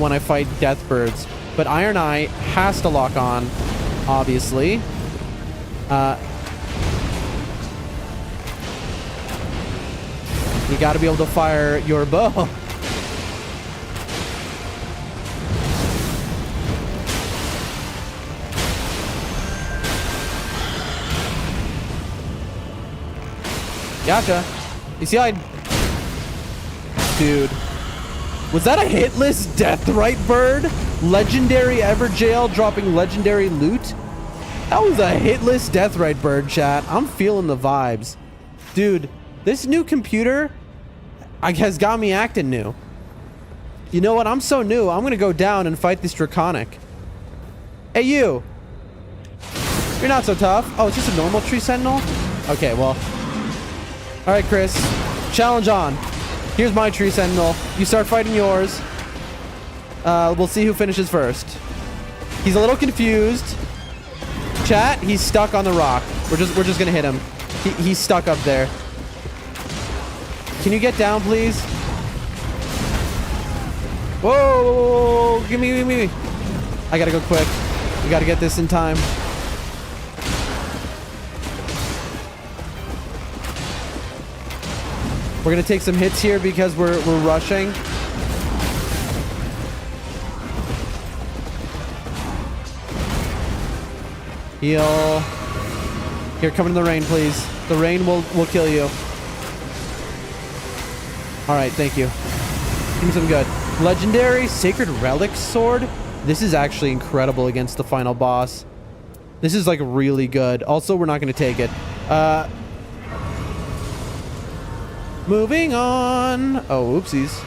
when I fight Deathbirds, but Iron Eye has to lock on, obviously. You got to be able to fire your bow. Gotcha. You see how dude. Was that a hitless deathrite bird? Legendary Everjail dropping legendary loot? That was a hitless deathrite bird, chat. I'm feeling the vibes. Dude, this new computer has got me acting new. You know what? I'm so new. I'm going to go down and fight this Draconic. Hey, you. You're not so tough. Oh, it's just a normal tree sentinel? Okay, well. All right, Chris. Challenge on. Here's my tree sentinel. You start fighting yours. We'll see who finishes first. He's a little confused. Chat, he's stuck on the rock. We're just gonna hit him. He's stuck up there. Can you get down, please? Whoa! Give me. I gotta go quick. We gotta get this in time. We're gonna take some hits here because we're rushing. Heal. Here, come in the rain, please. The rain will kill you. All right, thank you. Give me some good. Legendary Sacred Relic Sword. This is actually incredible against the final boss. This is like really good. Also, we're not going to take it. Moving on. Oh, oopsies.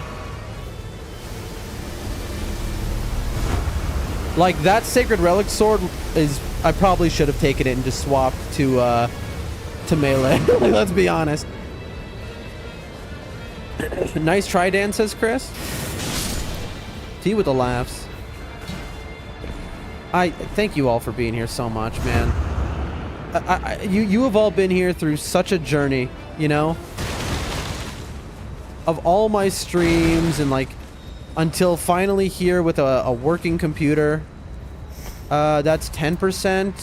Like, that Sacred Relic Sword is... I probably should have taken it and just swapped to melee. Like, let's be honest. Nice try, Dan, says Chris. T with the laughs. I thank you all for being here so much, man. You have all been here through such a journey, you know? Of all my streams and, like, until finally here with a working computer. That's 10%.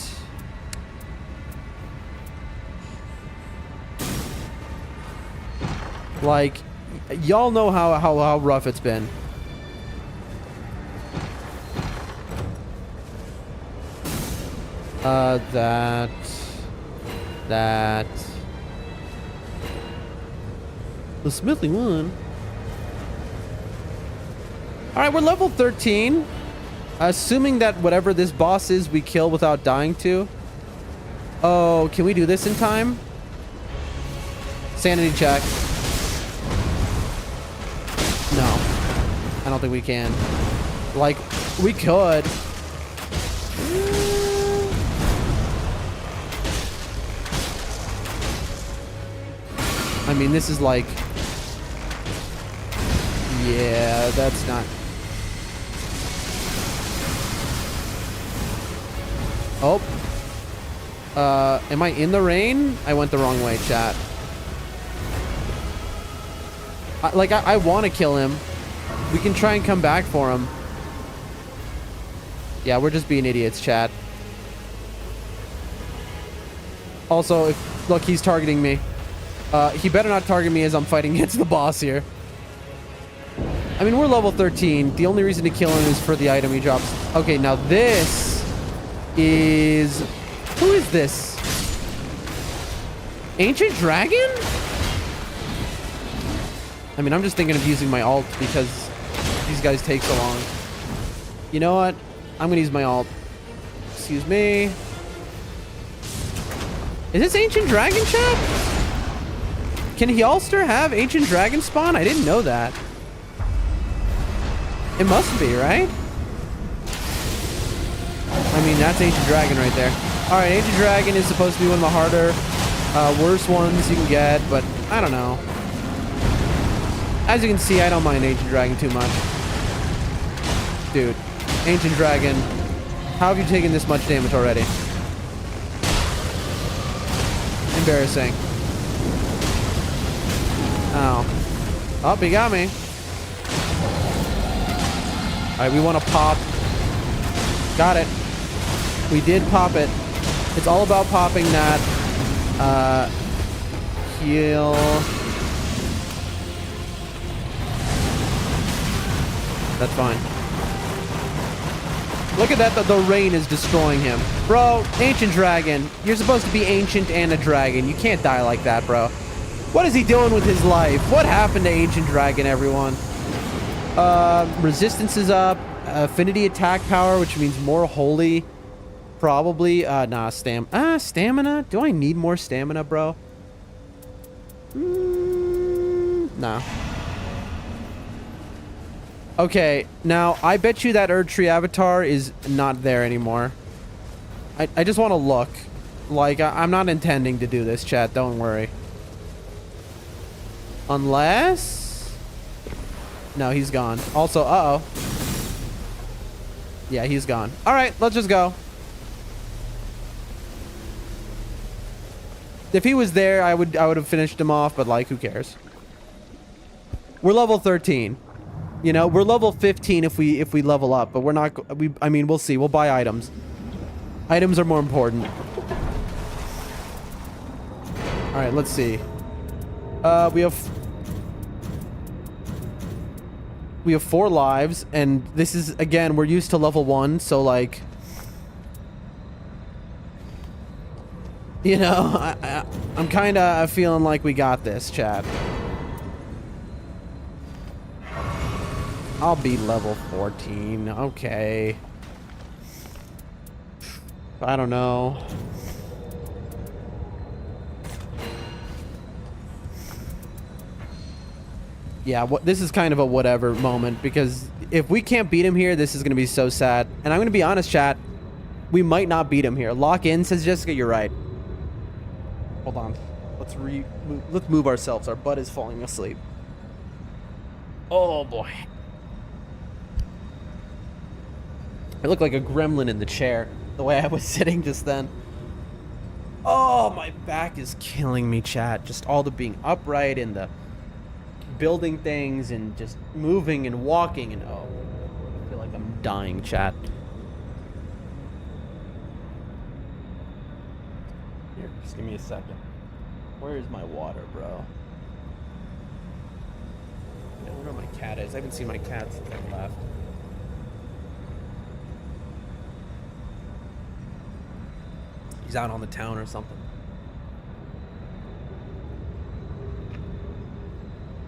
Like, y'all know how rough it's been. That. The Smithly one. Alright, we're level 13. Assuming that whatever this boss is, we kill without dying to. Oh, can we do this in time? Sanity check. No. I don't think we can. Like, we could. I mean, this is like... Yeah, that's not... Oh. Am I in the rain? I went the wrong way, chat. I want to kill him. We can try and come back for him. Yeah, we're just being idiots, chat. Also, look, he's targeting me. He better not target me as I'm fighting against the boss here. I mean, we're level 13. The only reason to kill him is for the item he drops. Okay, now this is... Who is this? Ancient Dragon? I mean, I'm just thinking of using my ult because these guys take so long. You know what? I'm gonna use my ult. Excuse me. Is this Ancient Dragon, chat? Can Hjalster have Ancient Dragon spawn? I didn't know that. It must be, right? I mean, that's Ancient Dragon right there. Alright, Ancient Dragon is supposed to be one of the harder, worst ones you can get, but I don't know. As you can see, I don't mind Ancient Dragon too much. Dude, Ancient Dragon, how have you taken this much damage already? Embarrassing. Oh. Oh, he got me. Alright, we want to pop. Got it. We did pop it. It's all about popping that. Heal. That's fine. Look at that. The rain is destroying him. Bro, Ancient Dragon. You're supposed to be ancient and a dragon. You can't die like that, bro. What is he doing with his life? What happened to Ancient Dragon, everyone? Resistance is up. Affinity attack power, which means more holy. Probably. Nah, stamina? Do I need more stamina, bro? Nah. Okay, now, I bet you that Erdtree avatar is not there anymore. I just want to look. Like, I'm not intending to do this, chat. Don't worry. Unless... No, he's gone. Also, uh-oh. Yeah, he's gone. All right, let's just go. If he was there, I would have finished him off, but, like, who cares? We're level 13. You know, we're level 15 if we level up, but we're not... I mean, we'll see. We'll buy items. Items are more important. All right, let's see. We have 4 lives, and this is, again, we're used to level 1, so, like... You know, I'm kind of feeling like we got this, chat. I'll be level 14. Okay. I don't know. Yeah, this is kind of a whatever moment, because if we can't beat him here, this is going to be so sad. And I'm going to be honest, chat. We might not beat him here. Lock in, says Jessica. You're right. Hold on. Let's move ourselves. Our butt is falling asleep. Oh, boy. I look like a gremlin in the chair, the way I was sitting just then. Oh, my back is killing me, chat. Just all the being upright and the building things and just moving and walking and oh, I feel like I'm dying, chat. Here, just give me a second. Where is my water, bro? I wonder where my cat is. I haven't seen my cat since I left. He's out on the town or something.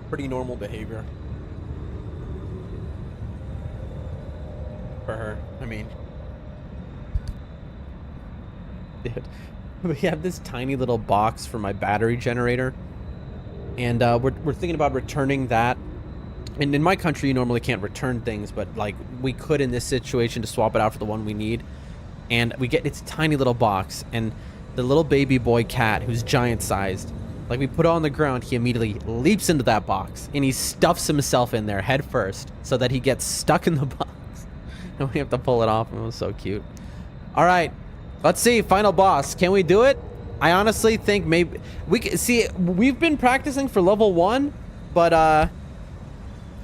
Pretty normal behavior. For her, I mean. Dude, we have this tiny little box for my battery generator. And we're thinking about returning that. And in my country, you normally can't return things, but like we could in this situation to swap it out for the one we need. And we get its tiny little box, and the little baby boy cat, who's giant sized, like we put it on the ground, he immediately leaps into that box and he stuffs himself in there head first so that he gets stuck in the box and we have to pull it off. It was so cute. All right, let's see. Final boss. Can we do it? I honestly think maybe we can see. We've been practicing for level 1, but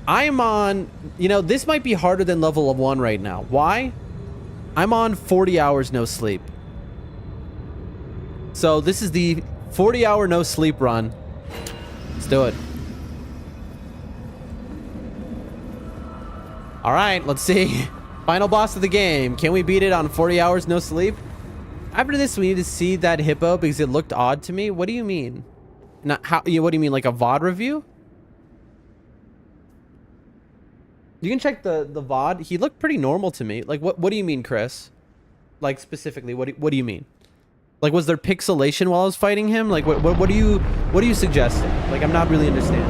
I'm on, you know, this might be harder than level 1 right now. Why? I'm on 40 hours no sleep. So this is the 40-hour no sleep run. Let's do it. All right, let's see. Final boss of the game. Can we beat it on 40 hours no sleep? After this, we need to see that hippo because it looked odd to me. What do you mean? Not how? What do you mean, like a VOD review? You can check the VOD. He looked pretty normal to me. Like, what do you mean, Chris? Like, specifically, what do you mean? Like, was there pixelation while I was fighting him? Like, what are you suggesting? Like, I'm not really understanding.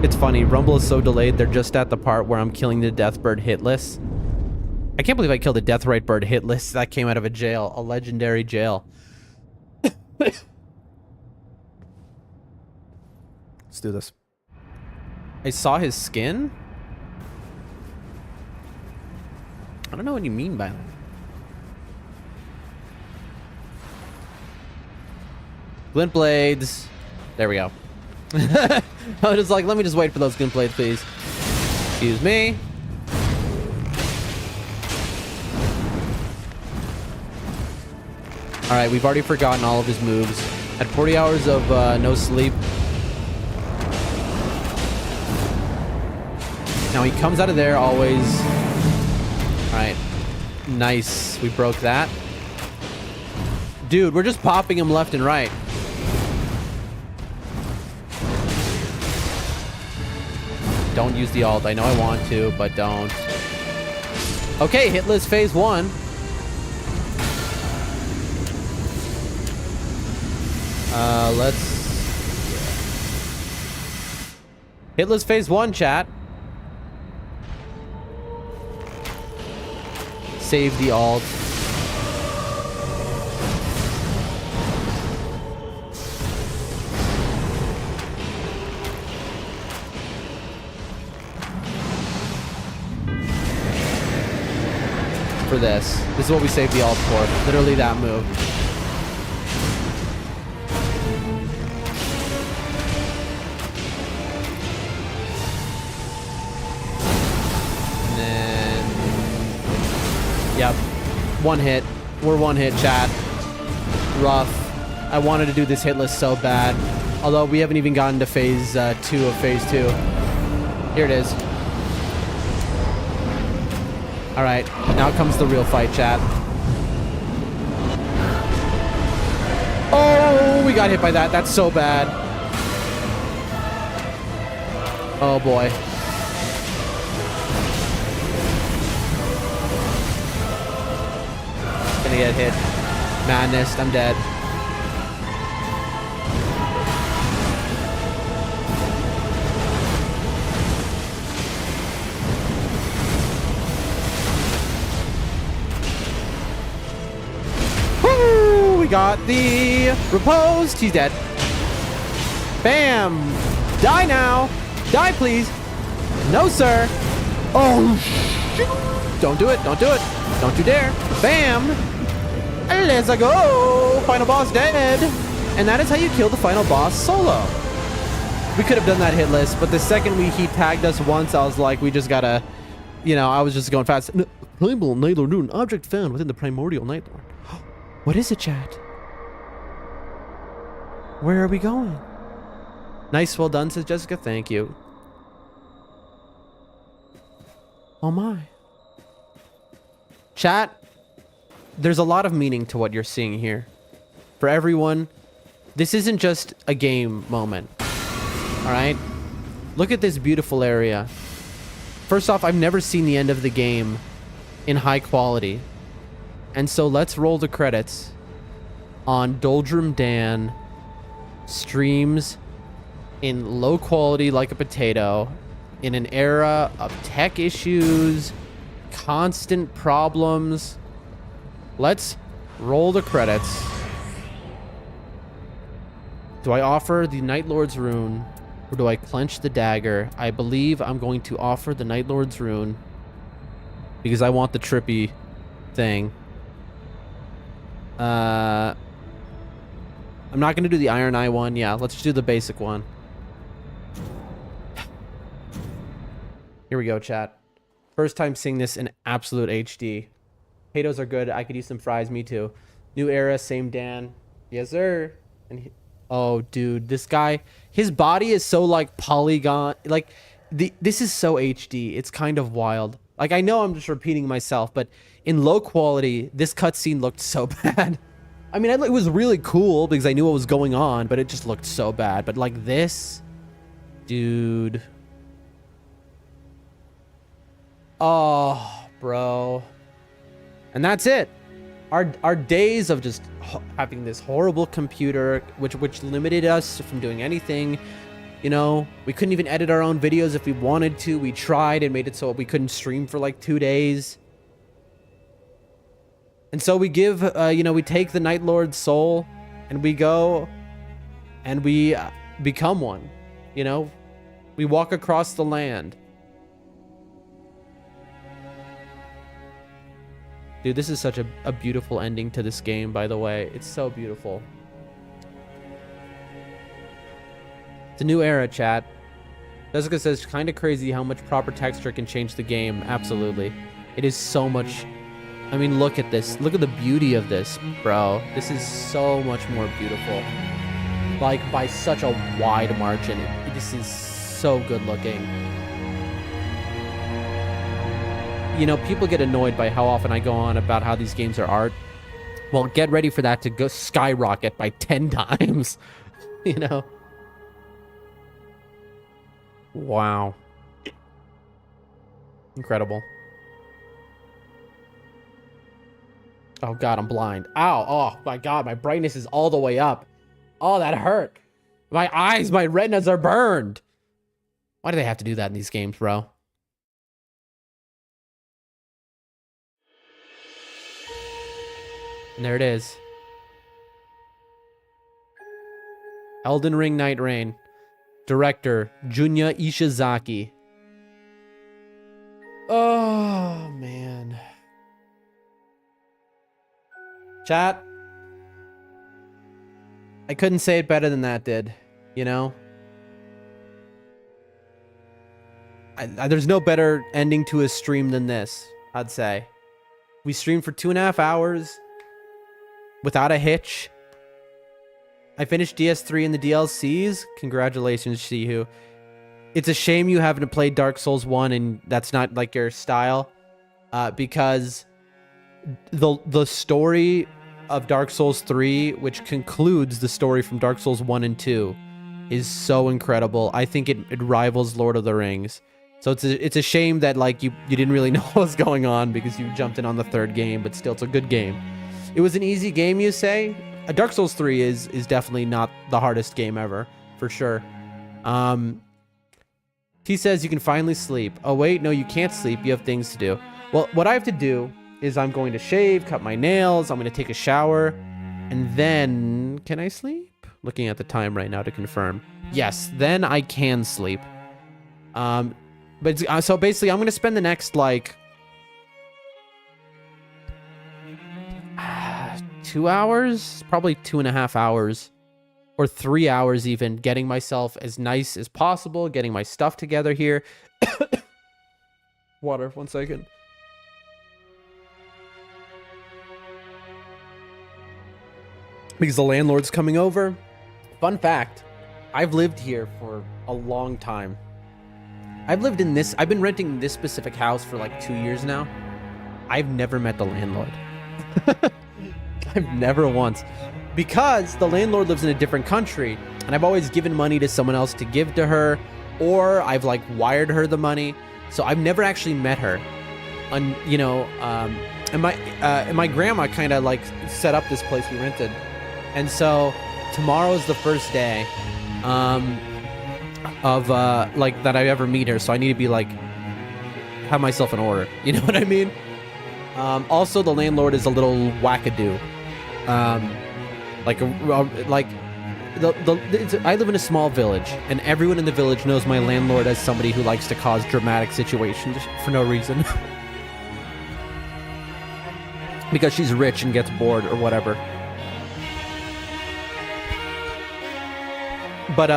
It's funny. Rumble is so delayed. They're just at the part where I'm killing the death bird hitless. I can't believe I killed a death right bird hitless. That came out of a jail, a legendary jail. Let's do this. I saw his skin? I don't know what you mean by that. Glint blades. There we go. I was just like, let me just wait for those glint blades, please. Excuse me. Alright, we've already forgotten all of his moves. At 40 hours of no sleep. Now he comes out of there always. Alright. Nice. We broke that. Dude, we're just popping him left and right. Don't use the alt. I know I want to, but don't. Okay, hitless phase 1. Let's... Hitless phase 1, chat. Save the alt. For this. This is what we saved the alt for. Literally that move. And then... Yep. One hit. We're one hit, chat. Rough. I wanted to do this hitless so bad. Although we haven't even gotten to phase 2 of phase 2. Here it is. Alright, now comes the real fight, chat. Oh, we got hit by that. That's so bad. Oh, boy. Gonna get hit. Madness, I'm dead. Got the riposte. He's dead. Bam. Die now. Die, please. No, sir. Oh, shoot. Don't do it. Don't do it. Don't you dare. Bam. Let's go. Final boss dead. And that is how you kill the final boss solo. We could have done that hitless, but the second he tagged us once, I was like, we just gotta, you know, I was just going fast. Primal Nightlord Rune. Object found within the primordial Nightlord. What is it, chat? Where are we going? Nice, well done, says Jessica. Thank you. Oh my. Chat, there's a lot of meaning to what you're seeing here. For everyone, this isn't just a game moment. Alright? Look at this beautiful area. First off, I've never seen the end of the game in high quality. And so let's roll the credits on Doldrum Dan streams in low quality like a potato in an era of tech issues, constant problems. Let's roll the credits. Do I offer the Night Lord's Rune or do I clench the dagger? I believe I'm going to offer the Night Lord's Rune because I want the trippy thing. I'm not going to do the Iron Eye one. Yeah, let's just do the basic one. Here we go, chat. First time seeing this in absolute HD. Potatoes are good. I could use some fries. Me too. New era, same Dan. Yes, sir. And oh, dude, this guy, his body is so like polygon. Like, this is so HD. It's kind of wild. Like, I know I'm just repeating myself, but in low quality, this cutscene looked so bad. I mean, it was really cool because I knew what was going on, but it just looked so bad. But like this, dude. Oh, bro. And that's it. Our days of just having this horrible computer, which limited us from doing anything. You know, we couldn't even edit our own videos if we wanted to. We tried and made it so we couldn't stream for like 2 days. And so we give, you know, we take the Night Lord's soul and we go and we become one. You know, we walk across the land. Dude, this is such a beautiful ending to this game, by the way. It's so beautiful. It's a new era, chat. Jessica says, kind of crazy how much proper texture can change the game. Absolutely. It is so much... I mean, look at this. Look at the beauty of this, bro. This is so much more beautiful. Like, by such a wide margin. This is so good looking. You know, people get annoyed by how often I go on about how these games are art. Well, get ready for that to go skyrocket by 10 times. You know? Wow. Incredible. Oh god, I'm blind. Ow, oh my god, my brightness is all the way up. Oh, that hurt. My eyes, my retinas are burned. Why do they have to do that in these games, bro? And there it is. Elden Ring nightreign. Director, Junya Ishizaki. Oh, man. Chat. I couldn't say it better than that did, you know? There's no better ending to a stream than this, I'd say. We streamed for 2.5 hours without a hitch. I finished DS3 and the DLCs. Congratulations, Shihu. It's a shame you haven't played Dark Souls 1 and that's not like your style, because the story of Dark Souls 3, which concludes the story from Dark Souls 1 and 2, is so incredible. I think it rivals Lord of the Rings. So it's a shame that like you didn't really know what was going on because you jumped in on the third game, but still it's a good game. It was an easy game, you say? Dark Souls 3 is definitely not the hardest game ever, for sure. He says you can finally sleep. Oh wait, no, you can't sleep. You have things to do. Well, what I have to do is I'm going to shave, cut my nails, I'm going to take a shower, and then can I sleep? Looking at the time right now to confirm. Yes, then I can sleep. But so basically, I'm gonna spend the next like 2 hours, probably 2.5 hours, or 3 hours even, getting myself as nice as possible, getting my stuff together here. Water, 1 second. Because the landlord's coming over. Fun fact, I've lived here for a long time. I've been renting this specific house for like 2 years now. I've never met the landlord. I've never once. Because the landlord lives in a different country, and I've always given money to someone else to give to her, or I've like wired her the money. So I've never actually met her. And you know, and my grandma kind of like set up this place we rented. And so tomorrow is the first day of like that I ever meet her, so I need to be like have myself in order, you know what I mean? Also the landlord is a little wackadoo. I live in a small village, and everyone in the village knows my landlord as somebody who likes to cause dramatic situations for no reason. Because she's rich and gets bored or whatever. But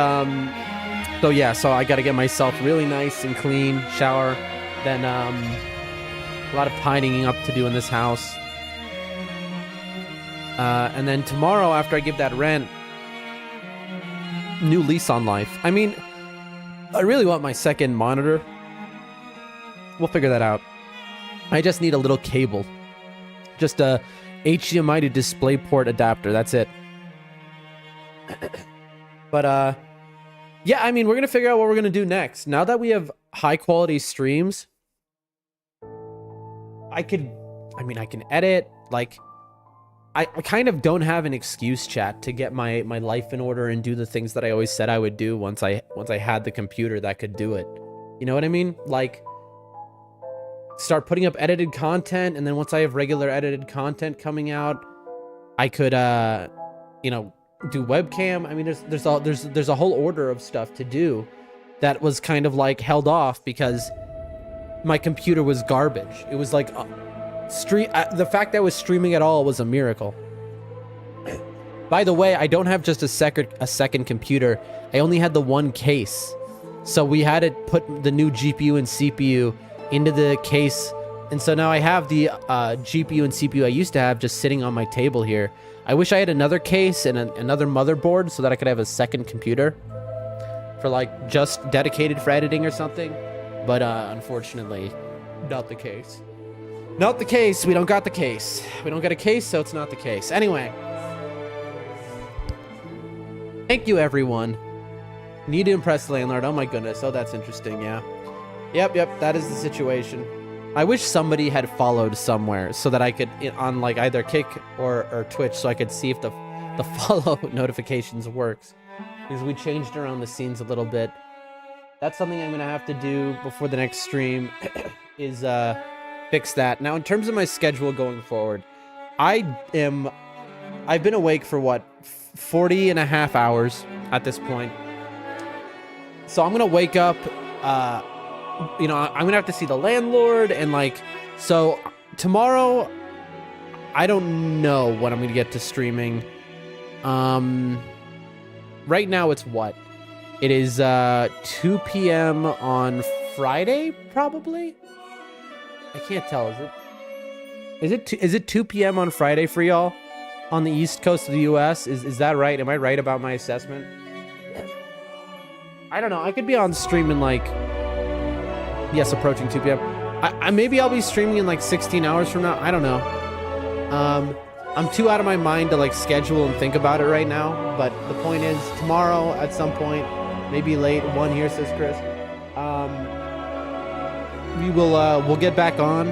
so yeah, so I gotta get myself really nice and clean, shower, then a lot of tidying up to do in this house. And then tomorrow, after I give that rent, new lease on life. I mean, I really want my second monitor. We'll figure that out. I just need a little cable. Just a HDMI to DisplayPort adapter. That's it. But, yeah, I mean, we're going to figure out what we're going to do next. Now that we have high quality streams, I can edit, like, I kind of don't have an excuse, chat, to get my life in order and do the things that I always said I would do once I had the computer that could do it. You know what I mean? Like, start putting up edited content, and then once I have regular edited content coming out, I could, you know, do webcam. I mean, there's a whole order of stuff to do that was kind of like held off because my computer was garbage. It was like the fact that I was streaming at all was a miracle. By the way, I don't have just a second computer. I only had the one case, so we had to put the new GPU and CPU into the case, and so now I have the GPU and CPU I used to have just sitting on my table here. I wish I had another case and another motherboard so that I could have a second computer for like just dedicated for editing or something, but unfortunately, not the case. Not the case. We don't got the case. We don't get a case, so it's not the case. Anyway, thank you, everyone. Need to impress the landlord. Oh my goodness. Oh, that's interesting. Yeah. Yep, that is the situation. I wish somebody had followed somewhere so that I could, on like either Kick or Twitch, so I could see if the follow notifications works. Because we changed around the scenes a little bit. That's something I'm gonna have to do before the next stream, is fix that. Now, in terms of my schedule going forward, I've been awake for what, 40 and a half hours at this point. So I'm gonna wake up, you know, I'm gonna have to see the landlord, and like, so tomorrow, I don't know when I'm gonna get to streaming. Right now it's what? It is 2 p.m. on Friday, probably? I can't tell, is it 2 p.m. on Friday for y'all? On the east coast of the US? Is that right? Am I right about my assessment? I don't know. I could be on stream in like, yes, approaching 2 p.m. Maybe I'll be streaming in like 16 hours from now. I don't know. I'm too out of my mind to like schedule and think about it right now. But the point is, tomorrow at some point, maybe late, 1 here, says Chris. We'll get back on,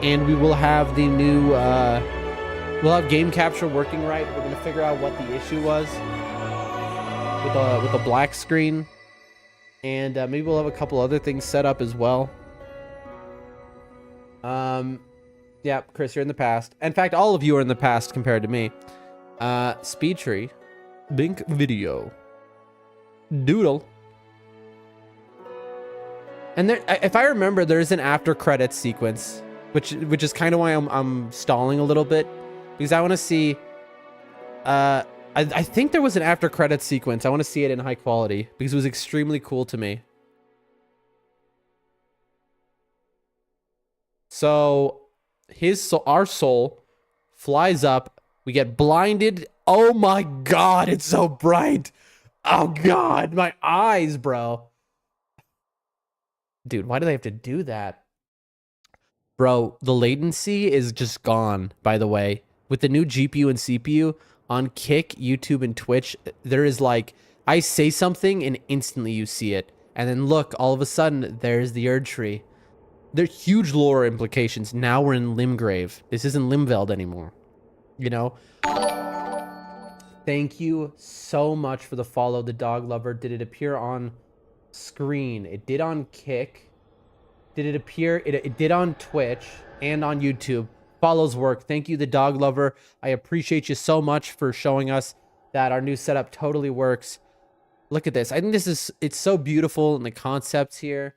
and we will have the new, we'll have game capture working right. We're gonna figure out what the issue was with the black screen. And maybe we'll have a couple other things set up as well. Yeah, Chris, you're in the past. In fact, all of you are in the past compared to me. Speed tree. Bink video. Doodle. And there, if I remember, there's an after credits sequence, which is kind of why I'm stalling a little bit, because I want to see. I think there was an after credits sequence. I want to see it in high quality because it was extremely cool to me. So our soul flies up. We get blinded. Oh my God, it's so bright. Oh God, my eyes, bro. Dude, why do they have to do that? Bro, the latency is just gone, by the way. With the new GPU and CPU on Kick, YouTube, and Twitch, there is like, I say something and instantly you see it. And then look, all of a sudden, there's the Erd Tree. There's huge lore implications. Now we're in Limgrave. This isn't Limveld anymore. You know? Thank you so much for the follow, the dog lover. Did it appear on screen? It did on Kick. Did it appear? It did on Twitch and on YouTube. Follows work. Thank you, the dog lover. I appreciate you so much for showing us that our new setup totally works. Look at this. I think it's so beautiful in the concepts here.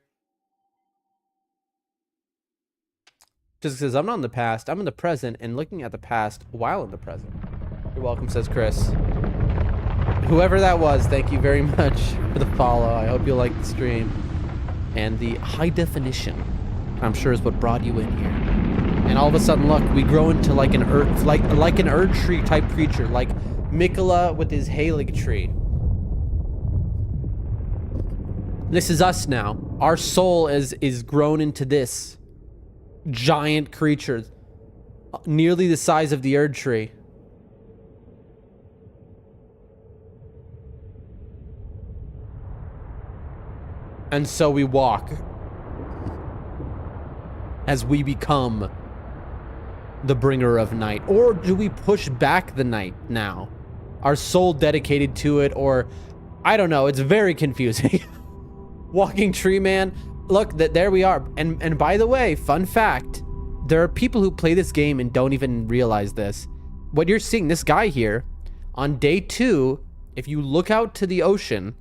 Just because I'm not in the past, I'm in the present, and looking at the past while in the present. You're welcome, says Chris. Whoever that was, thank you very much for the follow. I hope you like the stream. And the high definition, I'm sure, is what brought you in here. And all of a sudden, look, we grow into like an Erd Tree type creature, like Mikola with his Halig tree. This is us now. Our soul is grown into this giant creature, nearly the size of the Erd Tree. And so we walk as we become the bringer of night. Or do we push back the night now? Our soul dedicated to it, or I don't know. It's very confusing. Walking tree man. Look, there we are. And by the way, fun fact, there are people who play this game and don't even realize this. What you're seeing, this guy here, on day 2, if you look out to the ocean,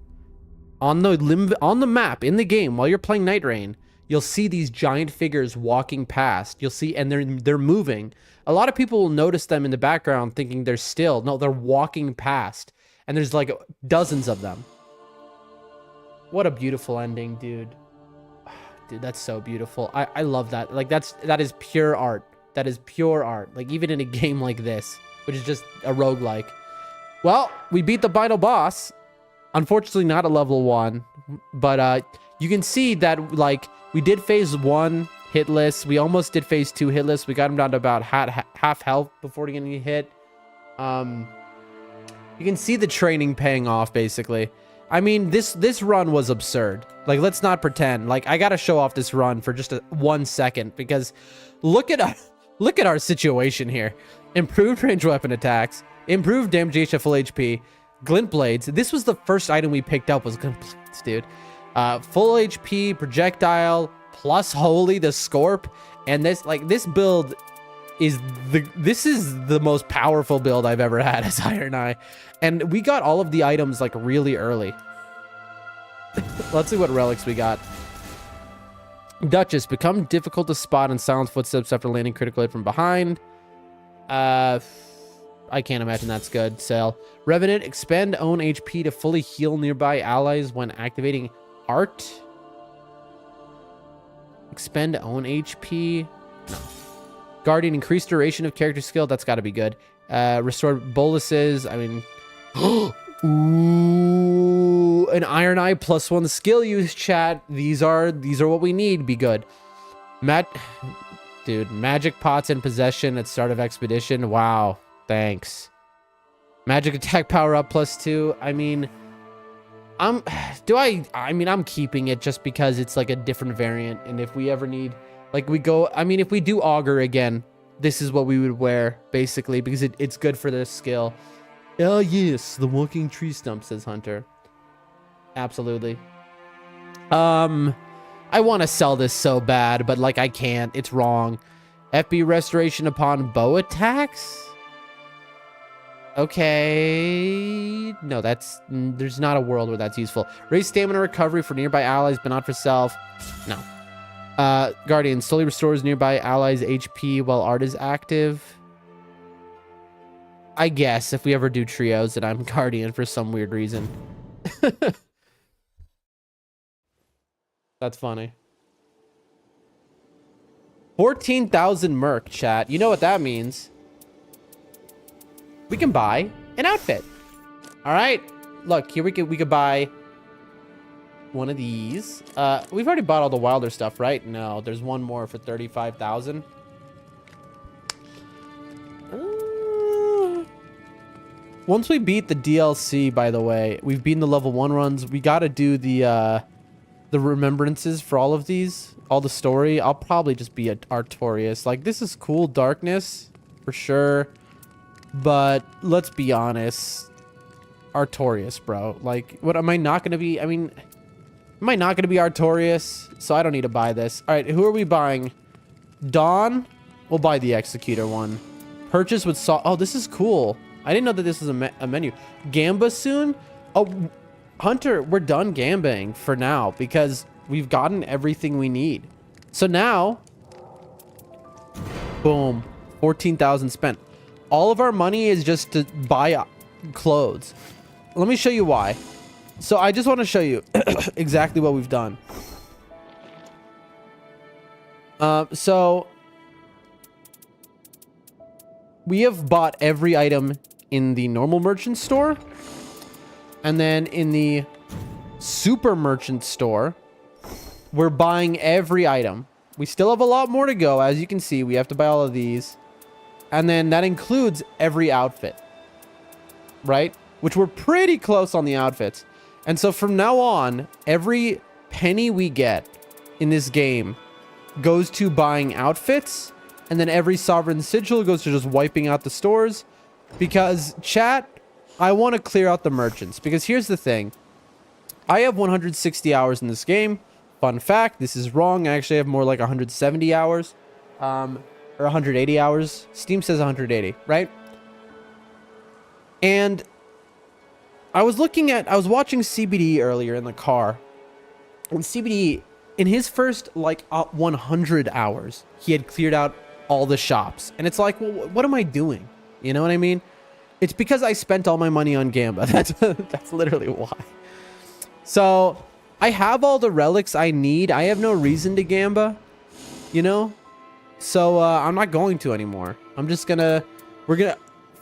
on the map in the game while you're playing nightreign, you'll see these giant figures walking past. You'll see, and they're moving. A lot of people will notice them in the background thinking they're still. No, they're walking past. And there's like dozens of them. What a beautiful ending, dude. Dude, that's so beautiful. I love that. Like that is pure art. That is pure art. Like even in a game like this, which is just a roguelike. Well, we beat the final boss. Unfortunately, not a level 1, but you can see that like we did phase 1 hitless. We almost did phase 2 hitless. We got him down to about half health before getting hit. You can see the training paying off basically. I mean, this run was absurd. Like, let's not pretend. Like, I gotta show off this run for just 1 second, because look at our situation here. Improved range weapon attacks, improved damage at full HP, glint blades. This was the first item we picked up, was glint blades, dude. Full HP, projectile, plus holy, the Scorp, and this build is the most powerful build I've ever had as Iron Eye. And we got all of the items like really early. Let's see what relics we got. Duchess, become difficult to spot and silence footsteps after landing critical hit from behind. I can't imagine that's good. Sale. Revenant, expend own HP to fully heal nearby allies when activating art. Expend own HP. No. Guardian, increased duration of character skill. That's got to be good. Restore boluses. I mean, ooh, an Iron Eye +1 skill use, chat. These are what we need. Be good. Dude, magic pots in possession at start of expedition. Wow, thanks. Magic attack power up +2. I mean, I'm keeping it just because it's like a different variant, and if we ever need, like, if we do augur again, this is what we would wear basically, because it's good for this skill. Oh yes, the walking tree stump, says Hunter. Absolutely. I want to sell this so bad, but like I can't. It's wrong. FB restoration upon bow attacks. Okay. No, there's not a world where that's useful. Raise stamina recovery for nearby allies, but not for self. No. Guardian slowly restores nearby allies HP while art is active. I guess if we ever do trios and I'm Guardian for some weird reason. That's funny. 14,000 merc, chat. You know what that means. We can buy an outfit. All right. Look, here we could buy one of these. We've already bought all the wilder stuff, right? No, there's one more for 35,000. Once we beat the DLC, by the way, we've beaten the level 1 runs. We got to do the remembrances for all of these, all the story. I'll probably just be Artorias. Like, this is cool darkness for sure, but let's be honest, Artorias, bro. Like, what am I not going to be? I mean, am I not going to be Artorias? So I don't need to buy this. All right, who are we buying? Dawn. We'll buy the Executor one. Purchase with salt. Oh, this is cool. I didn't know that this was a menu. Gamba soon. Oh, Hunter, we're done gambaing for now because we've gotten everything we need. So now, boom, 14,000 spent. All of our money is just to buy clothes. Let me show you why. So I just want to show you exactly what we've done. So we have bought every item in the normal merchant store. And then in the super merchant store, we're buying every item. We still have a lot more to go. As you can see, we have to buy all of these. And then that includes every outfit, right? Which we're pretty close on the outfits. And so from now on, every penny we get in this game goes to buying outfits. And then every sovereign sigil goes to just wiping out the stores. Because, chat, I want to clear out the merchants. Because here's the thing. I have 160 hours in this game. Fun fact, this is wrong. I actually have more like 170 hours. Or 180 hours. Steam says 180, right? And I was watching CBD earlier in the car. And CBD, in his first like 100 hours, he had cleared out all the shops. And it's like, well, what am I doing? You know what I mean? It's because I spent all my money on Gamba. That's literally why. So I have all the relics I need. I have no reason to Gamba, you know? So I'm not going to anymore. I'm just gonna, we're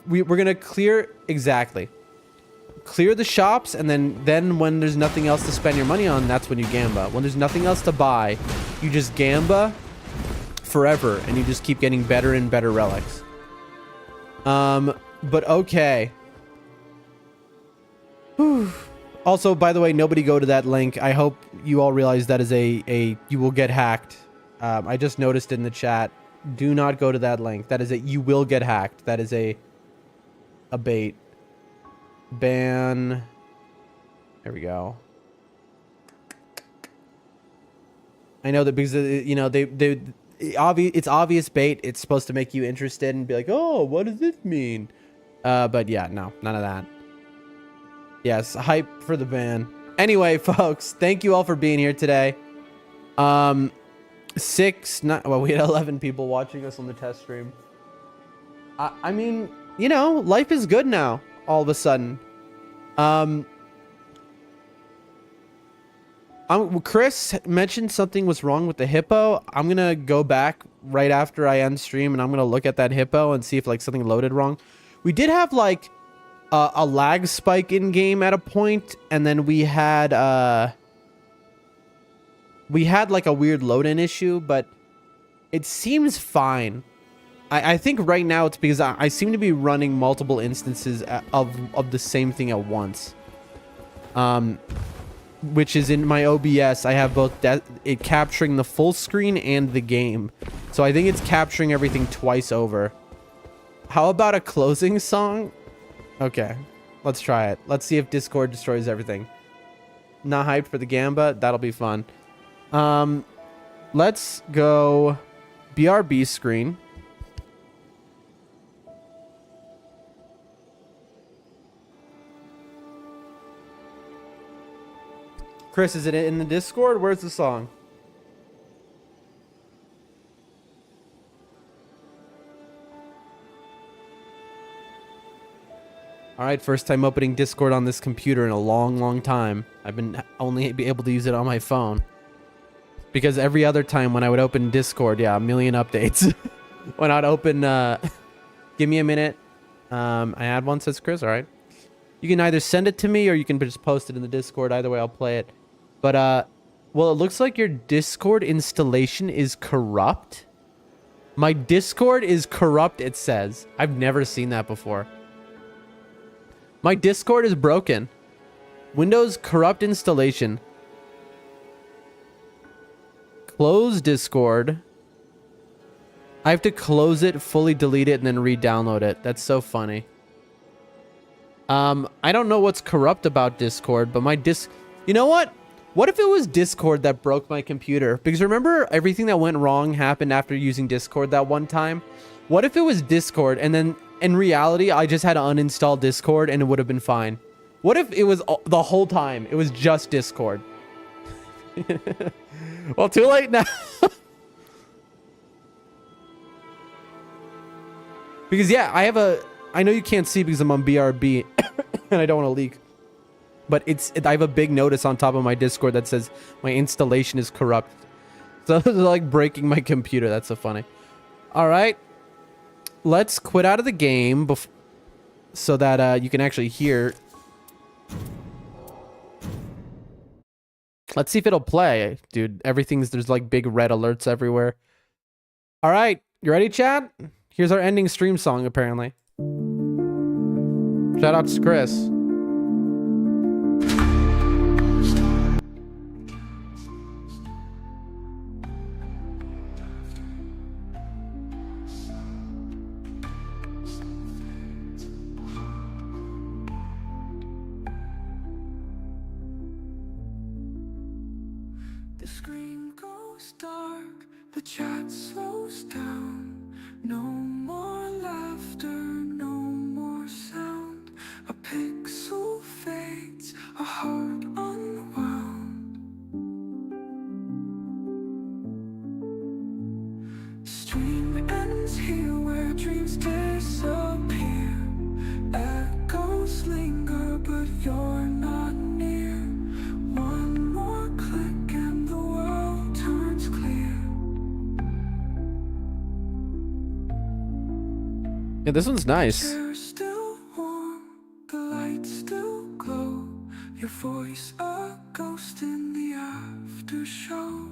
gonna clear, exactly. Clear the shops, and then when there's nothing else to spend your money on, that's when you Gamba. When there's nothing else to buy, you just Gamba forever, and you just keep getting better and better relics. But okay. Whew. Also, by the way, nobody go to that link. I hope you all realize that is you will get hacked. I just noticed in the chat. Do not go to that link. That is you will get hacked. That is a bait. Ban. There we go. I know that because you know it's obvious bait. It's supposed to make you interested and be like, oh, what does this mean? But yeah, no, none of that. Yes, hype for the ban. Anyway, folks, thank you all for being here today. Well, we had 11 people watching us on the test stream. I mean, you know, life is good now. All of a sudden, Chris mentioned something was wrong with the hippo. I'm gonna go back right after I end stream, and I'm gonna look at that hippo and see if like something loaded wrong. We did have like a lag spike in game at a point, and then we had like a weird load-in issue, but it seems fine. I think right now it's because I seem to be running multiple instances of the same thing at once. Which is in my OBS. I have both it capturing the full screen and the game. So I think it's capturing everything twice over. How about a closing song? Okay, let's try it. Let's see if Discord destroys everything. Not hyped for the Gamba. That'll be fun. Let's go BRB screen. Chris, is it in the Discord? Where's the song? All right, first time opening Discord on this computer in a long time. I've been only able to use it on my phone. Because every other time when I would open Discord, yeah, a million updates. When I'd open, give me a minute. I had one, says Chris, all right. You can either send it to me or you can just post it in the Discord. Either way, I'll play it. But, well, it looks like your Discord installation is corrupt. My Discord is corrupt, it says. I've never seen that before. My Discord is broken. Windows corrupt installation. Close Discord. I have to close it, fully delete it, and then re-download it. That's so funny. I don't know what's corrupt about Discord, but my You know what? What if it was Discord that broke my computer? Because remember, everything that went wrong happened after using Discord that one time? What if it was Discord, and then, in reality, I just had to uninstall Discord, and it would have been fine? What if it was the whole time, it was just Discord? Well, too late now. Because, yeah, I know you can't see because I'm on BRB, and I don't want to leak. But I have a big notice on top of my Discord that says my installation is corrupt. So it's like breaking my computer. That's so funny. All right. Let's quit out of the game so that you can actually hear. Let's see if it'll play. Dude, there's like big red alerts everywhere. All right. You ready, chat? Here's our ending stream song, apparently. Shout out to Chris. The screen goes dark, the chat slows down. No more laughter, no more sound. A pixel fades, a heart unwound. Stream ends here where dreams disappear. Echoes linger, but you're not near. One more click and the world turns clear. Yeah, this one's nice. Chair's still warm, the lights still glow. Your voice a ghost in the after show.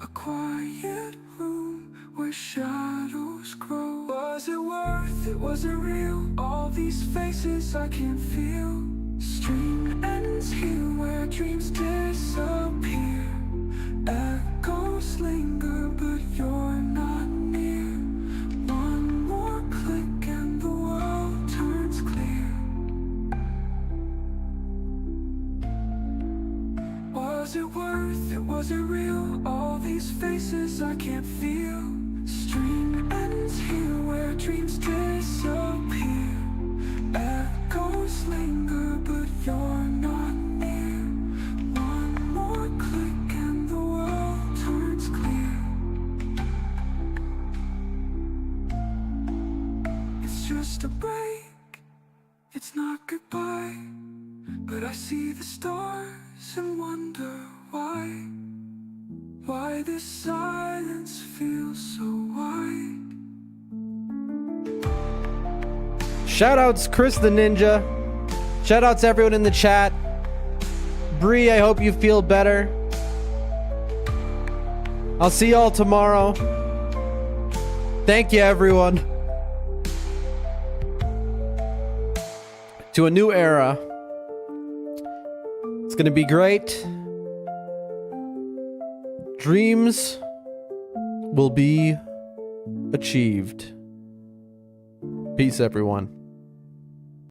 A quiet room where shadows grow. Was it worth it? Was it real? All these faces I can feel. String ends here where dreams disappear. Echoes linger, but you're not near. One more click and the world turns clear. Was it worth it? Was it real? All these faces I can't feel. String ends here where dreams disappear. Echoes linger, but you're not near. One more click and the world turns clear. It's just a break, it's not goodbye. But I see the stars and wonder why this silence feels so wide. Shoutouts Chris the Ninja. Shoutouts everyone in the chat. Bree, I hope you feel better. I'll see y'all tomorrow. Thank you, everyone. To a new era. It's gonna be great. Dreams will be achieved. Peace, everyone.